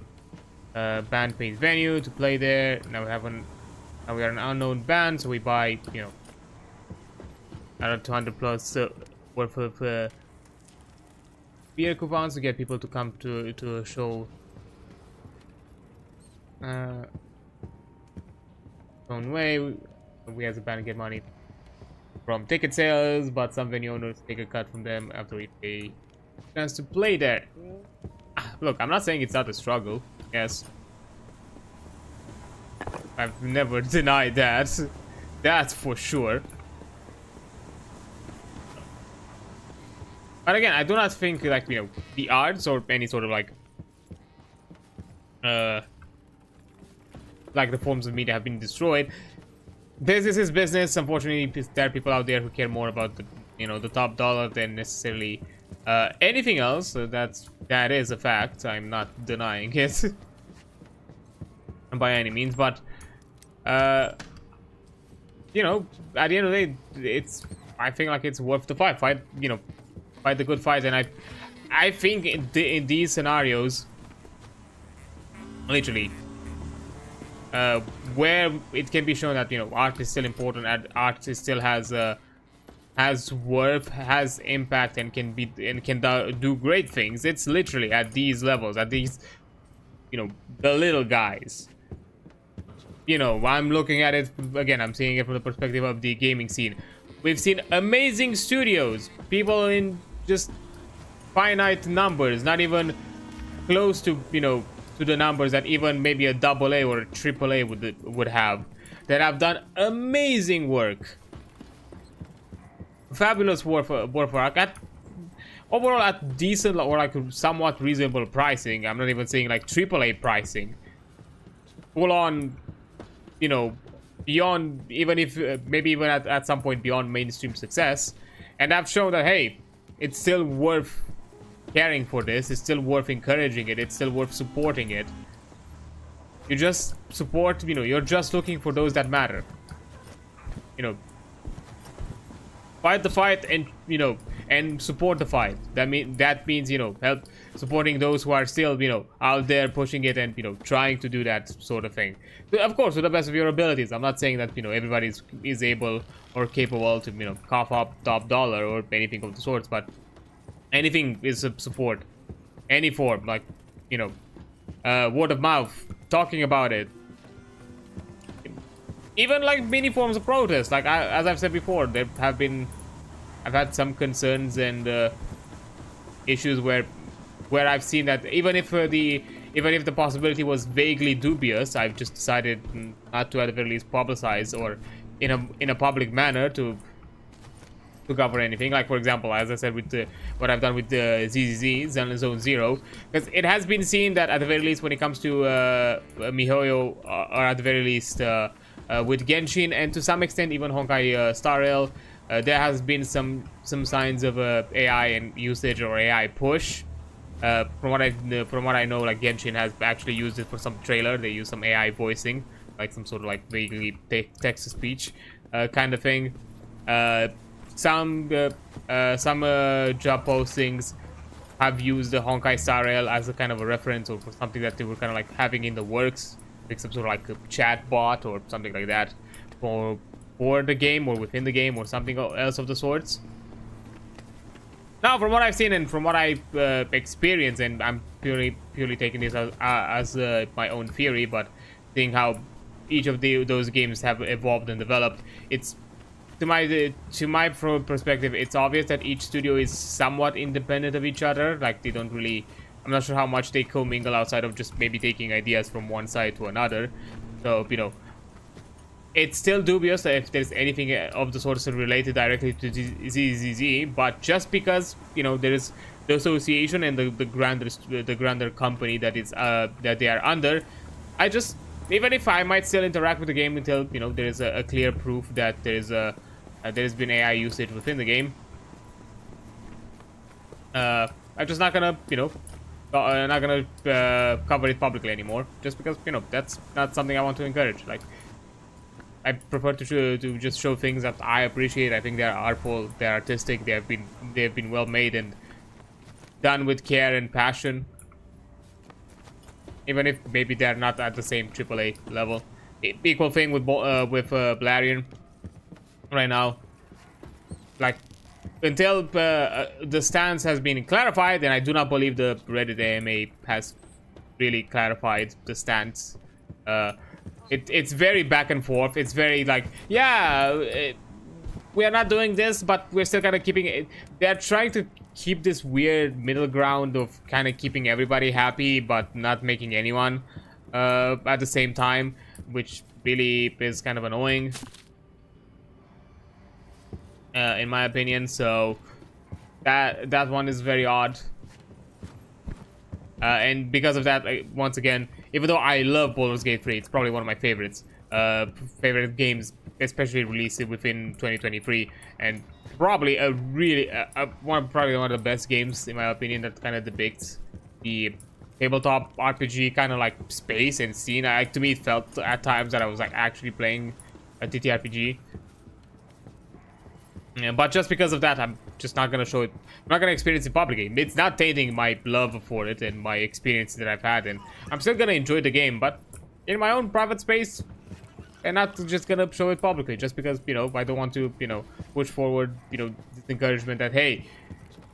band pays venue to play there. Now we are an unknown band, so we buy, you know, another 200 plus worth of beer coupons to get people to come to a show. Own way, we as a band get money from ticket sales, but some venue owners take a cut from them after we pay chance to play there. Look, I'm not saying it's not a struggle. Yes, I've never denied that. That's for sure. But again, I do not think, like, you know, the arts or any sort of like the forms of media have been destroyed. Business is business. Unfortunately, there are people out there who care more about the, you know, the top dollar than necessarily anything else. So that is a fact. I'm not denying it by any means. But you know, at the end of the day, I think like it's worth the fight. You know, fight the good fight. And I think in these scenarios, literally, where it can be shown that, you know, art is still important, and art still has worth, has impact, and can do great things. It's literally at these levels, at these, you know, the little guys. You know, I'm looking at it again. I'm seeing it from the perspective of the gaming scene. We've seen amazing studios, people in just finite numbers, not even close to, you know, to the numbers that even maybe a AA or a AAA would have, that have done amazing work, fabulous work at overall at decent or like somewhat reasonable pricing. I'm not even saying like AAA pricing, full on you know, beyond, even if maybe even at some point beyond mainstream success, and I've shown that hey, it's still worth caring for this, it's still worth encouraging it, it's still worth supporting it. You just support, you know, you're just looking for those that matter, you know, fight the fight, and you know, and support the fight. That means, you know, help supporting those who are still, you know, out there pushing it and, you know, trying to do that sort of thing. But of course, to the best of your abilities. I'm not saying that, you know, everybody is able or capable to, you know, cough up top dollar or anything of the sorts, but anything is a support, any form, like, you know, word of mouth, talking about it, even like mini forms of protest. Like as I've said before, I've had some concerns and issues where I've seen that even if the possibility was vaguely dubious, I've just decided not to at the very least publicize or in a public manner to cover anything. Like for example, as I said with what I've done with the ZZZ Zone Zero, because it has been seen that at the very least when it comes to MiHoYo, or at the very least with Genshin, and to some extent even Honkai Star Rail, there has been some signs of AI and usage or AI push. From what I know, like Genshin has actually used it for some trailer. They use some AI voicing, like some sort of like vaguely text to speech kind of thing. Some job postings have used the Honkai Star Rail as a kind of a reference or for something that they were kind of like having in the works, like some sort of like a chat bot or something like that for the game or within the game or something else of the sorts. Now, from what I've seen and from what I've experienced, and I'm purely taking this as my own theory, but seeing how each of those games have evolved and developed, it's to my perspective, it's obvious that each studio is somewhat independent of each other. Like they don't really, I'm not sure how much they commingle outside of just maybe taking ideas from one side to another. So, you know, it's still dubious if there's anything of the sort related directly to ZZZ, but just because, you know, there is the association and the grander company that is that they are under, I just, even if I might still interact with the game until, you know, there is a clear proof that there's been AI usage within the game, I'm just not gonna, you know, not gonna cover it publicly anymore, just because, you know, that's not something I want to encourage. Like, I prefer to just show things that I appreciate. I think they're artful, they're artistic, they've been well made and done with care and passion, even if maybe they're not at the same AAA level. Equal thing with Balarian right now. Like, until the stance has been clarified, and I do not believe the Reddit AMA has really clarified the stance. It's very back and forth. It's very like, yeah, we are not doing this, but we're still kind of keeping it. They're trying to keep this weird middle ground of kind of keeping everybody happy, but not making anyone at the same time, which really is kind of annoying, in my opinion. So that one is very odd. And because of that, once again, even though I love Baldur's Gate 3, it's probably one of my favorites. Favorite games, especially released within 2023, and probably probably one of the best games in my opinion that kind of depicts the tabletop RPG kind of like space and scene. To me, it felt at times that I was like actually playing a TTRPG. Yeah, but just because of that, I'm just not gonna show it. I'm not gonna experience it publicly. It's not tainting my love for it and my experience that I've had, and I'm still gonna enjoy the game, but in my own private space, and not just gonna show it publicly, just because, you know, I don't want to, you know, push forward, you know, this encouragement that hey,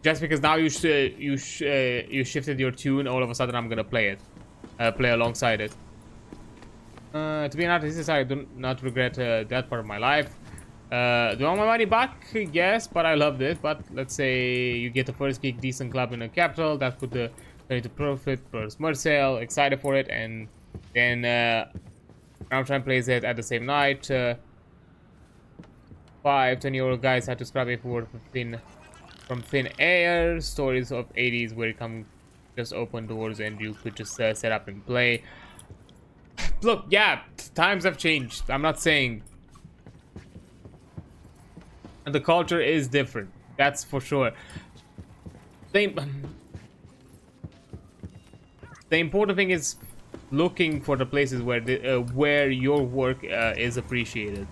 just because now you shifted your tune, all of a sudden I'm gonna play it, play alongside it. To be honest, I do not regret that part of my life. Do I want my money back? Yes, but I loved it. But let's say you get the first gig, decent club in the capital, that could turn into profit per smart sale. Excited for it, and then Ramstein plays it at the same night. 5 20-year-old guys had to scrap a word from thin air. Stories of 80s where you come just open doors and you could just set up and play. look, yeah, times have changed. I'm not saying. And the culture is different. That's for sure. The important thing is looking for the places where your work is appreciated.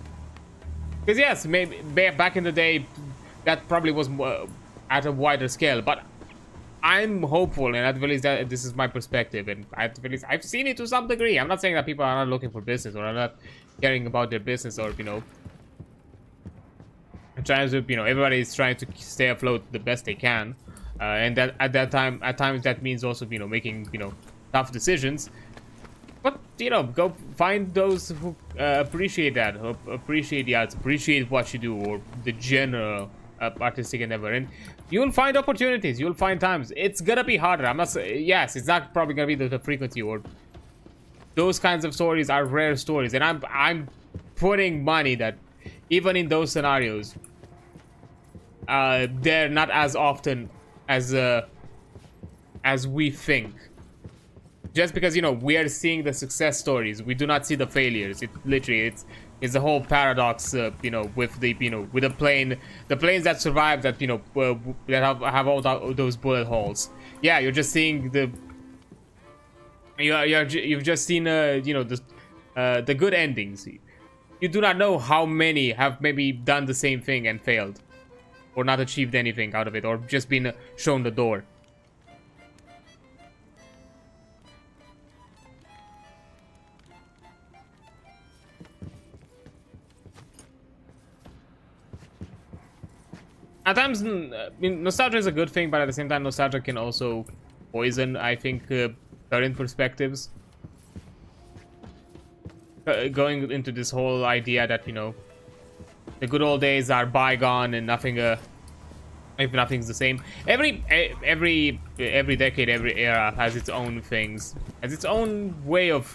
Because yes, maybe back in the day, that probably was at a wider scale. But I'm hopeful, and at the least that this is my perspective, and at the least I've seen it to some degree. I'm not saying that people are not looking for business or are not caring about their business, or trying to everybody is trying to stay afloat the best they can, and that at times that means also making tough decisions. But go find those who appreciate that, who appreciate the arts, appreciate what you do, or the general artistic endeavor, and you'll find opportunities. You'll find times. It's gonna be harder. I'm not saying, yes, it's not probably gonna be the frequency, or those kinds of stories are rare stories, and I'm putting money that even in those scenarios, they're not as often as we think. Just because we are seeing the success stories, we do not see the failures. It literally it's a whole paradox, with with the planes that survive, that that have all those bullet holes. Yeah, you're just seeing you've just seen the good endings. You do not know how many have maybe done the same thing and failed, or not achieved anything out of it, or just been shown the door. At times, nostalgia is a good thing, but at the same time, nostalgia can also poison, I think, current perspectives. Going into this whole idea that, the good old days are bygone and nothing, if nothing's the same. Every decade, every era has its own things, has its own way of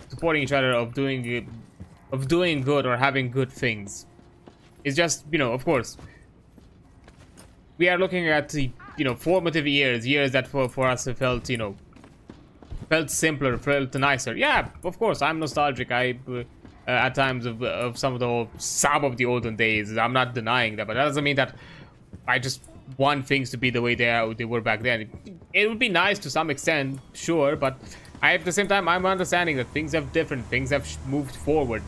supporting each other, of doing good or having good things. It's just, of course, we are looking at the formative years that for us felt felt simpler, felt nicer. Yeah, of course, I'm nostalgic. I at times of some of the olden days. I'm not denying that, but that doesn't mean that I just want things to be the way they were back then. It would be nice to some extent, sure, but at the same time, I'm understanding that things have things have moved forward.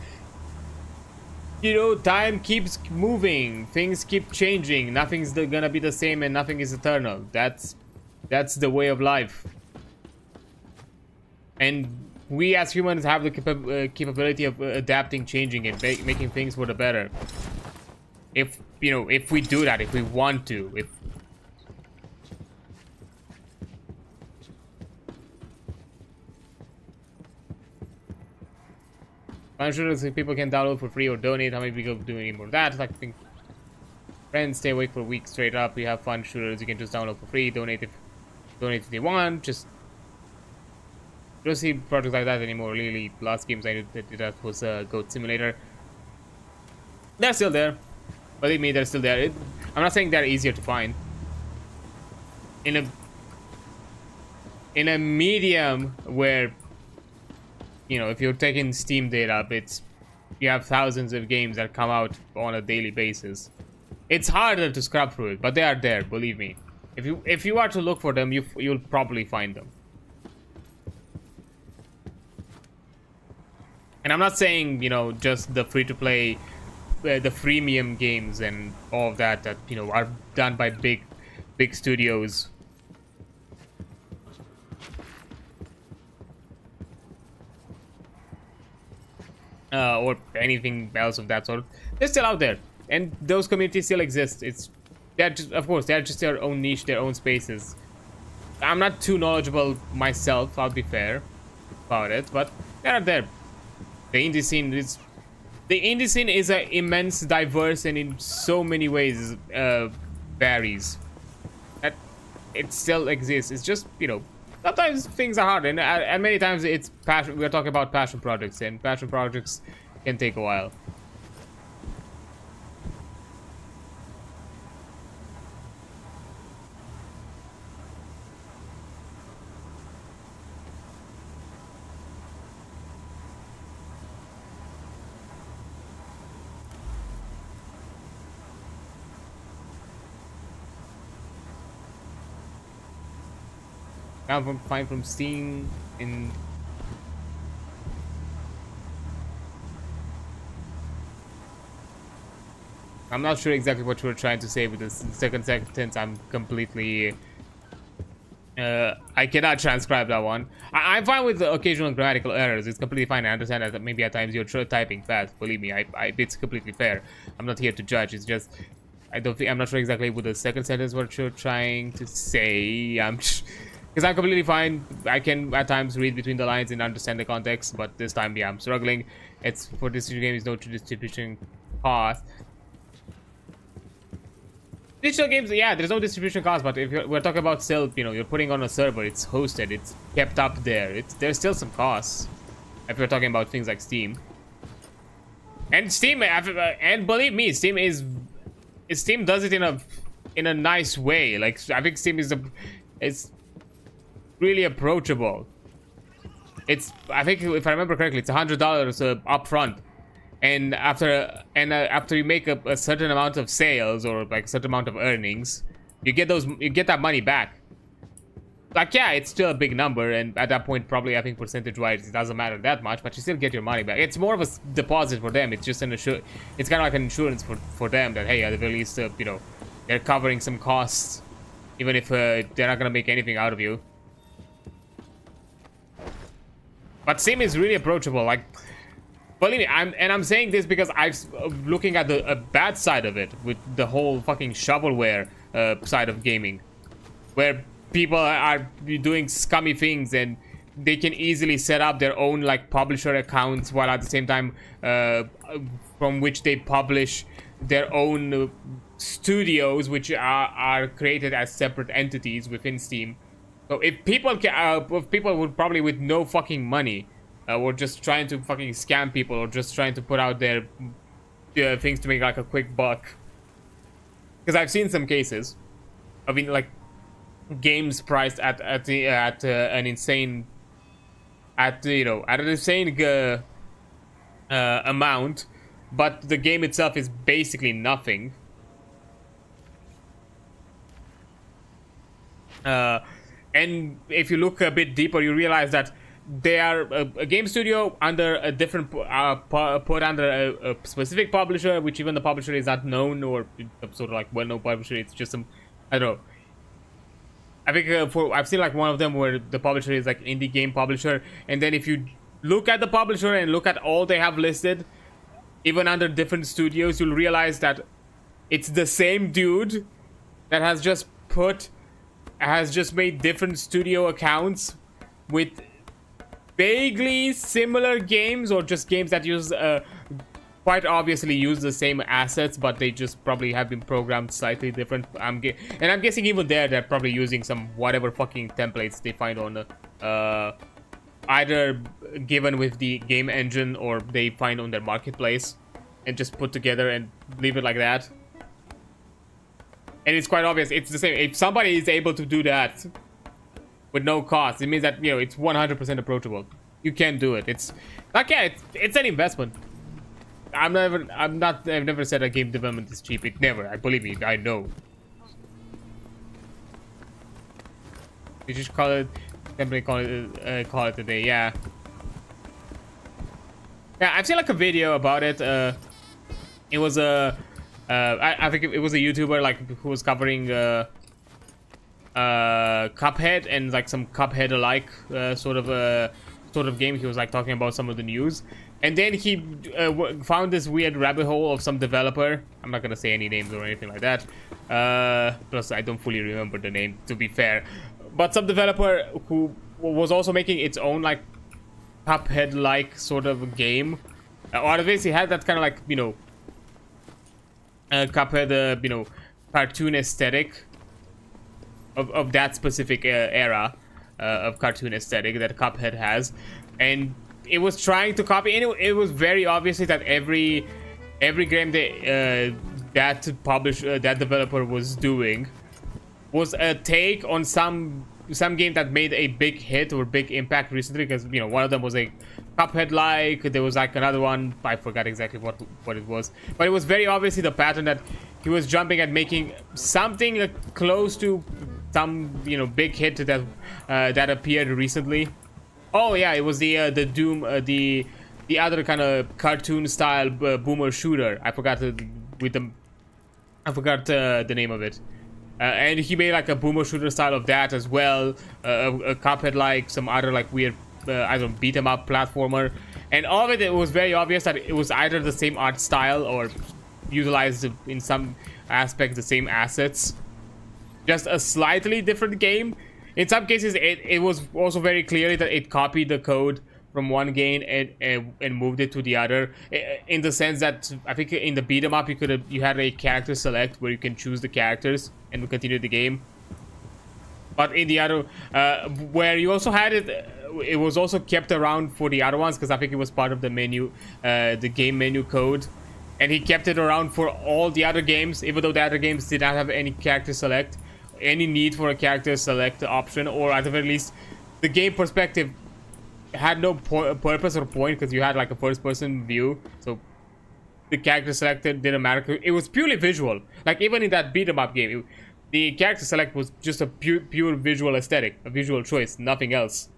Time keeps moving, things keep changing, nothing's gonna be the same, and nothing is eternal. That's the way of life. And we as humans have the capability of adapting, changing, and making things for the better. If we do that, if we want to, I'm sure people can download for free or donate. How many people do any more of that? Like, I think friends stay awake for a week straight up. We have fun shooters. You can just download for free. Donate if they want. Just don't see projects like that anymore. Really, last games I did that was Goat Simulator. They're still there. Believe me, they're still there. I'm not saying they're easier to find. In a medium where, if you're taking Steam data, you have thousands of games that come out on a daily basis. It's harder to scrub through it, but they are there, believe me. If you are to look for them, you'll probably find them. And I'm not saying, just the free-to-play, the freemium games and all of that are done by big studios. Or anything else of that sort. They're still out there, and those communities still exist. They're just their own niche, their own spaces. I'm not too knowledgeable myself, I'll be fair about it, but they're there. The indie scene is an immense, diverse, and in so many ways varies. That it still exists. It's just sometimes things are hard, and many times it's passion. We're talking about passion projects, and passion projects can take a while. Can't find from Steam in. I'm not sure exactly what you were trying to say with this second sentence. I'm completely. I cannot transcribe that one. I'm fine with the occasional grammatical errors. It's completely fine. I understand that maybe at times you're typing fast. Believe me, it's completely fair. I'm not here to judge. It's just I'm not sure exactly what the second sentence what you're trying to say. Because I'm completely fine. I can at times read between the lines and understand the context, but this time, yeah, I'm struggling. It's for this game is no distribution cost. Digital games, yeah, there's no distribution cost, but if we're talking about still, you're putting on a server, it's hosted, it's kept up there. There's still some costs. If you're talking about things like Steam. And Steam, and believe me, Steam does it in a nice way. Like, I think Steam it's really approachable. I think if I remember correctly, it's $100 upfront. And after you make a certain amount of sales or like a certain amount of earnings, you get that money back. Like, yeah, it's still a big number, and at that point, probably I think percentage-wise, it doesn't matter that much, but you still get your money back. It's more of a deposit for them. It's just it's kind of like an insurance for them that, hey, at the very least, they're covering some costs, even if they're not gonna make anything out of you. But Steam is really approachable. Like, believe me, I'm saying this because I'm looking at the bad side of it with the whole fucking shovelware side of gaming, where people are doing scummy things and they can easily set up their own like publisher accounts while at the same time from which they publish their own studios, which are created as separate entities within Steam. So if people would probably with no fucking money or just trying to fucking scam people or just trying to put out their things to make like a quick buck, because I've seen some cases, I mean, like games priced at an insane amount, but the game itself is basically nothing. And if you look a bit deeper, you realize that they are a game studio under a different put under a specific publisher, which even the publisher is not known or sort of like well-known publisher. It's just some, I don't know. I think I've seen like one of them where the publisher is like indie game publisher, and then if you look at the publisher and look at all they have listed, even under different studios, you'll realize that it's the same dude that has just made different studio accounts with vaguely similar games, or just games that use quite obviously use the same assets, but they just probably have been programmed slightly different. I'm guessing even they're probably using some whatever fucking templates they find on the either given with the game engine or they find on their marketplace and just put together and leave it like that. And it's quite obvious it's the same. If somebody is able to do that with no cost, it means that it's 100% approachable. You can do it. It's like, yeah, it's an investment. I've never said a game development is cheap. It never. I believe me. I know. You just call it. Simply call it a day. Yeah. Yeah, I've seen like a video about it. It was a. I think it was a YouTuber like who was covering Cuphead and like some Cuphead-alike sort of game. He was like talking about some of the news, and then he found this weird rabbit hole of some developer. I'm not gonna say any names or anything like that. Plus, I don't fully remember the name, to be fair. But some developer who was also making its own like Cuphead-like sort of game. Or at least he had that kind of like Cuphead cartoon aesthetic of that specific era of cartoon aesthetic that Cuphead has, and it was trying to copy, and it was very obviously that every game that developer was doing was a take on some game that made a big hit or big impact recently, because one of them was a Cuphead-like. There was like another one, I forgot exactly what it was, but it was very obviously the pattern that he was jumping at making something close to some, you know, big hit that that appeared recently. Oh yeah, it was the Doom, the other kind of cartoon style boomer shooter. I forgot the name of it. And he made like a boomer shooter style of that as well. A Cuphead like, some other like weird, I don't know, beat 'em up platformer. And all of it, it was very obvious that it was either the same art style or utilized in some aspect the same assets. Just a slightly different game. In some cases, it was also very clearly that it copied the code from one game and moved it to the other. In the sense that I think in the beat 'em up you had a character select where you can choose the characters and continue the game. But in the other, where you also had it, it was also kept around for the other ones because I think it was part of the menu, the game menu code. And he kept it around for all the other games, even though the other games did not have any character select, any need for a character select option, or at the very least, the game perspective had no purpose or point because you had like a first-person view, so the character selected didn't matter. It was purely visual. Like even in that beat 'em up game, the character select was just a pure visual aesthetic, a visual choice, nothing else.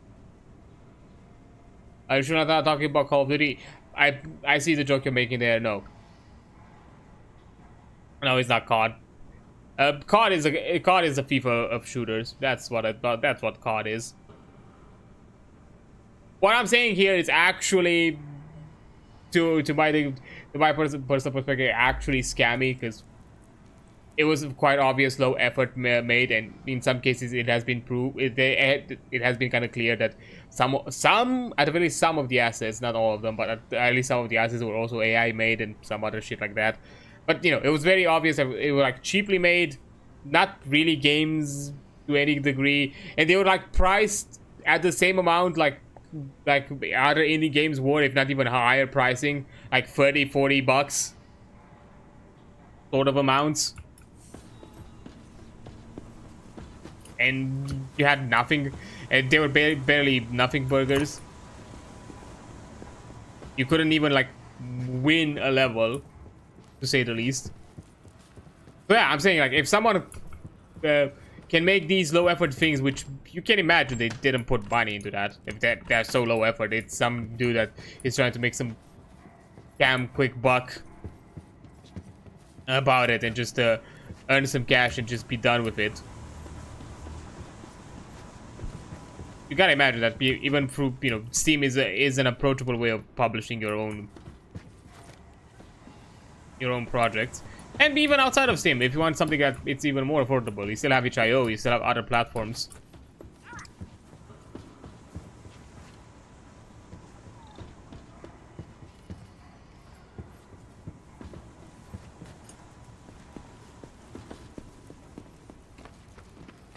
Are you sure I'm not talking about Call of Duty? I see the joke you're making there. No, it's not COD. COD is a FIFA of shooters. That's what I thought. That's what COD is. What I'm saying here is actually, to my personal perspective, actually scammy because it was quite obvious low effort made, and in some cases it has been proved. It has been kind of clear that some at the very least some of the assets, not all of them, but at least some of the assets were also AI made and some other shit like that. But you know, it was very obvious that it was like cheaply made, not really games to any degree, and they were like priced at the same amount like other indie games were, if not even higher pricing, like 30-40 bucks sort of amounts. And you had nothing, and they were barely nothing burgers. You couldn't even like win a level, to say the least. So yeah, I'm saying like if someone can make these low effort things, which you can imagine they didn't put money into that. If they're so low effort, it's some dude that is trying to make some damn quick buck about it and just earn some cash and just be done with it. You gotta imagine that even through, you know, Steam is an approachable way of publishing your own projects. And even outside of Steam, if you want something that it's even more affordable, you still have itch.io, you still have other platforms.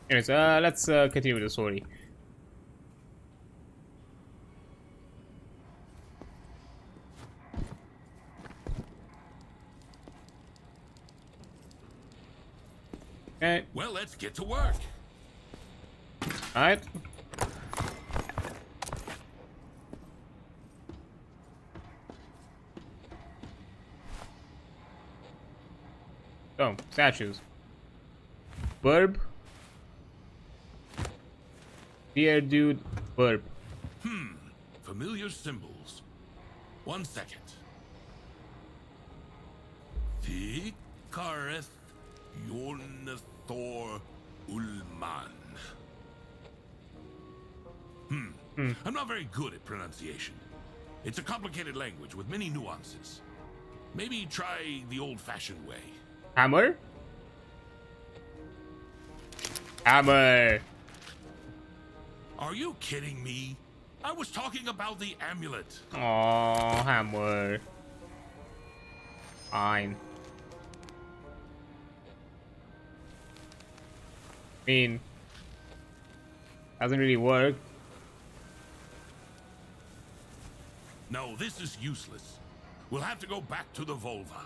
Anyways, let's continue with the story. Okay. Well, let's get to work. Alright. So, statues. Verb. Dear dude, verb. Familiar symbols. 1 second. Kareth Thor Ullman. I'm not very good at pronunciation. It's a complicated language with many nuances. Maybe try the old-fashioned way. Hammer? Hammer. Are you kidding me? I was talking about the amulet. Oh, hammer. Fine. I mean, doesn't really work. No, this is useless. We'll have to go back to the Volva.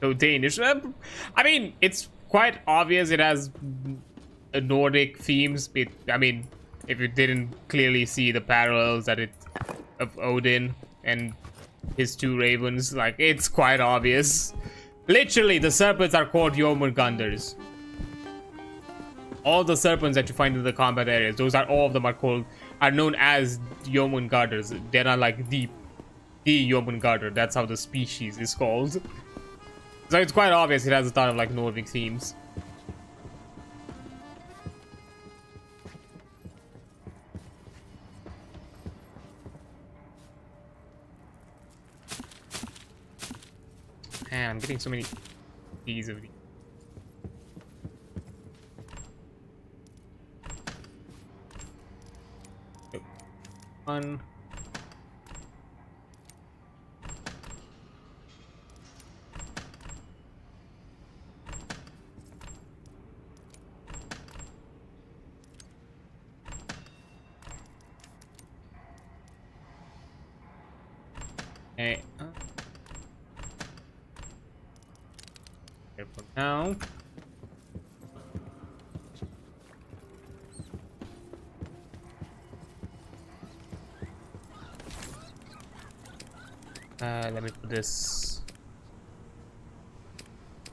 So Danish. I mean, it's quite obvious it has a Nordic themes. I mean, if you didn't clearly see the parallels that of Odin and his two ravens, like it's quite obvious. Literally, the serpents are called Jormungandrs. All the serpents that you find in the combat areas, those are all of them are known as Jormungandrs. They're not like the Jormungandr. That's how the species is called. So it's quite obvious it has a ton of like Nordic themes. Man, I'm getting so many keys of these. One. Okay. Careful now. Let me put this.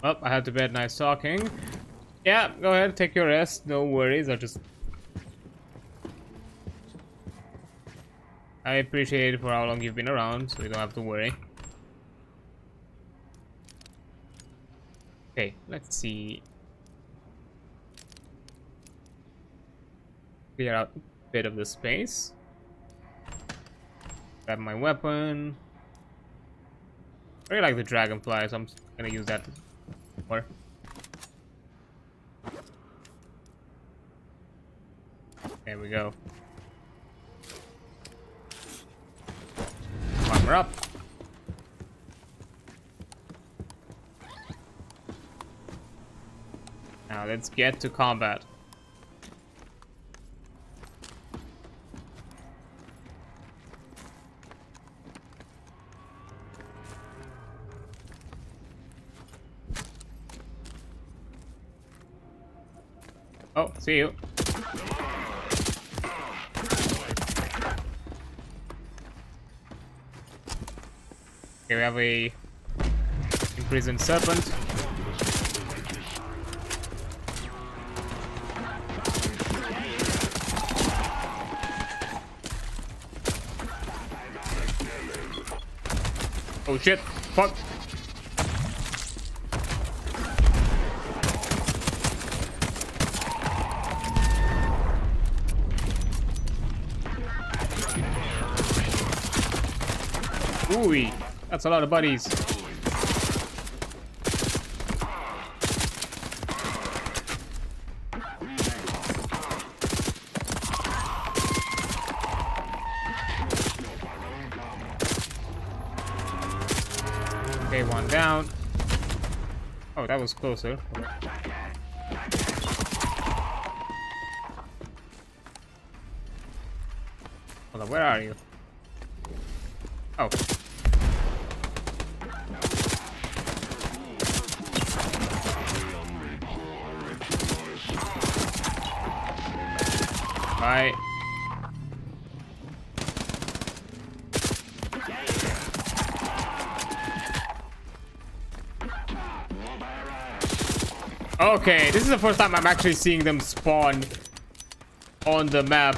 Oh, I had to bed. Nice talking. Yeah, go ahead, take your rest. No worries. I appreciate it for how long you've been around, so you don't have to worry. Okay, let's see. Clear out a bit of the space. Grab my weapon. I really like the dragonfly, so I'm just gonna use that more. There we go. Armor up. Now let's get to combat. Oh, see you. Okay, we have a imprisoned serpent. Oh shit, fuck. Ooh, that's a lot of buddies. Okay, one down. Oh, that was closer. Hold on, where are you? Oh. Bye. Okay, this is the first time I'm actually seeing them spawn on the map.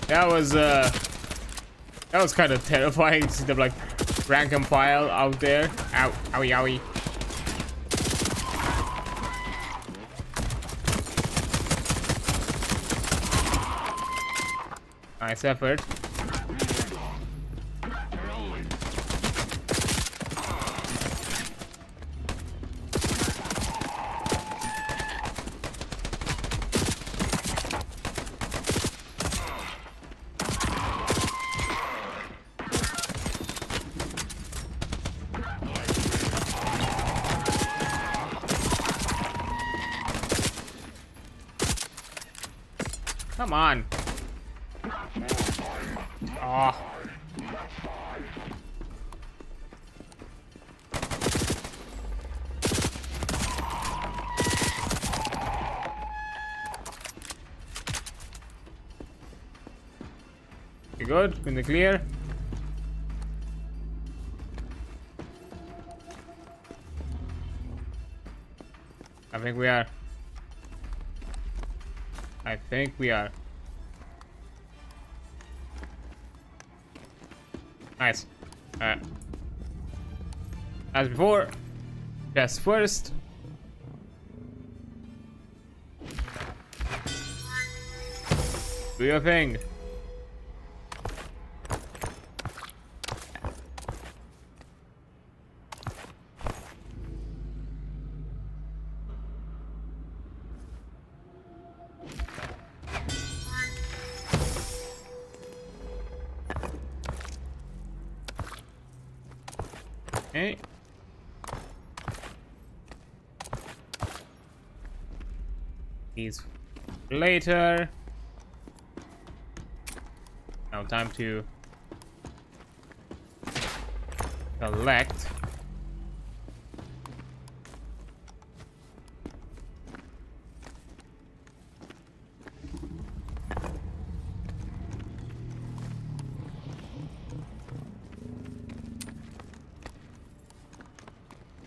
That was kind of terrifying to see them like rank and file out there. Ow, owie, owie. Nice effort. Come on. Oh. You good? In the clear? think we are. I think we are. Nice. As before, chest first. Do your thing. Okay. These later. Now time to collect.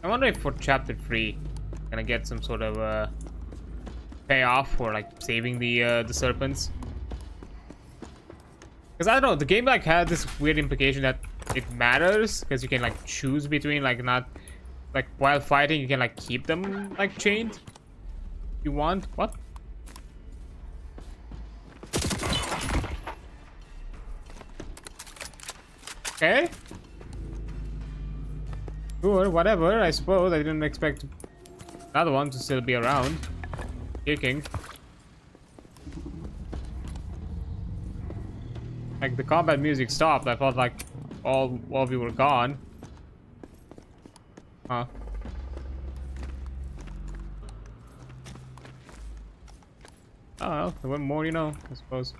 I wonder if for chapter 3 gonna get some sort of payoff for like saving the serpents. Because I don't know, the game like had this weird implication that it matters because you can like choose between like not like while fighting you can like keep them like chained. If you want what? Okay. Sure, whatever, I suppose. I didn't expect another one to still be around. Kicking. Like, the combat music stopped. I thought, like, all of you were gone. Huh. Oh, well, the more you know, I suppose.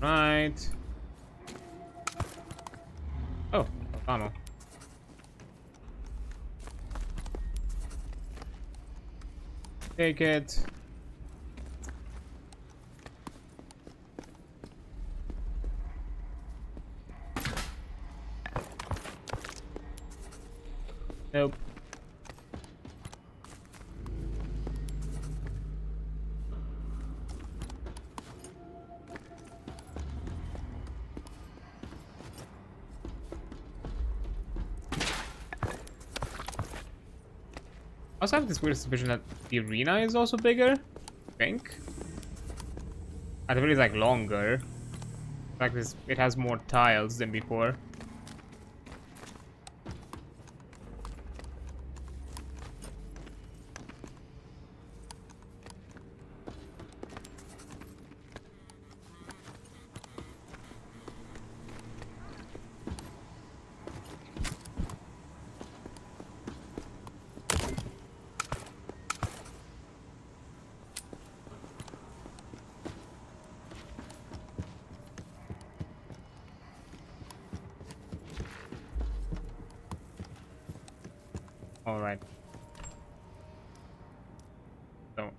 Right. Oh, ammo. Take it. Nope. I also have this weird suspicion that the arena is also bigger. I think. At the very least, like longer. Like this, it has more tiles than before. All right. So,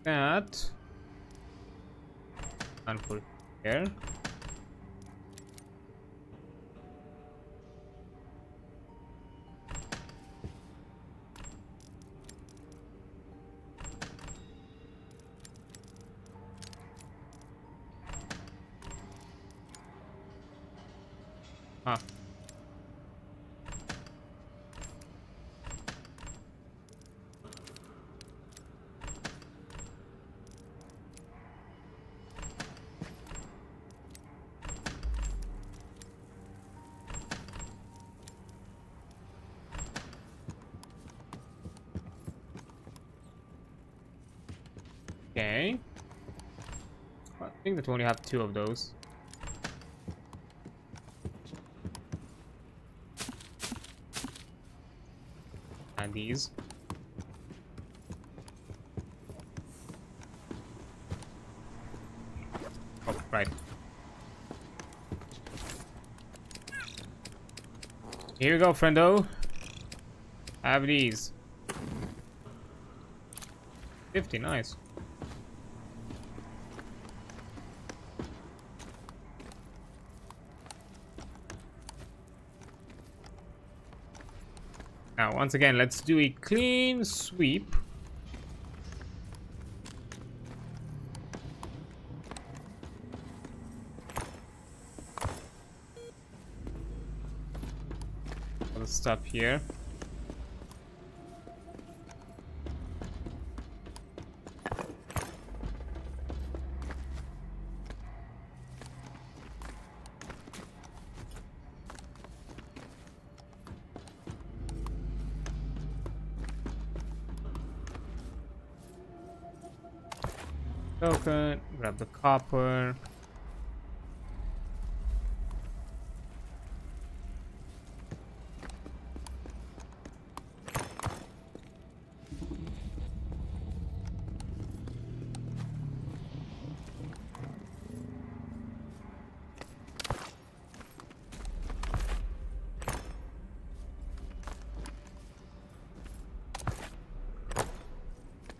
that and put here. Huh. Okay. I think that we only have 2 of those. And these. Oh, right. Here we go, friendo. Have these. 50, nice. Now, once again, let's do a clean sweep. All the stuff here. Token, grab the copper.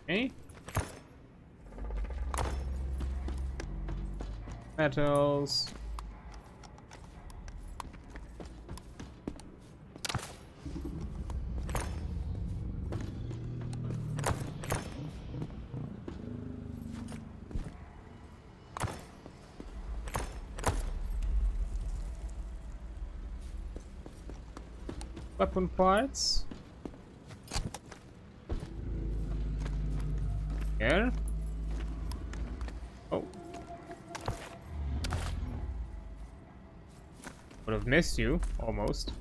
Okay. Metals. Weapon parts. Here. Oh. Would have missed you, almost.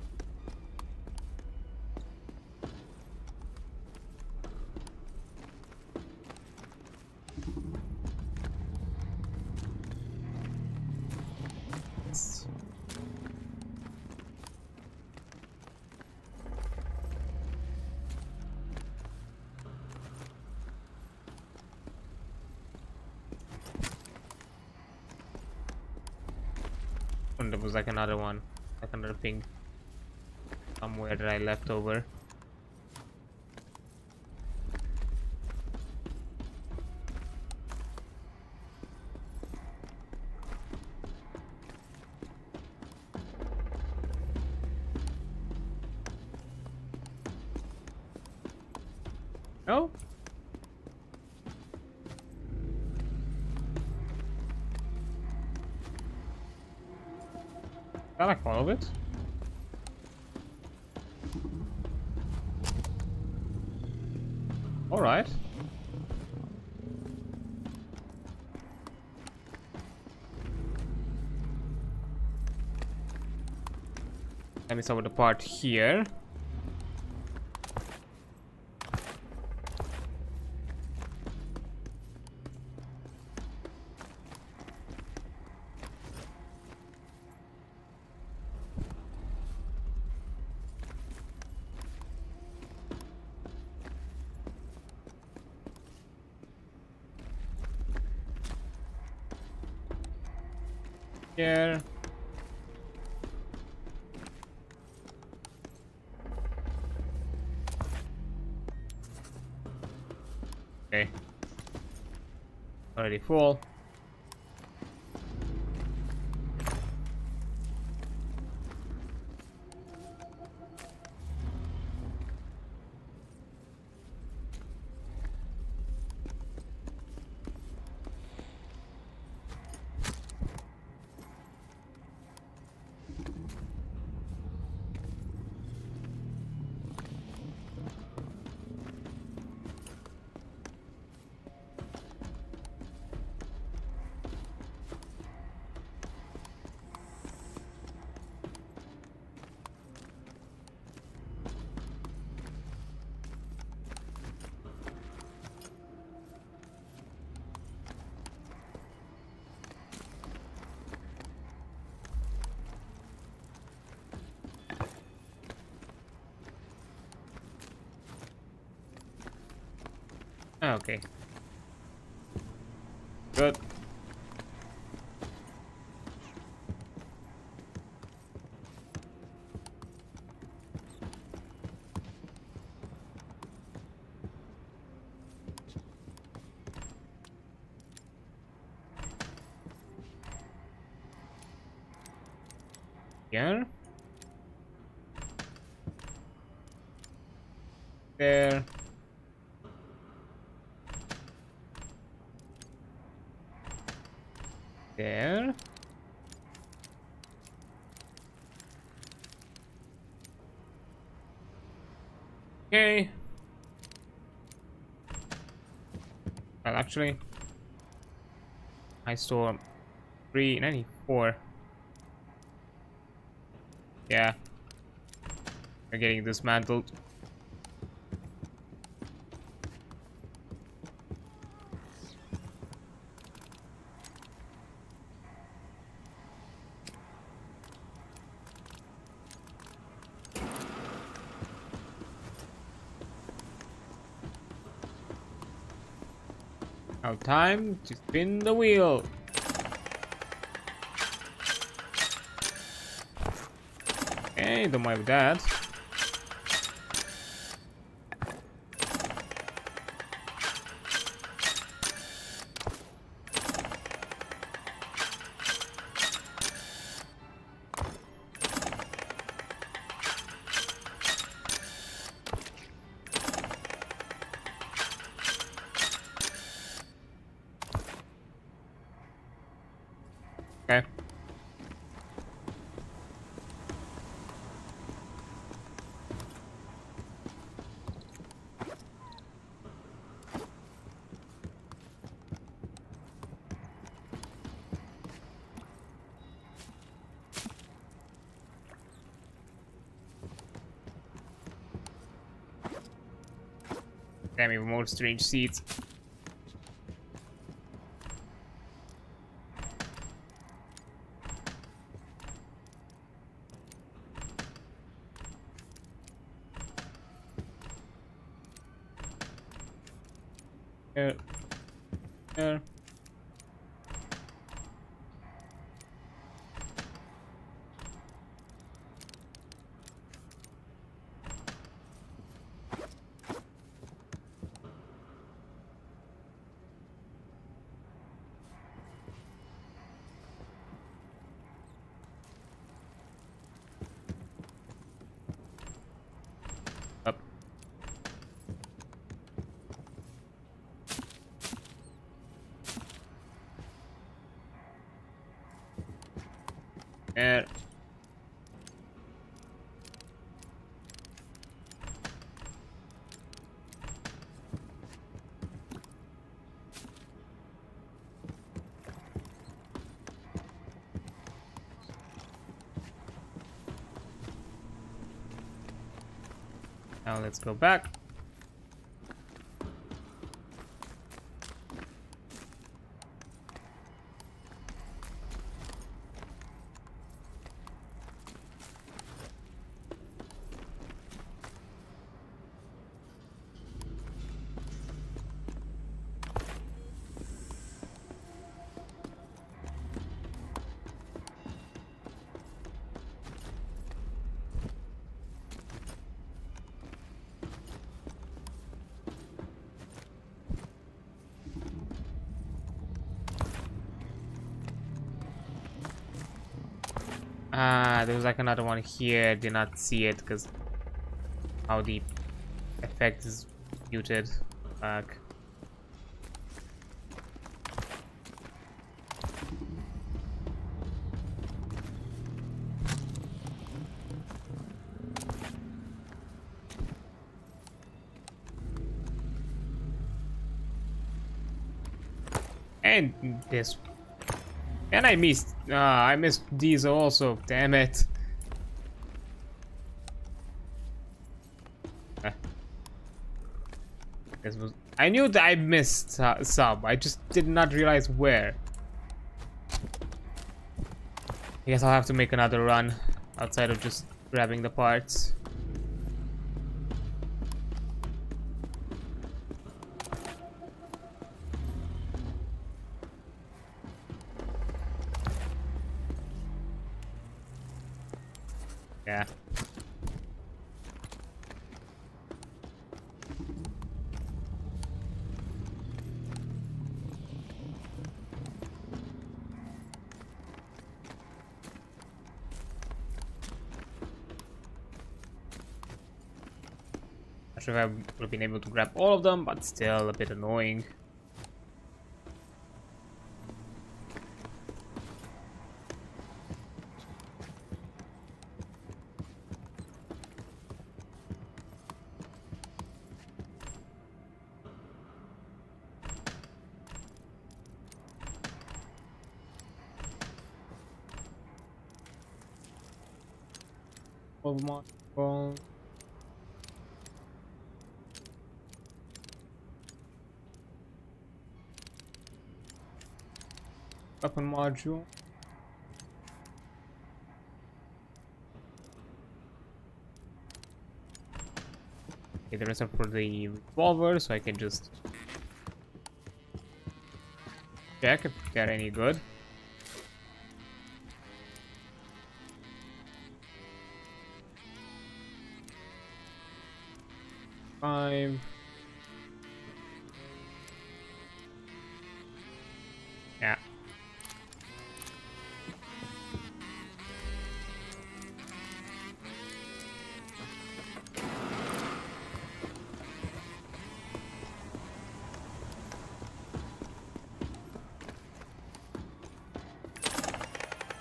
And there was like another one, like another ping somewhere that I left over. No? I like all of it. All right. Let me start with the part here. Here. Okay. Already full. Okay. Good. Here. There. There. Okay. Well, actually, I store 394. Yeah. We're getting dismantled. Now time to spin the wheel. Okay, don't mind that. Okay. Damn, even more strange seeds. Here. Here. Up. There. Now let's go back. Ah, there was like another one here. Did not see it because how the effect is muted. Fuck. And this. And I missed. I missed these also. Damn it. This was. I knew that I missed some. I just did not realize where. I guess I'll have to make another run outside of just grabbing the parts. Yeah. Not sure if I would have been able to grab all of them, but still a bit annoying. Of my phone. Weapon module. Okay, the rest are for the revolver, so I can just check if they're any good. Five. Yeah.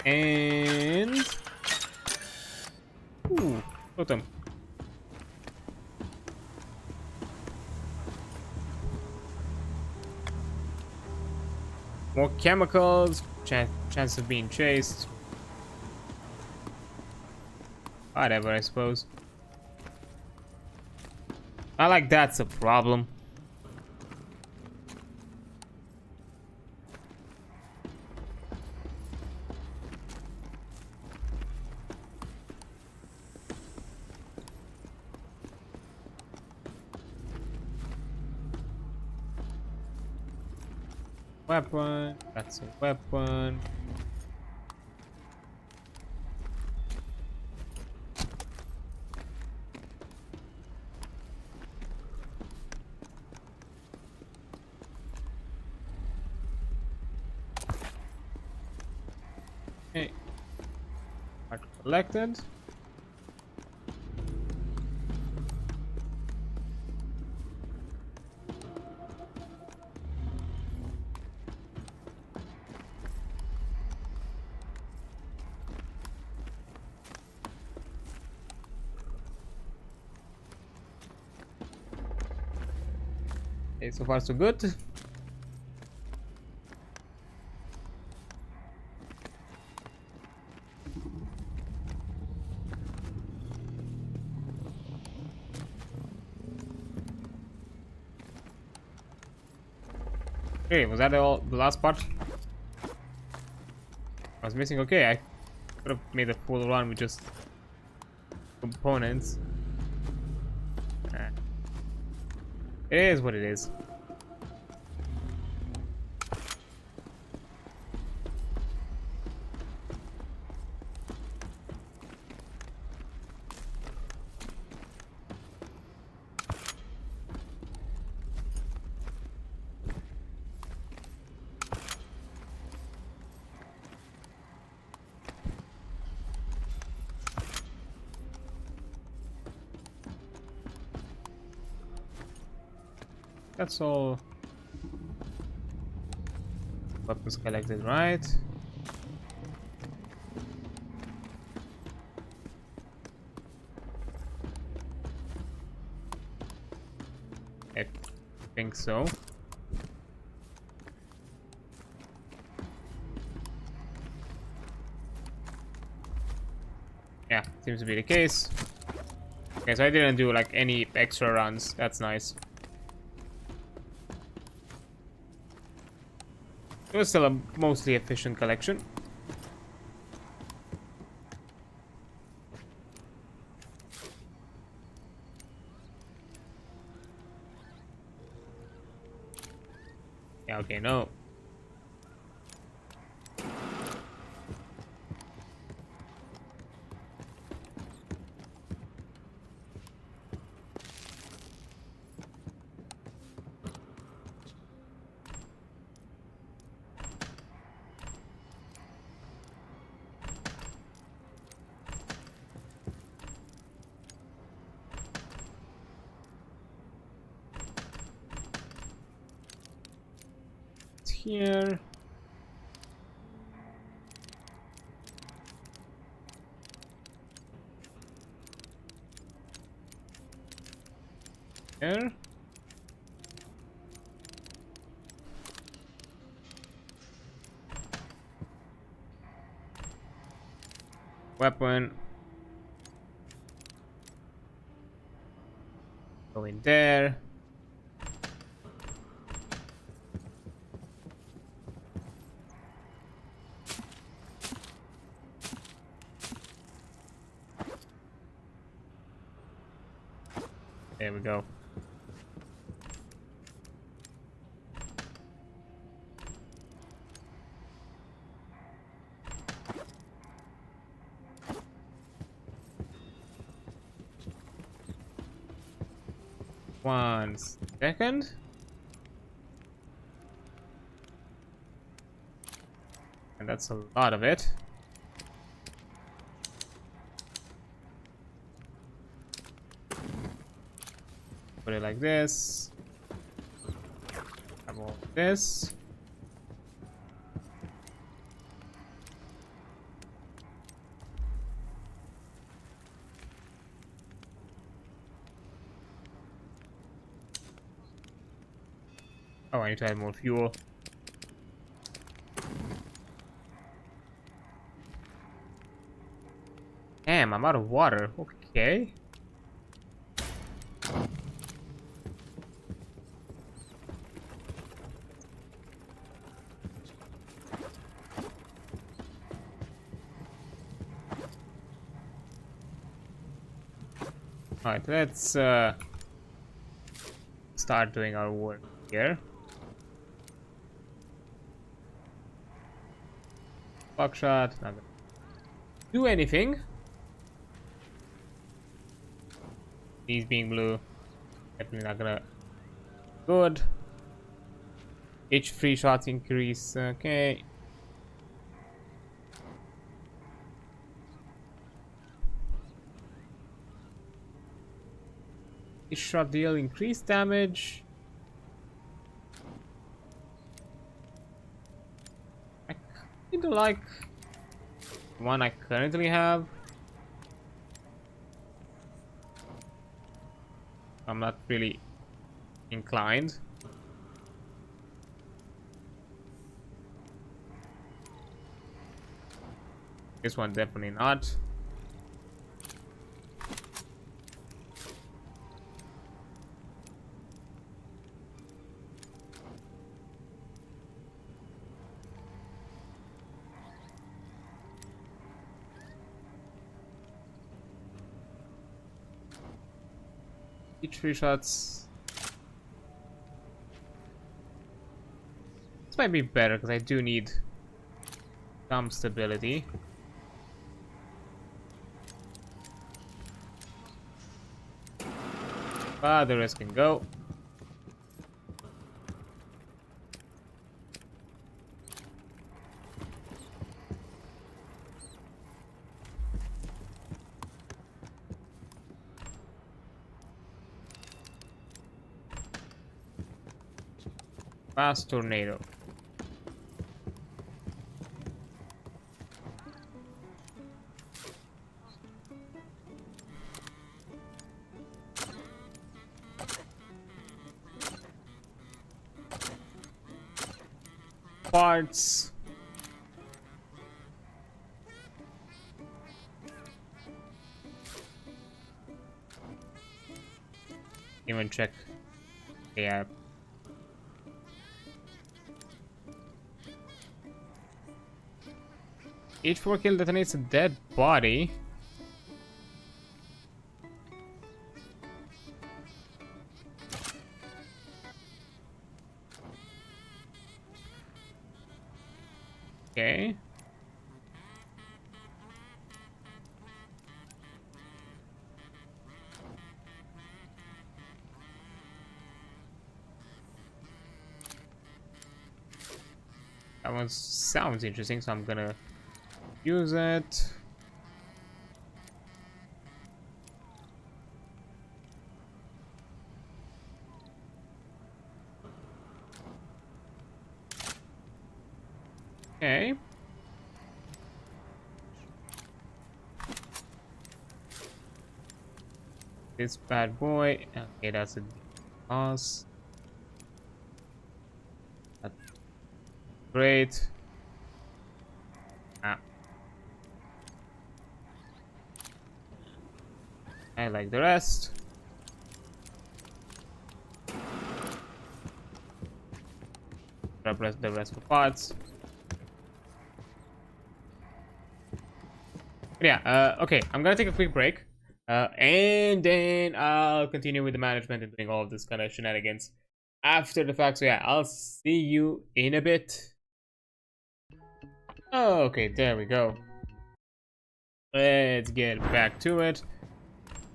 And ooh, totem. More chemicals, chance of being chased. Whatever, I suppose. Not like that's a problem. Weapon, that's a weapon. Okay. Part collected. Okay, so far so good. Okay, was that all the last part? I was missing. Okay, I could have made a full run with just components. It is what it is. That's all. Weapons collected, right? I think so. Yeah, seems to be the case. Okay, so I didn't do like any extra runs. That's nice. It was still a mostly efficient collection. Yeah, okay, no. here. Here. Weapon. Go in there. There we go. One second. And that's a lot of it. Put it like this. Have all this. Oh, I need to add more fuel. Damn, I'm out of water. Okay. Alright, let's start doing our work here. Buckshot, not gonna do anything. These being blue, definitely not gonna. Good. Each 3 shots increase. Okay. Each shot deal increased damage. I kind of like the one I currently have. I'm not really inclined. This one definitely not. Each 3 shots. This might be better because I do need some stability. But the rest can go. Fast tornado. Parts. Even check. Yeah. Each 4 kill detonates a dead body. Okay. That one sounds interesting, so I'm gonna use it. Okay. This bad boy. Okay, that's a boss. That's great. Ah, I like the rest. Grab the rest for parts. But yeah, okay, I'm gonna take a quick break. And then I'll continue with the management and doing all of this kind of shenanigans after the fact. So yeah, I'll see you in a bit. Okay, there we go. Let's get back to it.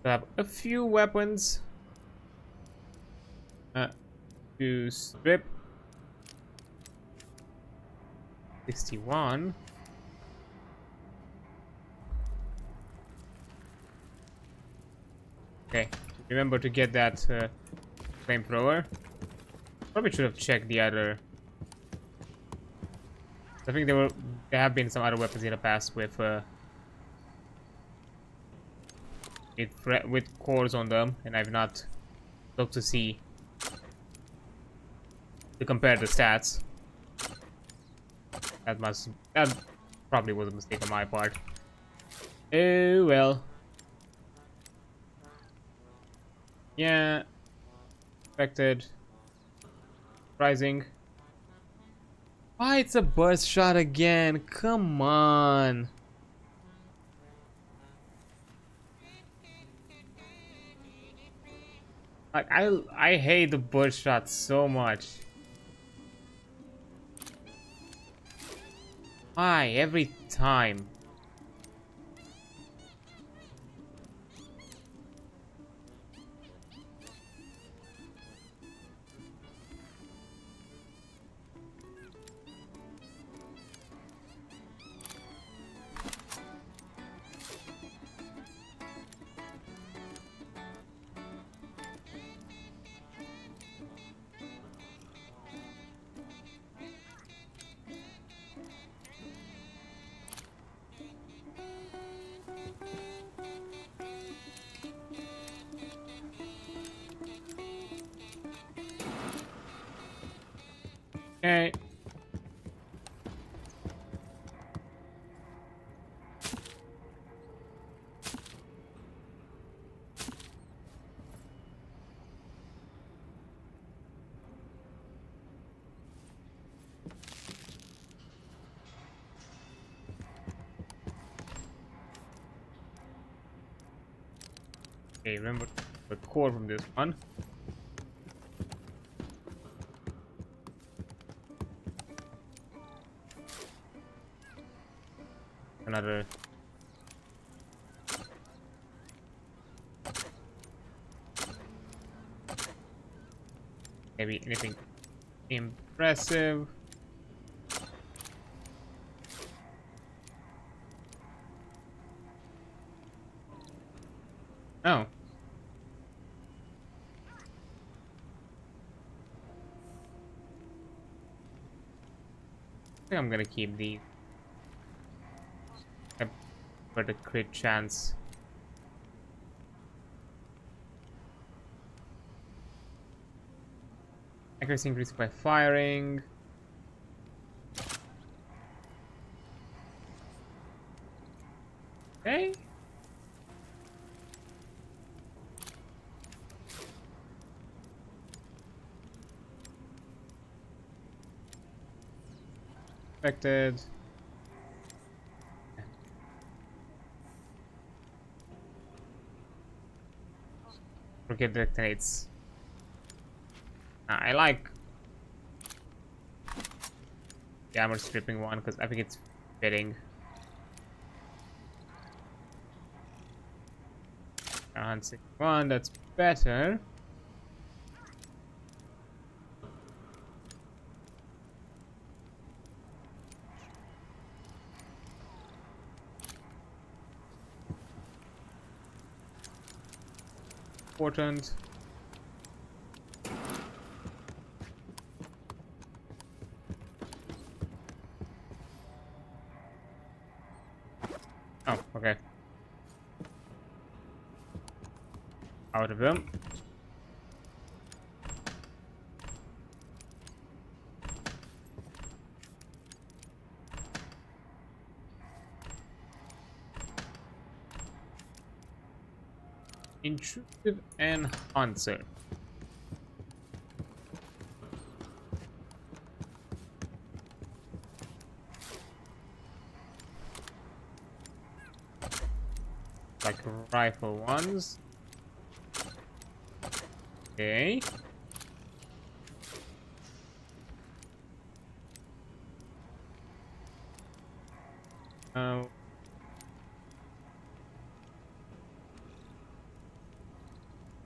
I have a few weapons. To strip. 61. Okay, remember to get that flamethrower. Probably should have checked the other. I think there have been some other weapons in the past with with cores on them, and I've not looked to see to compare the stats. That probably was a mistake on my part. Oh well. Yeah. Expected. Surprising. Why it's a burst shot again? Come on. Like I hate the burst shot so much. Why every time? Okay. Okay, remember the core from this one. Another. Maybe anything impressive. Oh. I think I'm gonna keep these. For the crit chance. Accuracy increased by firing. Okay. Expected. Forget the detonates. I like the armor stripping one because I think it's fitting. 161, that's better. Important. okay. Out of them. Intrusive enhancer. Like rifle ones. Okay.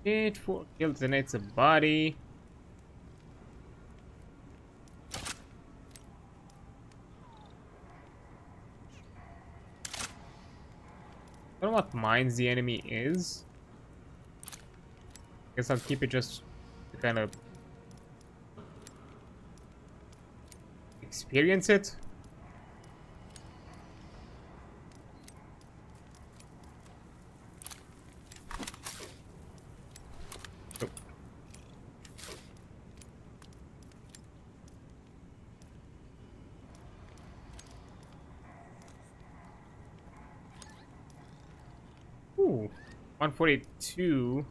It for kills and it's a body. I don't know what mines the enemy is. Guess I'll keep it just to kind of experience it. Ooh, 142.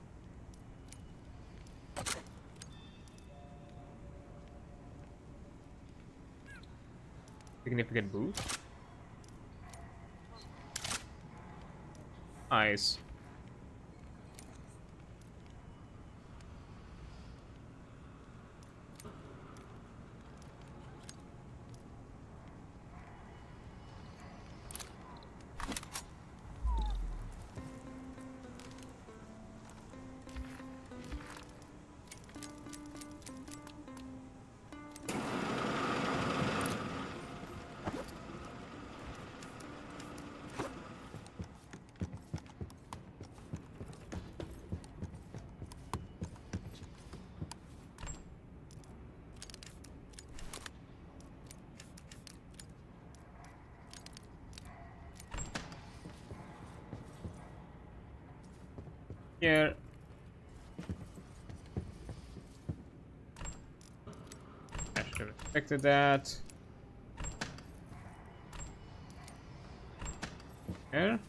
Significant boost. Nice. Here. I should have expected that. Here.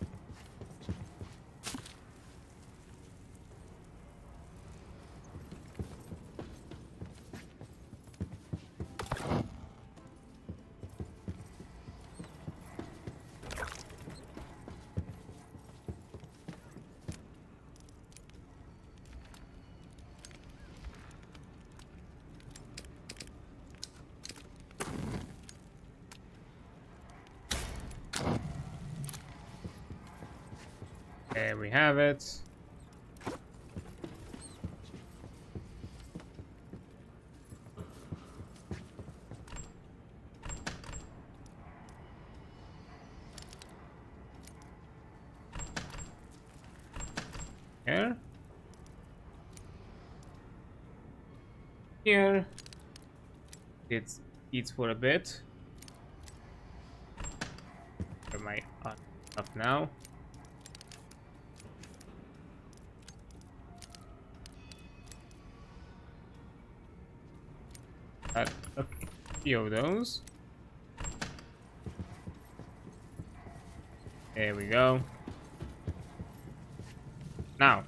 There we have it. Here. Here. It eats for a bit. Where am I up now? Got a few of those. There we go. Now,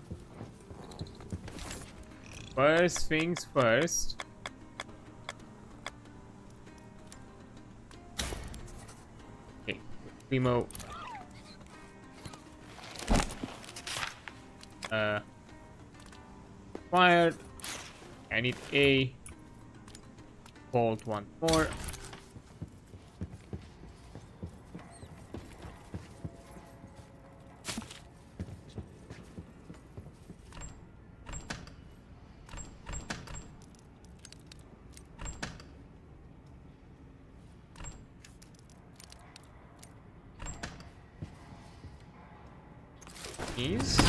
first things first. Okay, Primo. Fired. I need a bolt one more. These.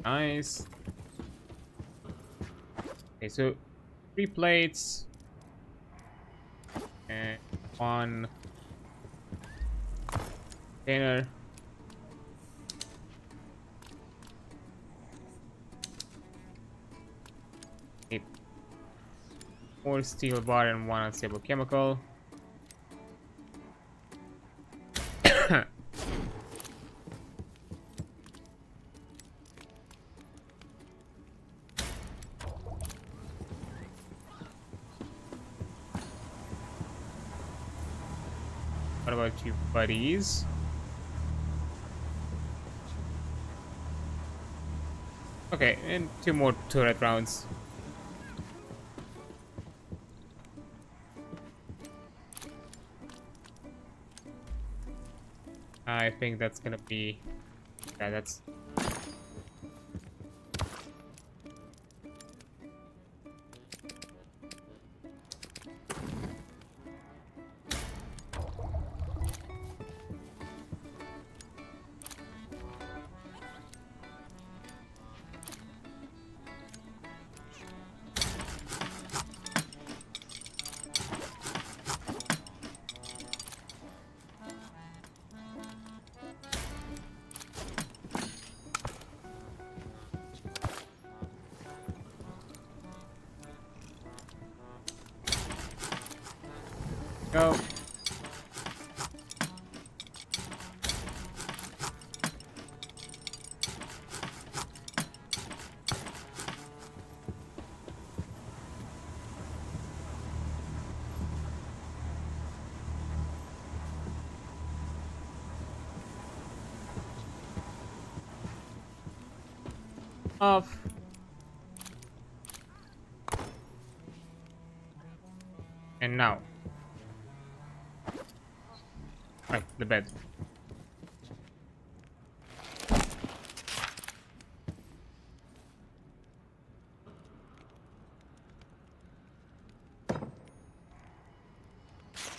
Nice. Okay, so 3 plates and 1 Container. Need more steel bar and one unstable chemical. What about you, buddies? Okay, and 2 more turret rounds. I think that's gonna be... yeah, that's... go. Off. And now. Right, the bed.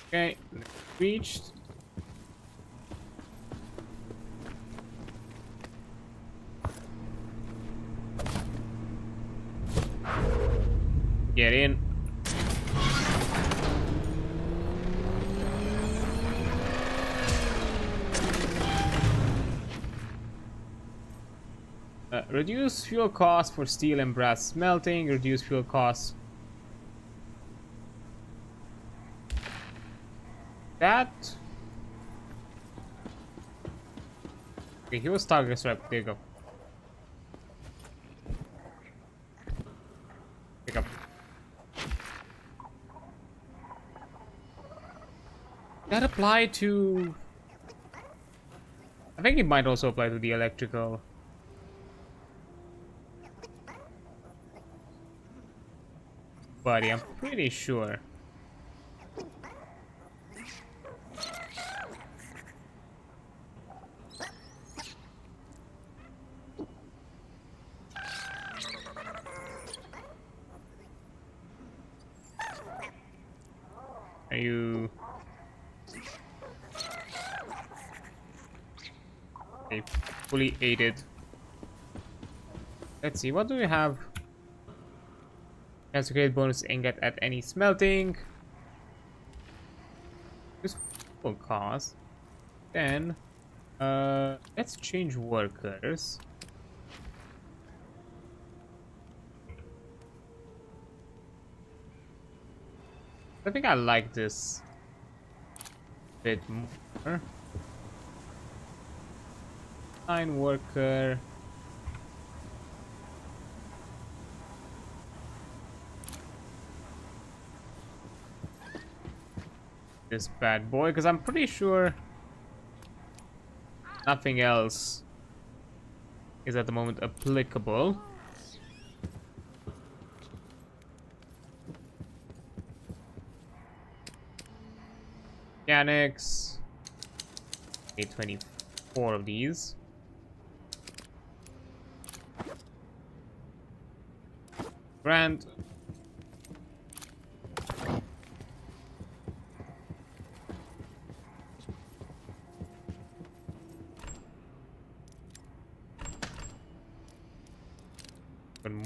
Okay, reached. Get in. Reduce fuel costs for steel and brass smelting. Reduce fuel costs. That. Okay, he was target strap. There you go. Pick up. That apply to... I think it might also apply to the electrical. Buddy, I'm pretty sure. Are you... okay, fully aided. Let's see, what do we have? Chance to create bonus ingot at any smelting. This will cost. Then, let's change workers. I think I like this a bit more. Line worker. This bad boy, because I'm pretty sure nothing else is at the moment applicable. Mechanics. Okay, 24 of these. Grand.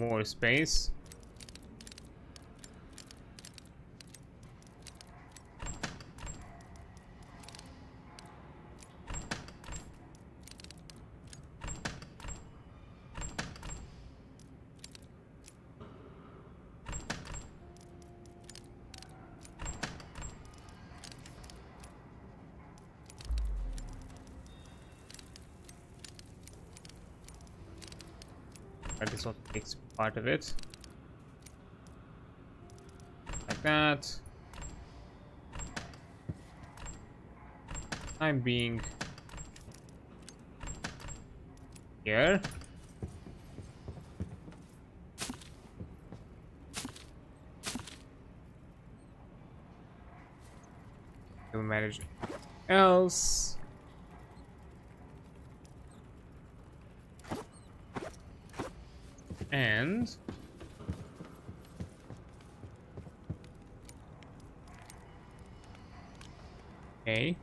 More space. This also takes part of it. Like that. I'm being here. To manage else. And okay.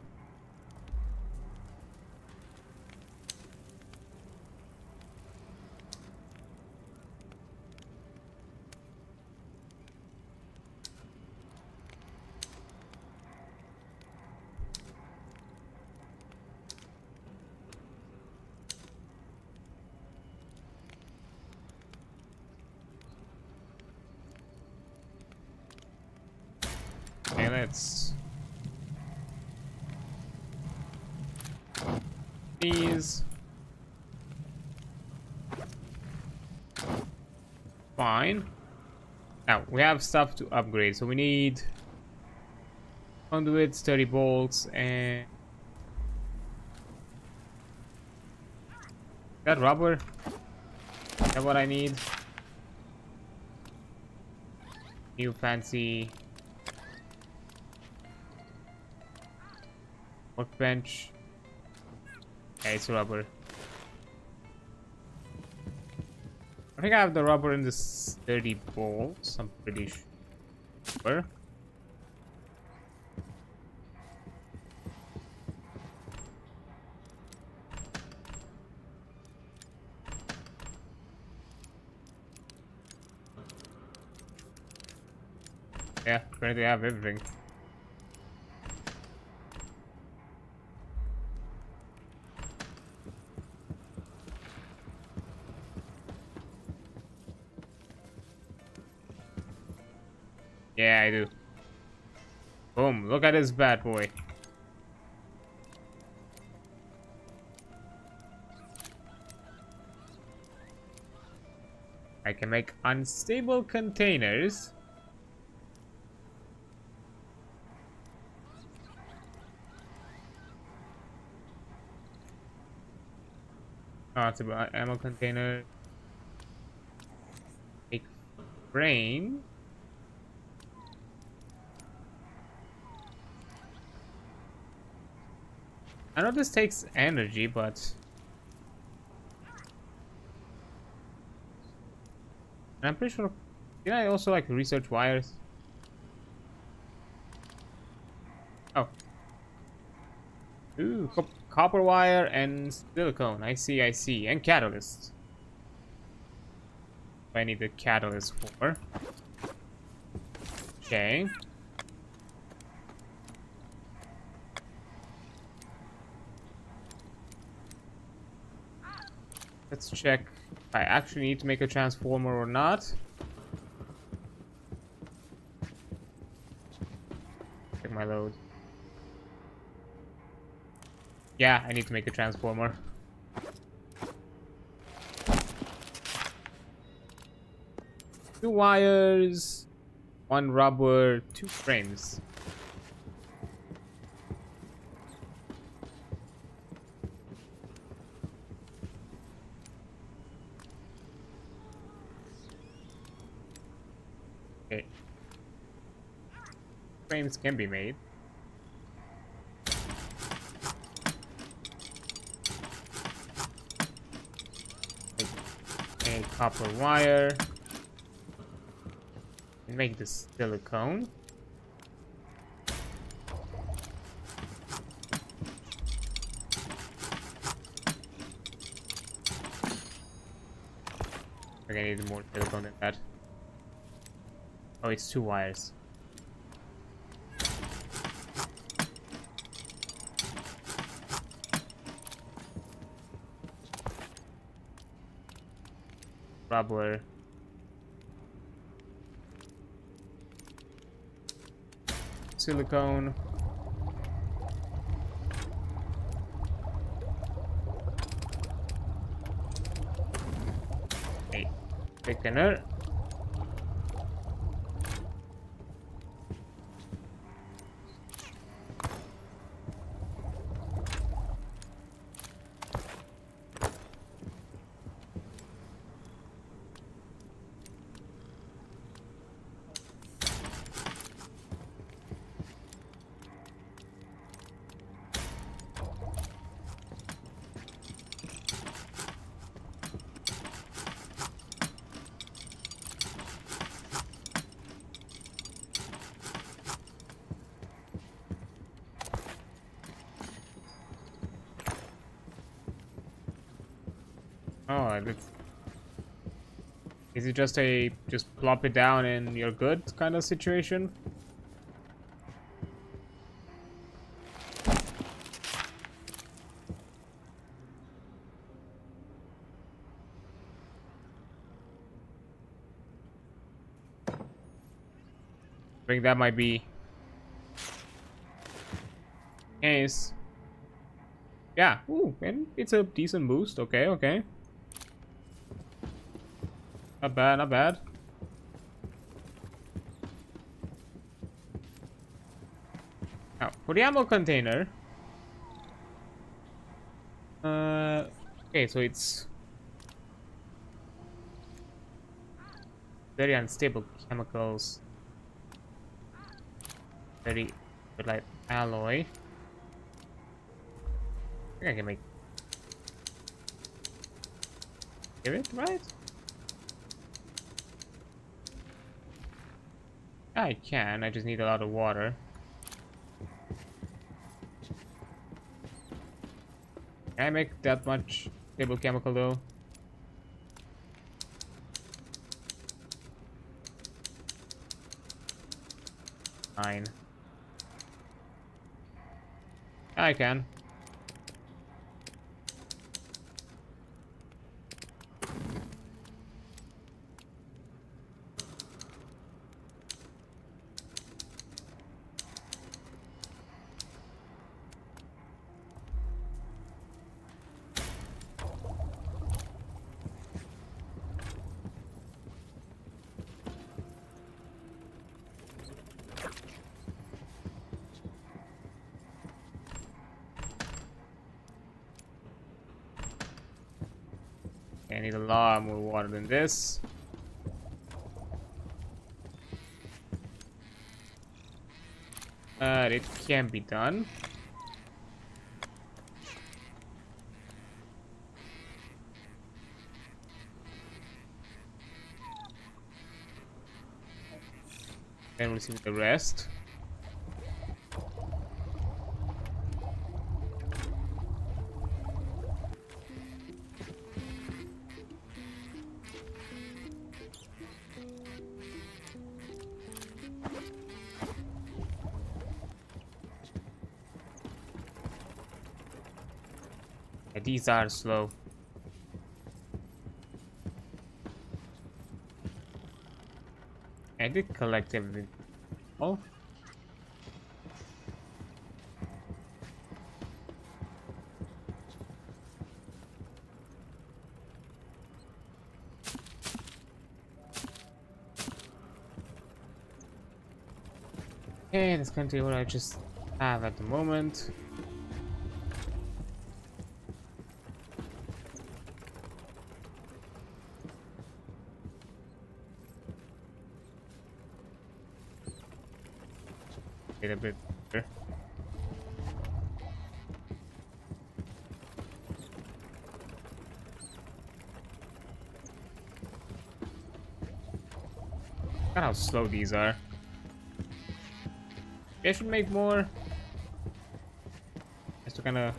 Okay, let's these. Fine. Now we have stuff to upgrade, so we need conduits, 30 bolts, and that rubber. Is that what I need? New fancy workbench. Okay, it's rubber. I think I have the rubber in this 30 bolts. I'm pretty sure. Yeah, apparently I have everything. Yeah, I do. Boom, look at this bad boy. I can make unstable containers. Oh, it's about ammo container. Make brain. I know this takes energy, but I'm pretty sure. Did I also like research wires? Oh. Ooh, copper wire and silicone. I see, I see. And catalyst. I need the catalyst for. Okay. Let's check if I actually need to make a transformer or not. Check my load. Yeah, I need to make a transformer. Two wires, one rubber, two frames. Okay. Frames can be made. A copper wire. And make this silicone. I think I need more silicone than that. Oh, it's two wires. Rubber. Silicone. Hey. Dinner. Oh, is it just a just plop it down and you're good kind of situation? I think that might be case. Yeah, ooh, and it's a decent boost. Okay, okay. Not bad, not bad. Now, for the ammo container. Okay, so it's very unstable chemicals. Very good, like alloy. I think I can make it, right? I can, I just need a lot of water. Can I make that much stable chemical though? Fine. I can. I need a lot more water than this. It can be done. Then we'll see the rest. Yeah, these are slow. I did collect everything. Oh. Okay, let's continue what I just have at the moment. Get a bit better. Look at how slow these are. I should make more. Just to kind of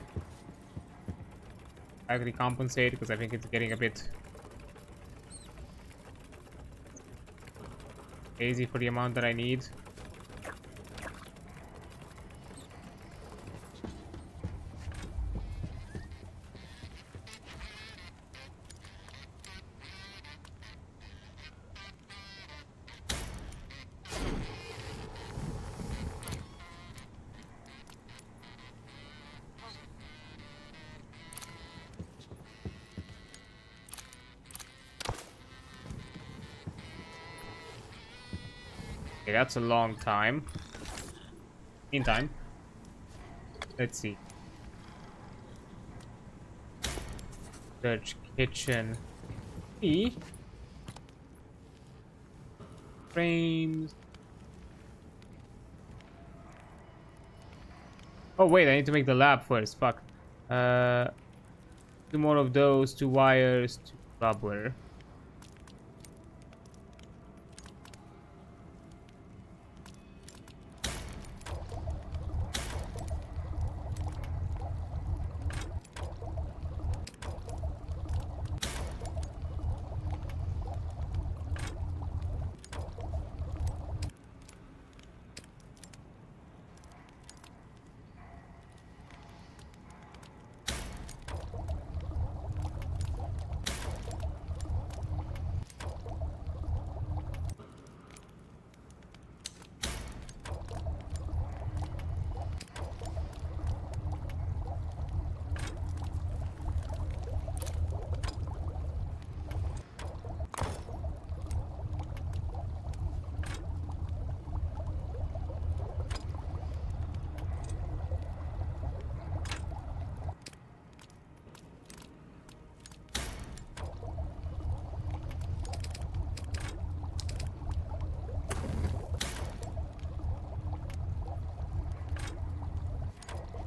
actually compensate because I think it's getting a bit easy for the amount that I need. Okay, that's a long time. Meantime, let's see. Search kitchen. E. Frames. Oh wait, I need to make the lab first. Fuck. 2 more of those, 2 wires, 2 rubber.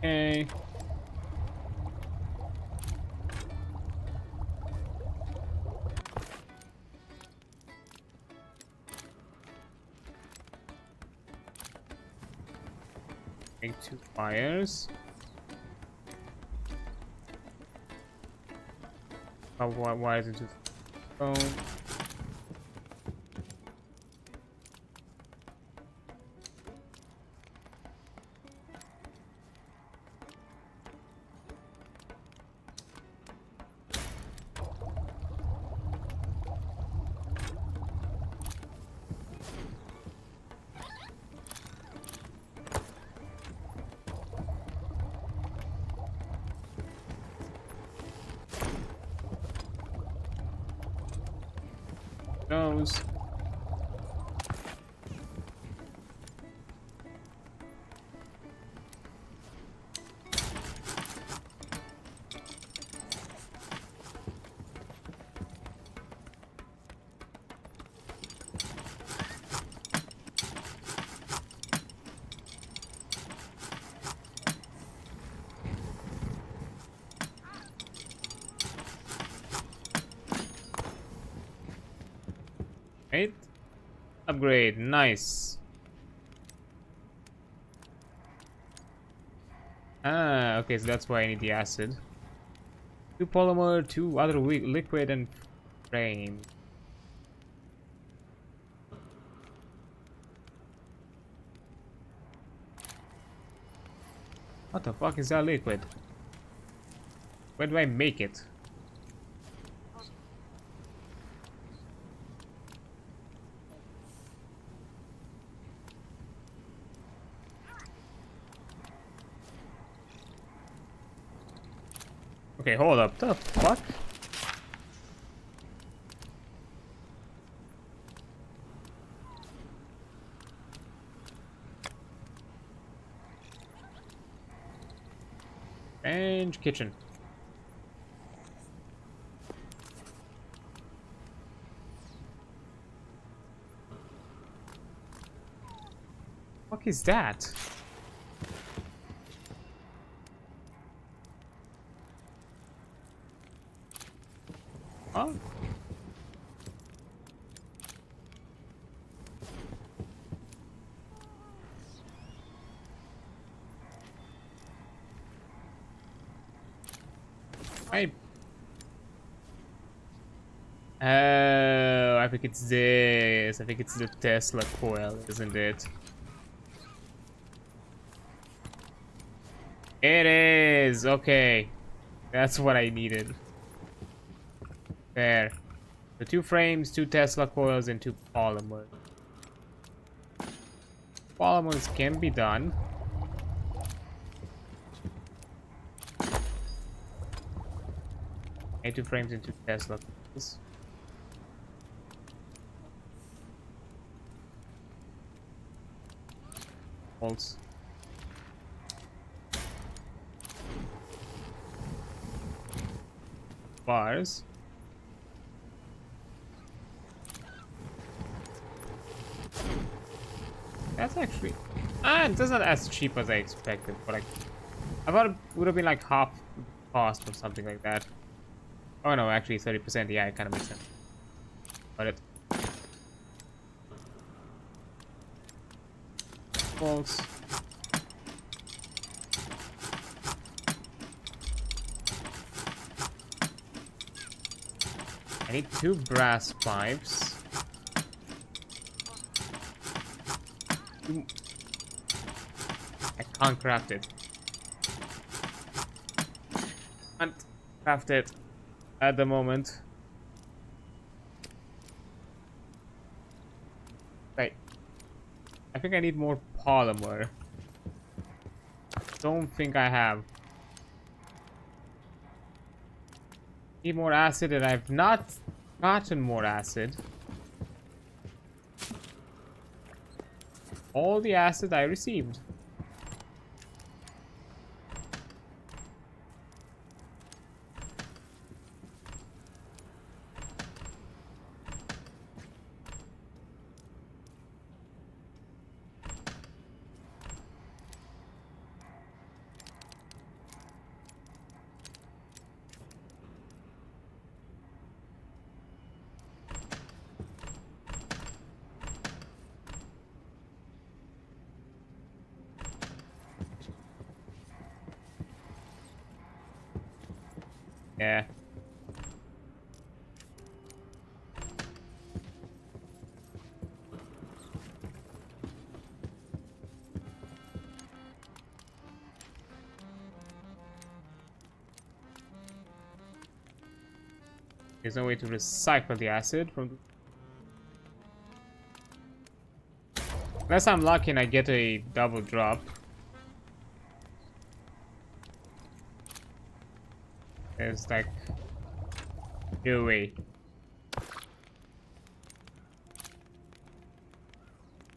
Okay. Make 2 wires. Oh, why is it just phone? Those. Right? Upgrade, nice. Ah, okay, so that's why I need the acid. 2 polymer, 2 other liquid, and frame. What the fuck is that liquid? Where do I make it? Okay, hold up. The fuck? And kitchen. Fuck is that? Huh? I think it's this. I think it's the Tesla coil, isn't it? It is! Okay. That's what I needed. There. The 2 frames, 2 Tesla coils, and 2 polymers. Polymers can be done. Okay, 2 frames and 2 Tesla coils. Bolts. Bars. That's actually... it's not as cheap as I expected, but like... I thought it would have been like half cost or something like that. Oh no, actually 30%, yeah, it kind of makes sense. Got it. Bolts. I need 2 brass pipes. I can't craft it. Can't craft it at the moment. Right. I think I need more polymer. Don't think I have. Need more acid, and I've not gotten more acid. All the acid I received. Yeah. There's no way to recycle the acid from the... Unless I'm lucky and I get a double drop. There's like no way.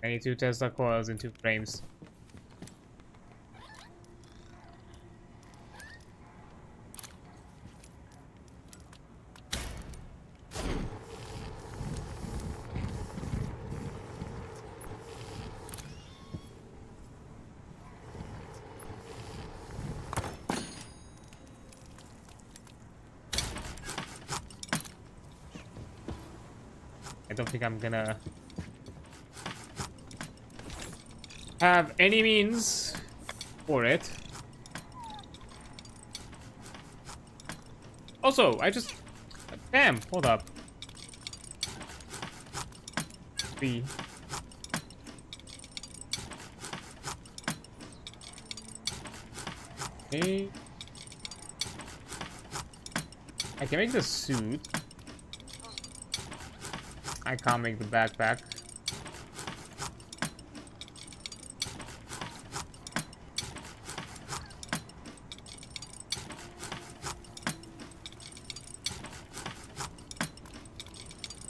I need 2 Tesla coils and 2 frames. I don't think I'm gonna have any means for it. Also, I just... Damn, hold up. 3. Okay. I can make the suit. I can't make the backpack.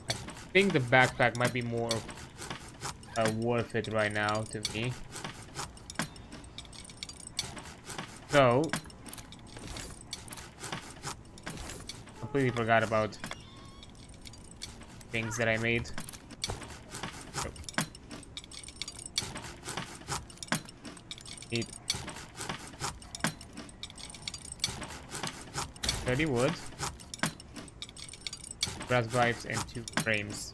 I think the backpack might be more worth it right now to me. So, completely forgot about things that I made. Oh. Need 30 wood, brass pipes, and 2 frames.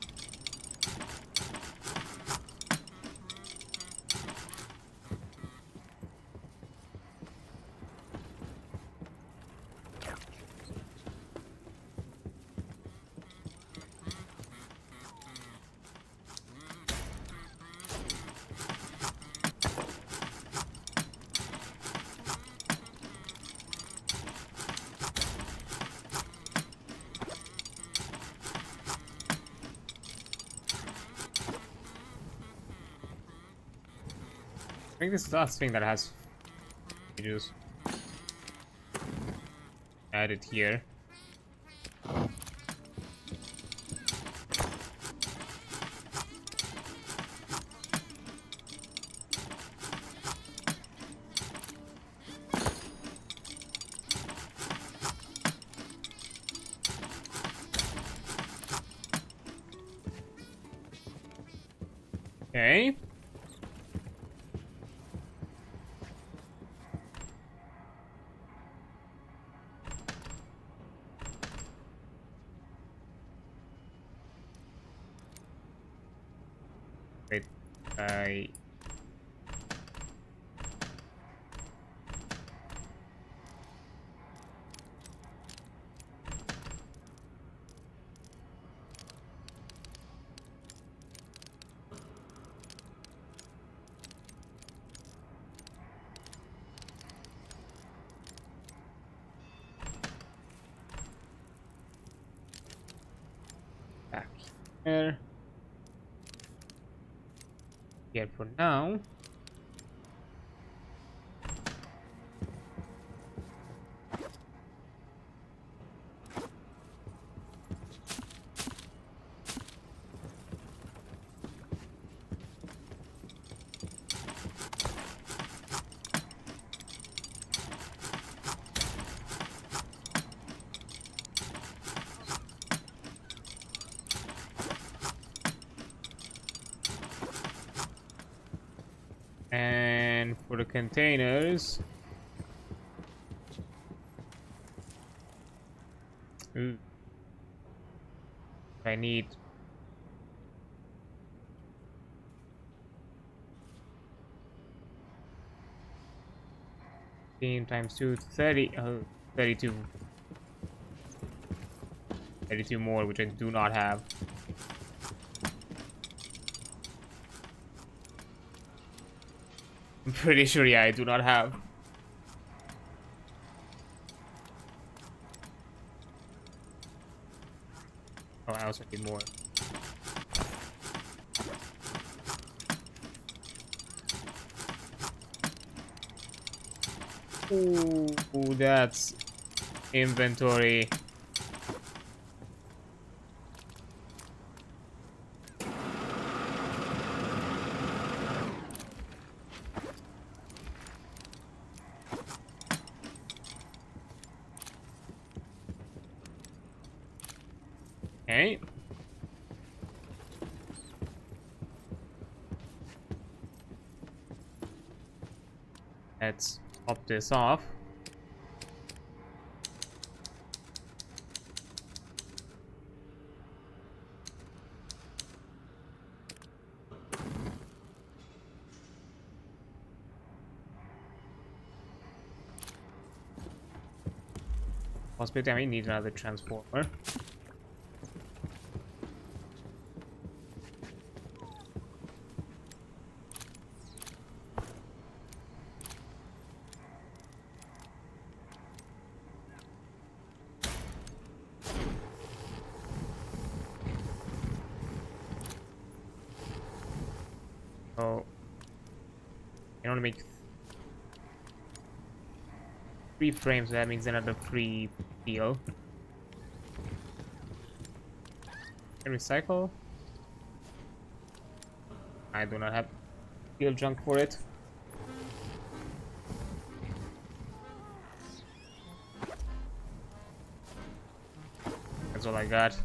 I think this is the last thing that has just add it here. Okay. Wait, I... back here. Here for now. And for the containers, I need 15 times 2, 30, 32. 32 more, which I do not have. I'm pretty sure, yeah, I do not have. Oh, I also need more. Ooh, that's inventory. Okay. Let's top this off. Possibly I may need another transformer. So I want to make 3 frames, so that means another 3 steel. Can recycle? I do not have steel junk for it. That's all I got.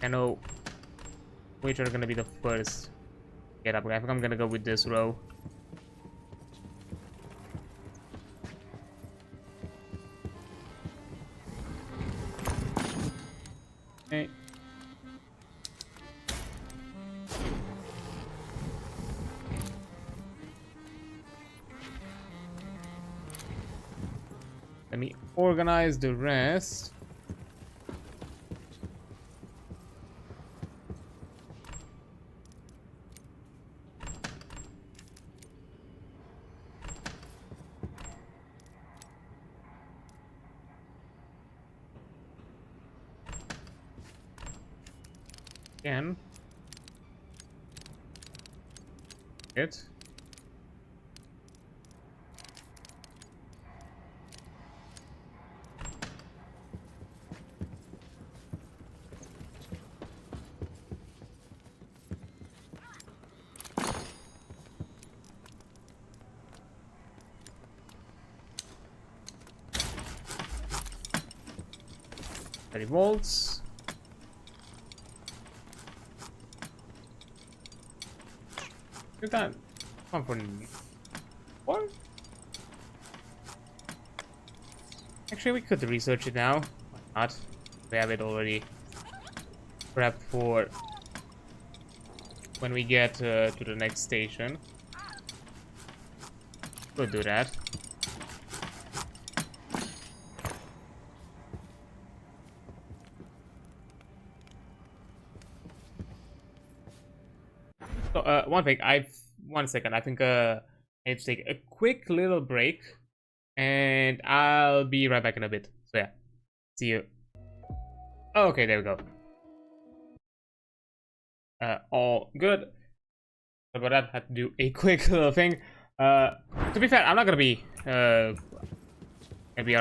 I know which are gonna be the first get up. I think I'm gonna go with this row. Okay. Let me organize the rest. Again. It. 30 volts. Look at that. Come for what? Actually, we could research it now. Why not? We have it already prepped for when we get to the next station. Could do that. So, one thing, 1 second, I think I need to take a quick little break, and I'll be right back in a bit. So yeah, see you. Okay, there we go. All good. Sorry about that, had to do a quick little thing. To be fair, I'm not gonna be around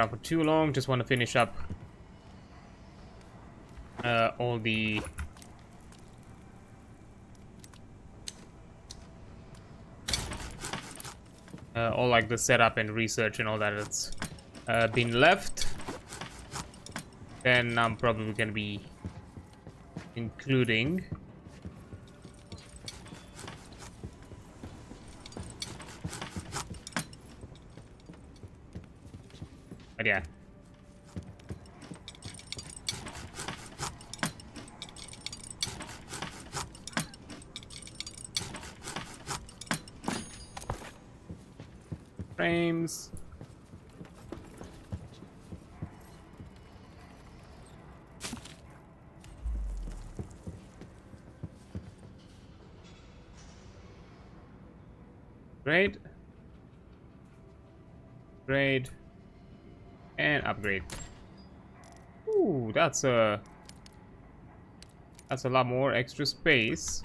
for too long. Just want to finish up all the all like the setup and research and all that that's been left. Then I'm probably gonna be including but yeah. Frames. Great. Great. And upgrade. Ooh, that's a lot more extra space.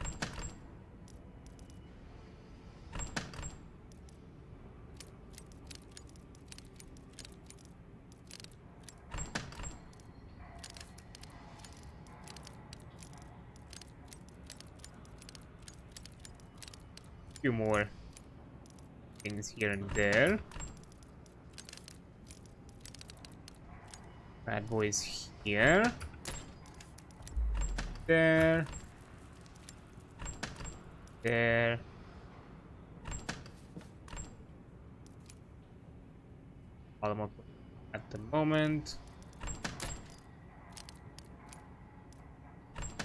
Few more things here and there. Bad boys here. There. There. All of them at the moment.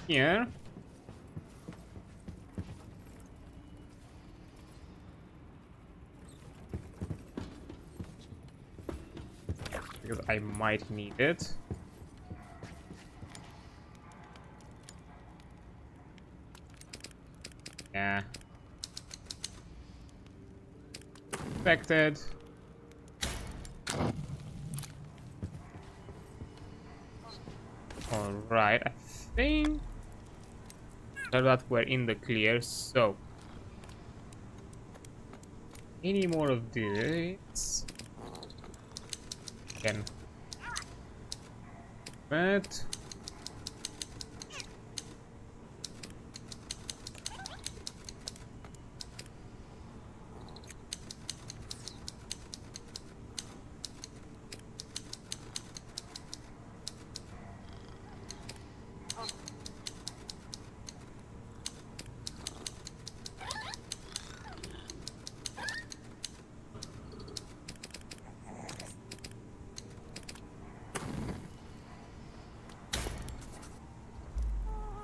Here. Because I might need it. Yeah. Expected. Alright, I think that we're in the clear, so any more of this? Can but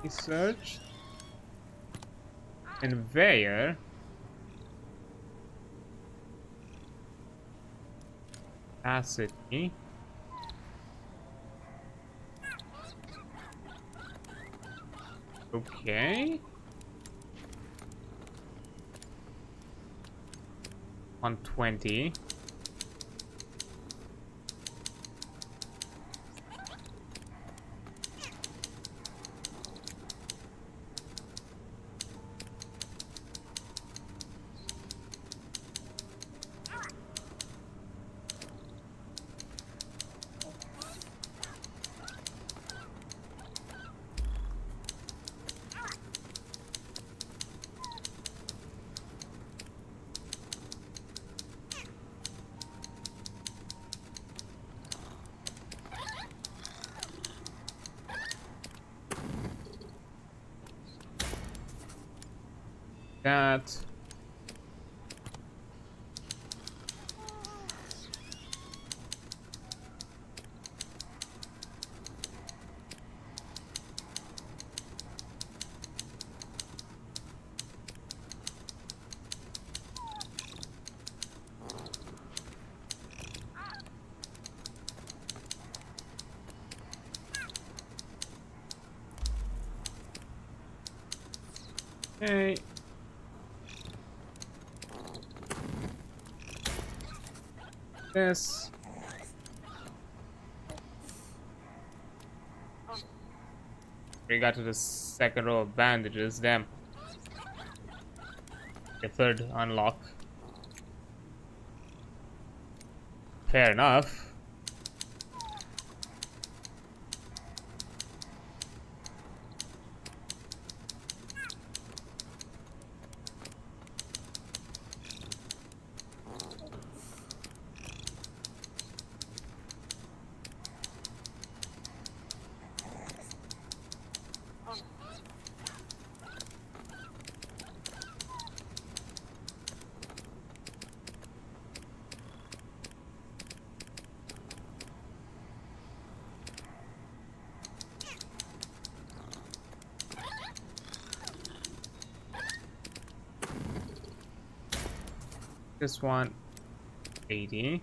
research and where capacity okay 120 that. Okay. This. We got to the second row of bandages. Damn. The third unlock. Fair enough. This one, 80.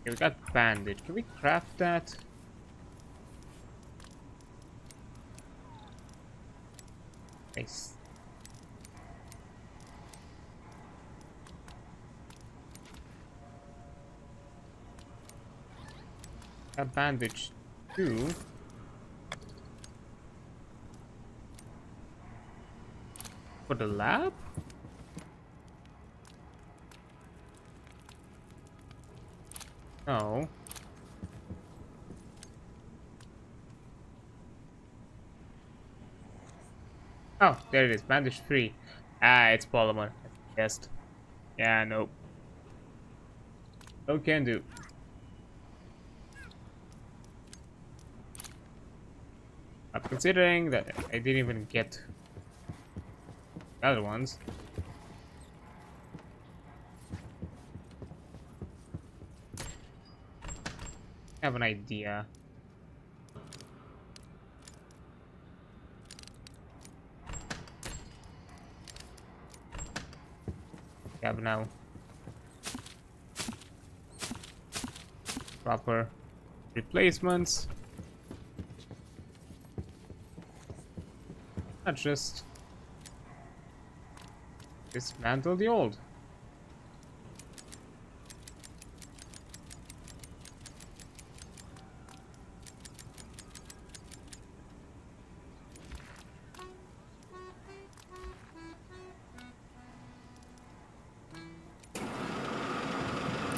Okay, we got bandage. Can we craft that? Nice. Got bandage too. For the lab? No. Oh, there it is. Bandage 3. Ah, it's polymer. Yes. Yeah, nope. No can do. I'm considering that I didn't even get the other ones. I have an idea. Have now proper replacements. Not just dismantle the old.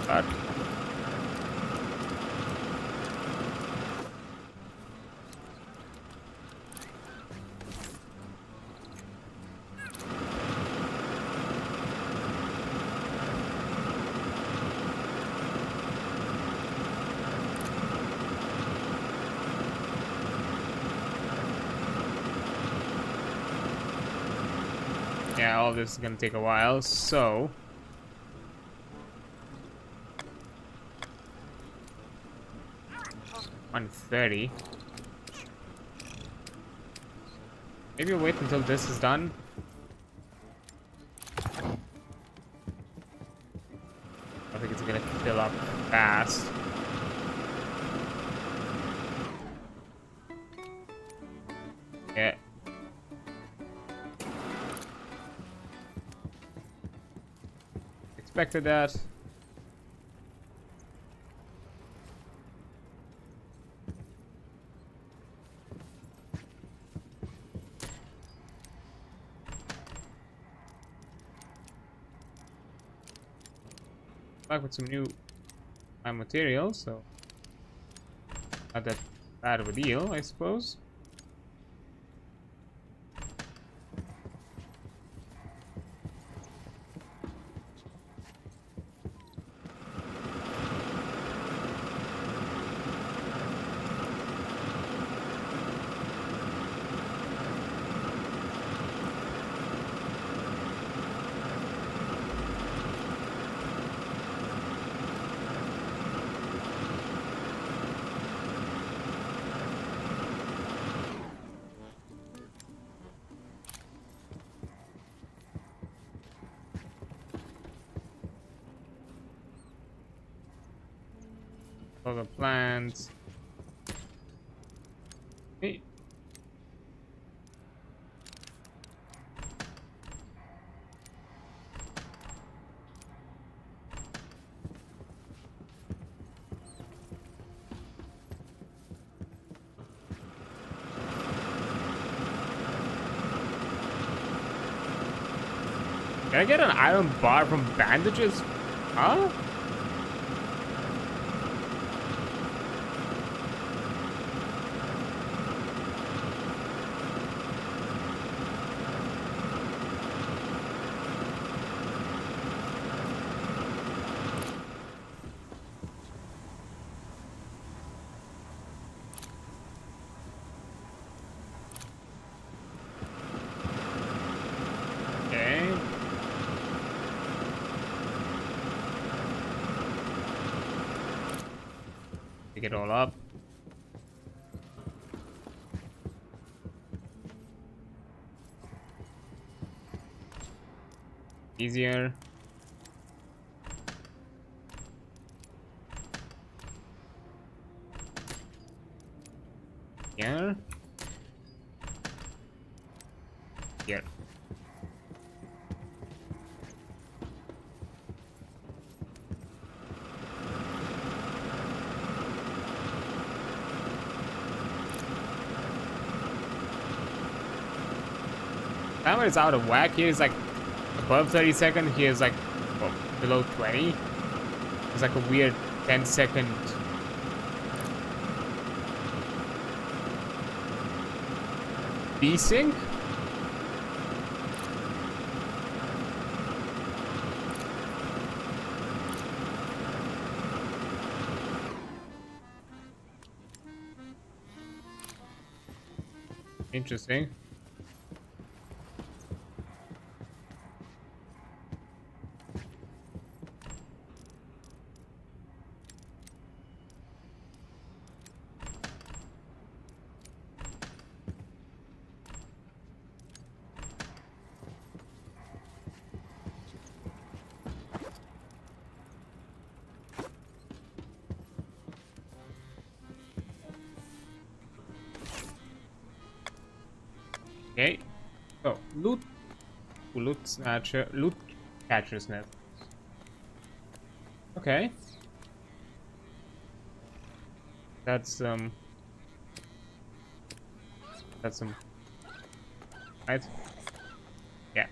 But yeah, all this is gonna take a while, so 130. Maybe we'll wait until this is done. I think it's gonna fill up fast. Yeah. Expected that. back with some new materials, so not that bad of a deal, I suppose. All the plants. Hey. Can I get an iron bar from bandages? Huh? Okay. Pick it all up. Easier. Here. Here. Timer is out of whack. Here is like above 30 seconds. Here is like below 20. It's like a weird 10-second. Desync. Interesting. Okay. So loot snatcher, loot catcher's net. Okay. That's some right? Yeah.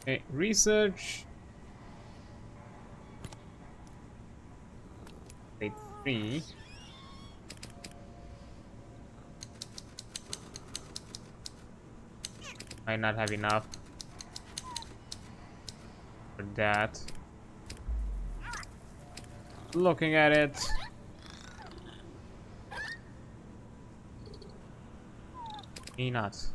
Okay, research. Wait, 3. Might not have enough for that. looking at it. Nuts.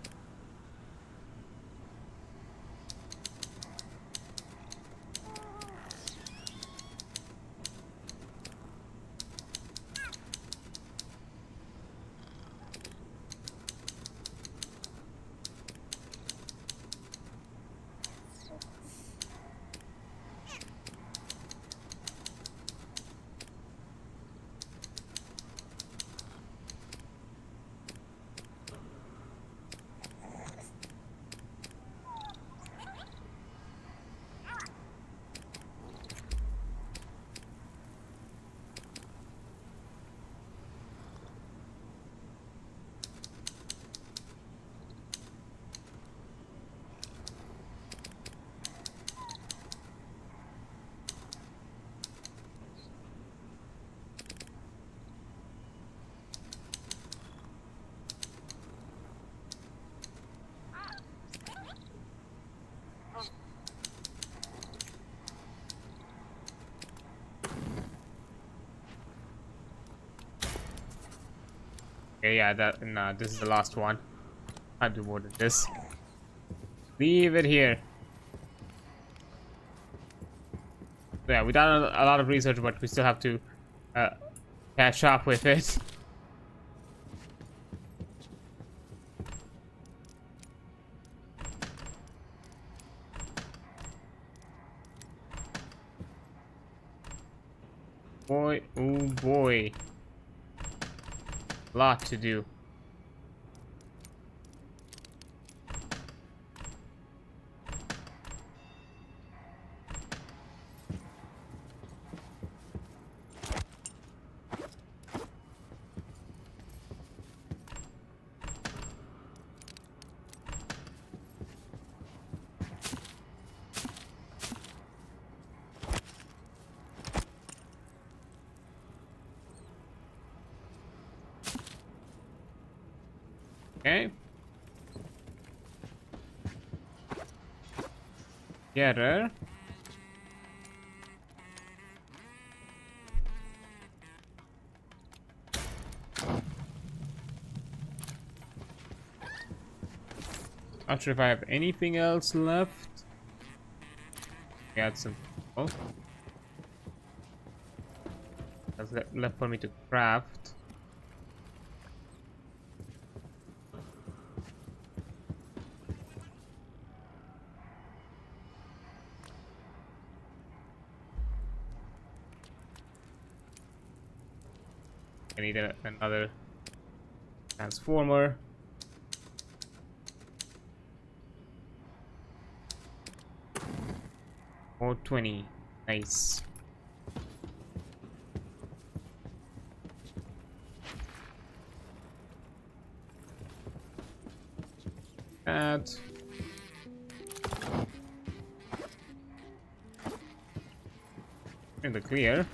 Okay, yeah, nah, this is the last one. Can't do more than this. Leave it here. Yeah, we done a lot of research, but we still have to catch up with it. Boy, oh boy. Lot to do. Okay. Get her. Not sure if I have anything else left. Got some. Oh. That's left for me to craft. I need another transformer. More 20. Nice. That. In the clear.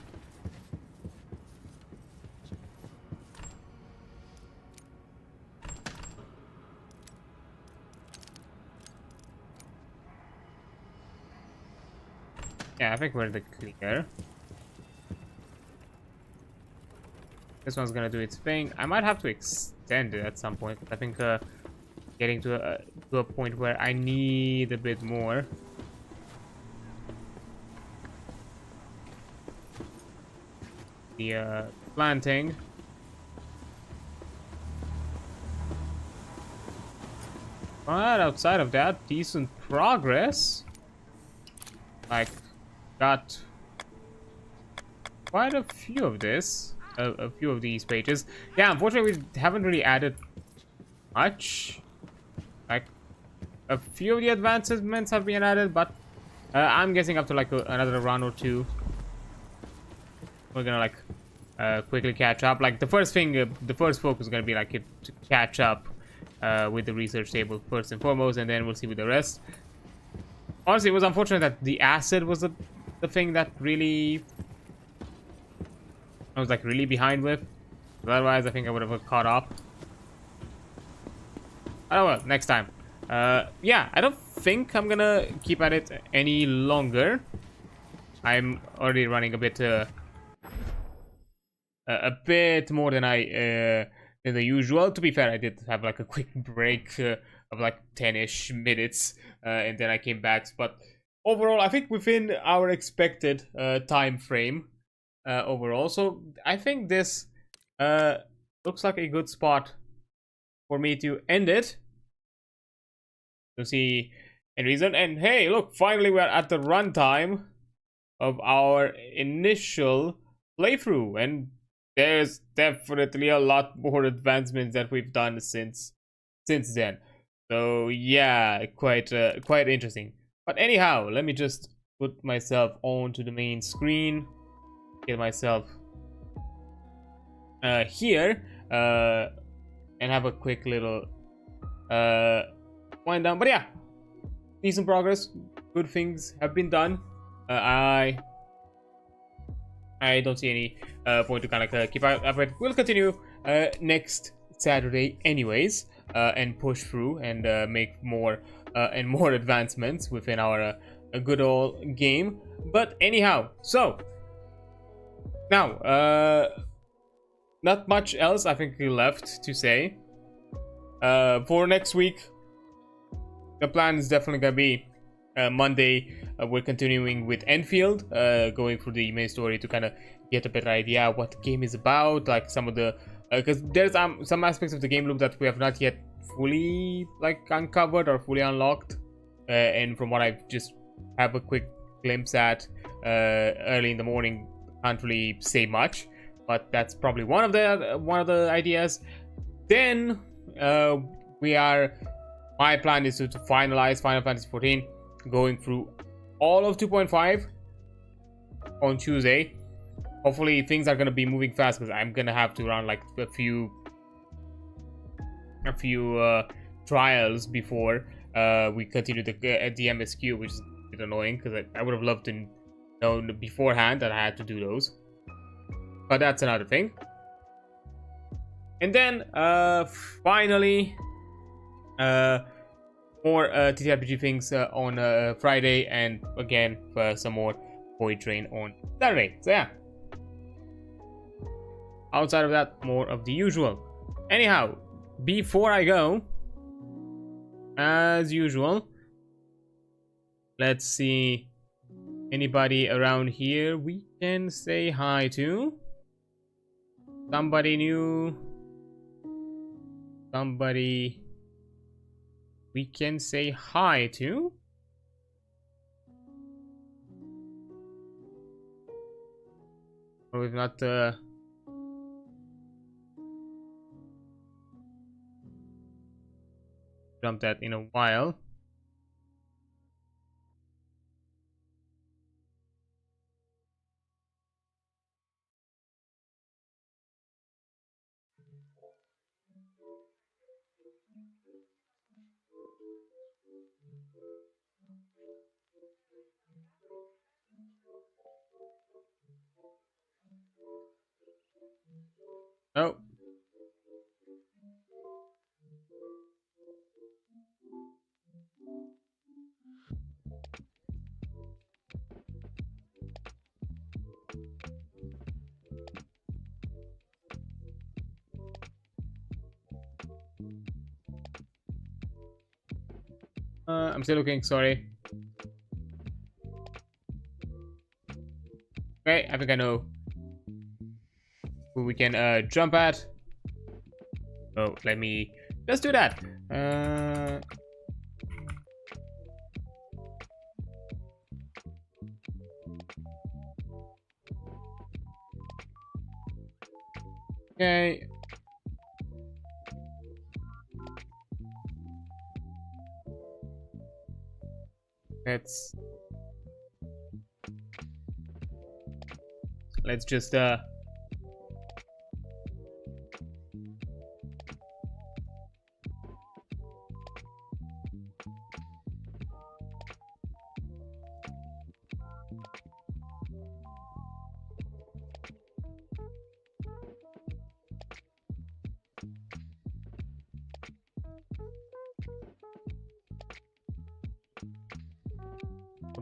Yeah, I think we're the clear. This one's gonna do its thing. I might have to extend it at some point. I think getting to a point where I need a bit more. The planting. But outside of that, decent progress. Like, got quite a few of this, a few of these pages. Yeah, unfortunately, we haven't really added much. Like, a few of the advancements have been added, but I'm guessing up to like another round or two. We're gonna like quickly catch up. Like the first thing, the first focus is gonna be like to catch up with the research table first and foremost, and then we'll see with the rest. Honestly, it was unfortunate that the acid was the thing that really I was like really behind with. Otherwise, I think I would have caught up. Oh well, next time. Yeah, I don't think I'm gonna keep at it any longer. I'm already running a bit a bit more than than the usual. To be fair, I did have like a quick break of like 10-ish minutes, and then I came back. But overall, I think within our expected time frame overall. So I think this looks like a good spot for me to end it. To see any reason. And hey, look, finally we're at the runtime of our initial playthrough, and there's definitely a lot more advancements that we've done since then. So yeah, quite interesting. But anyhow, let me just put myself onto the main screen, get myself here, and have a quick little wind down. But yeah, decent progress, good things have been done. I don't see any point to kind of keep up with. We'll continue next Saturday anyways, and push through and make more and more advancements within our good old game. But anyhow, so now not much else I think left to say. For next week, the plan is definitely gonna be Monday. We're continuing with Enfield, going through the main story to kind of get a better idea what the game is about, like some of the because there's some aspects of the game loop that we have not yet fully like uncovered or fully unlocked, and from what I've just have a quick glimpse at early in the morning, can't really say much, but that's probably one of the ideas. Then my plan is to finalize Final Fantasy 14, going through all of 2.5 on Tuesday. Hopefully things are gonna be moving fast because I'm gonna have to run like a few trials before we continue the MSQ, which is a bit annoying because I would have loved to know beforehand that I had to do those. But that's another thing. And then finally more TTRPG things on Friday, and again some more Voidtrain on Saturday. So yeah, outside of that, more of the usual. Anyhow, before I go, as usual, let's see anybody around here we can say hi to. Somebody new, somebody we can say hi to. Or we've not jumped that in a while. Oh. I'm still looking, sorry. Okay, I think I know who we can jump at. Oh, let me just do that. Okay. Let's just hold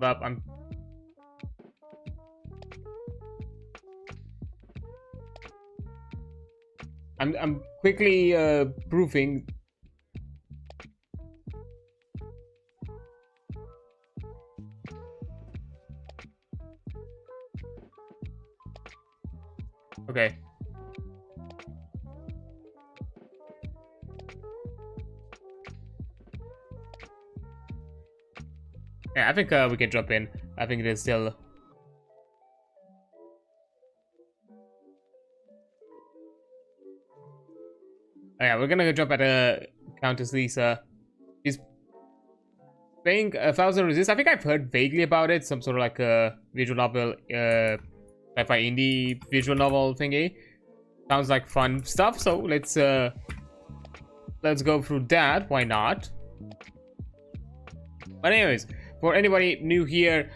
up. I'm quickly proofing. Okay. Yeah, I think we can jump in. I think there's still. Oh, yeah, we're gonna jump at Countess Lisa. She's paying 1,000 resist. I think I've heard vaguely about it. Some sort of like a visual novel, sci-fi indie visual novel thingy. Sounds like fun stuff. So let's go through that. Why not? But anyways, for anybody new here,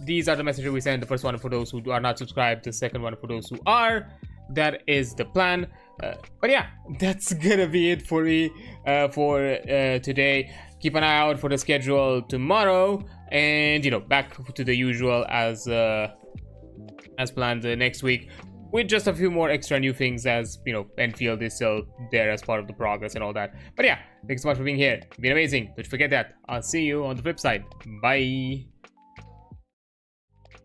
these are the messages we send. The first one for those who are not subscribed. The second one for those who are. That is the plan. But yeah, that's gonna be it for me for today. Keep an eye out for the schedule tomorrow, and you know, back to the usual as planned next week, with just a few more extra new things, as you know, Enfield is still there as part of the progress and all that. But yeah, thanks so much for being here. It's been amazing. Don't forget that. I'll see you on the flip side. Bye.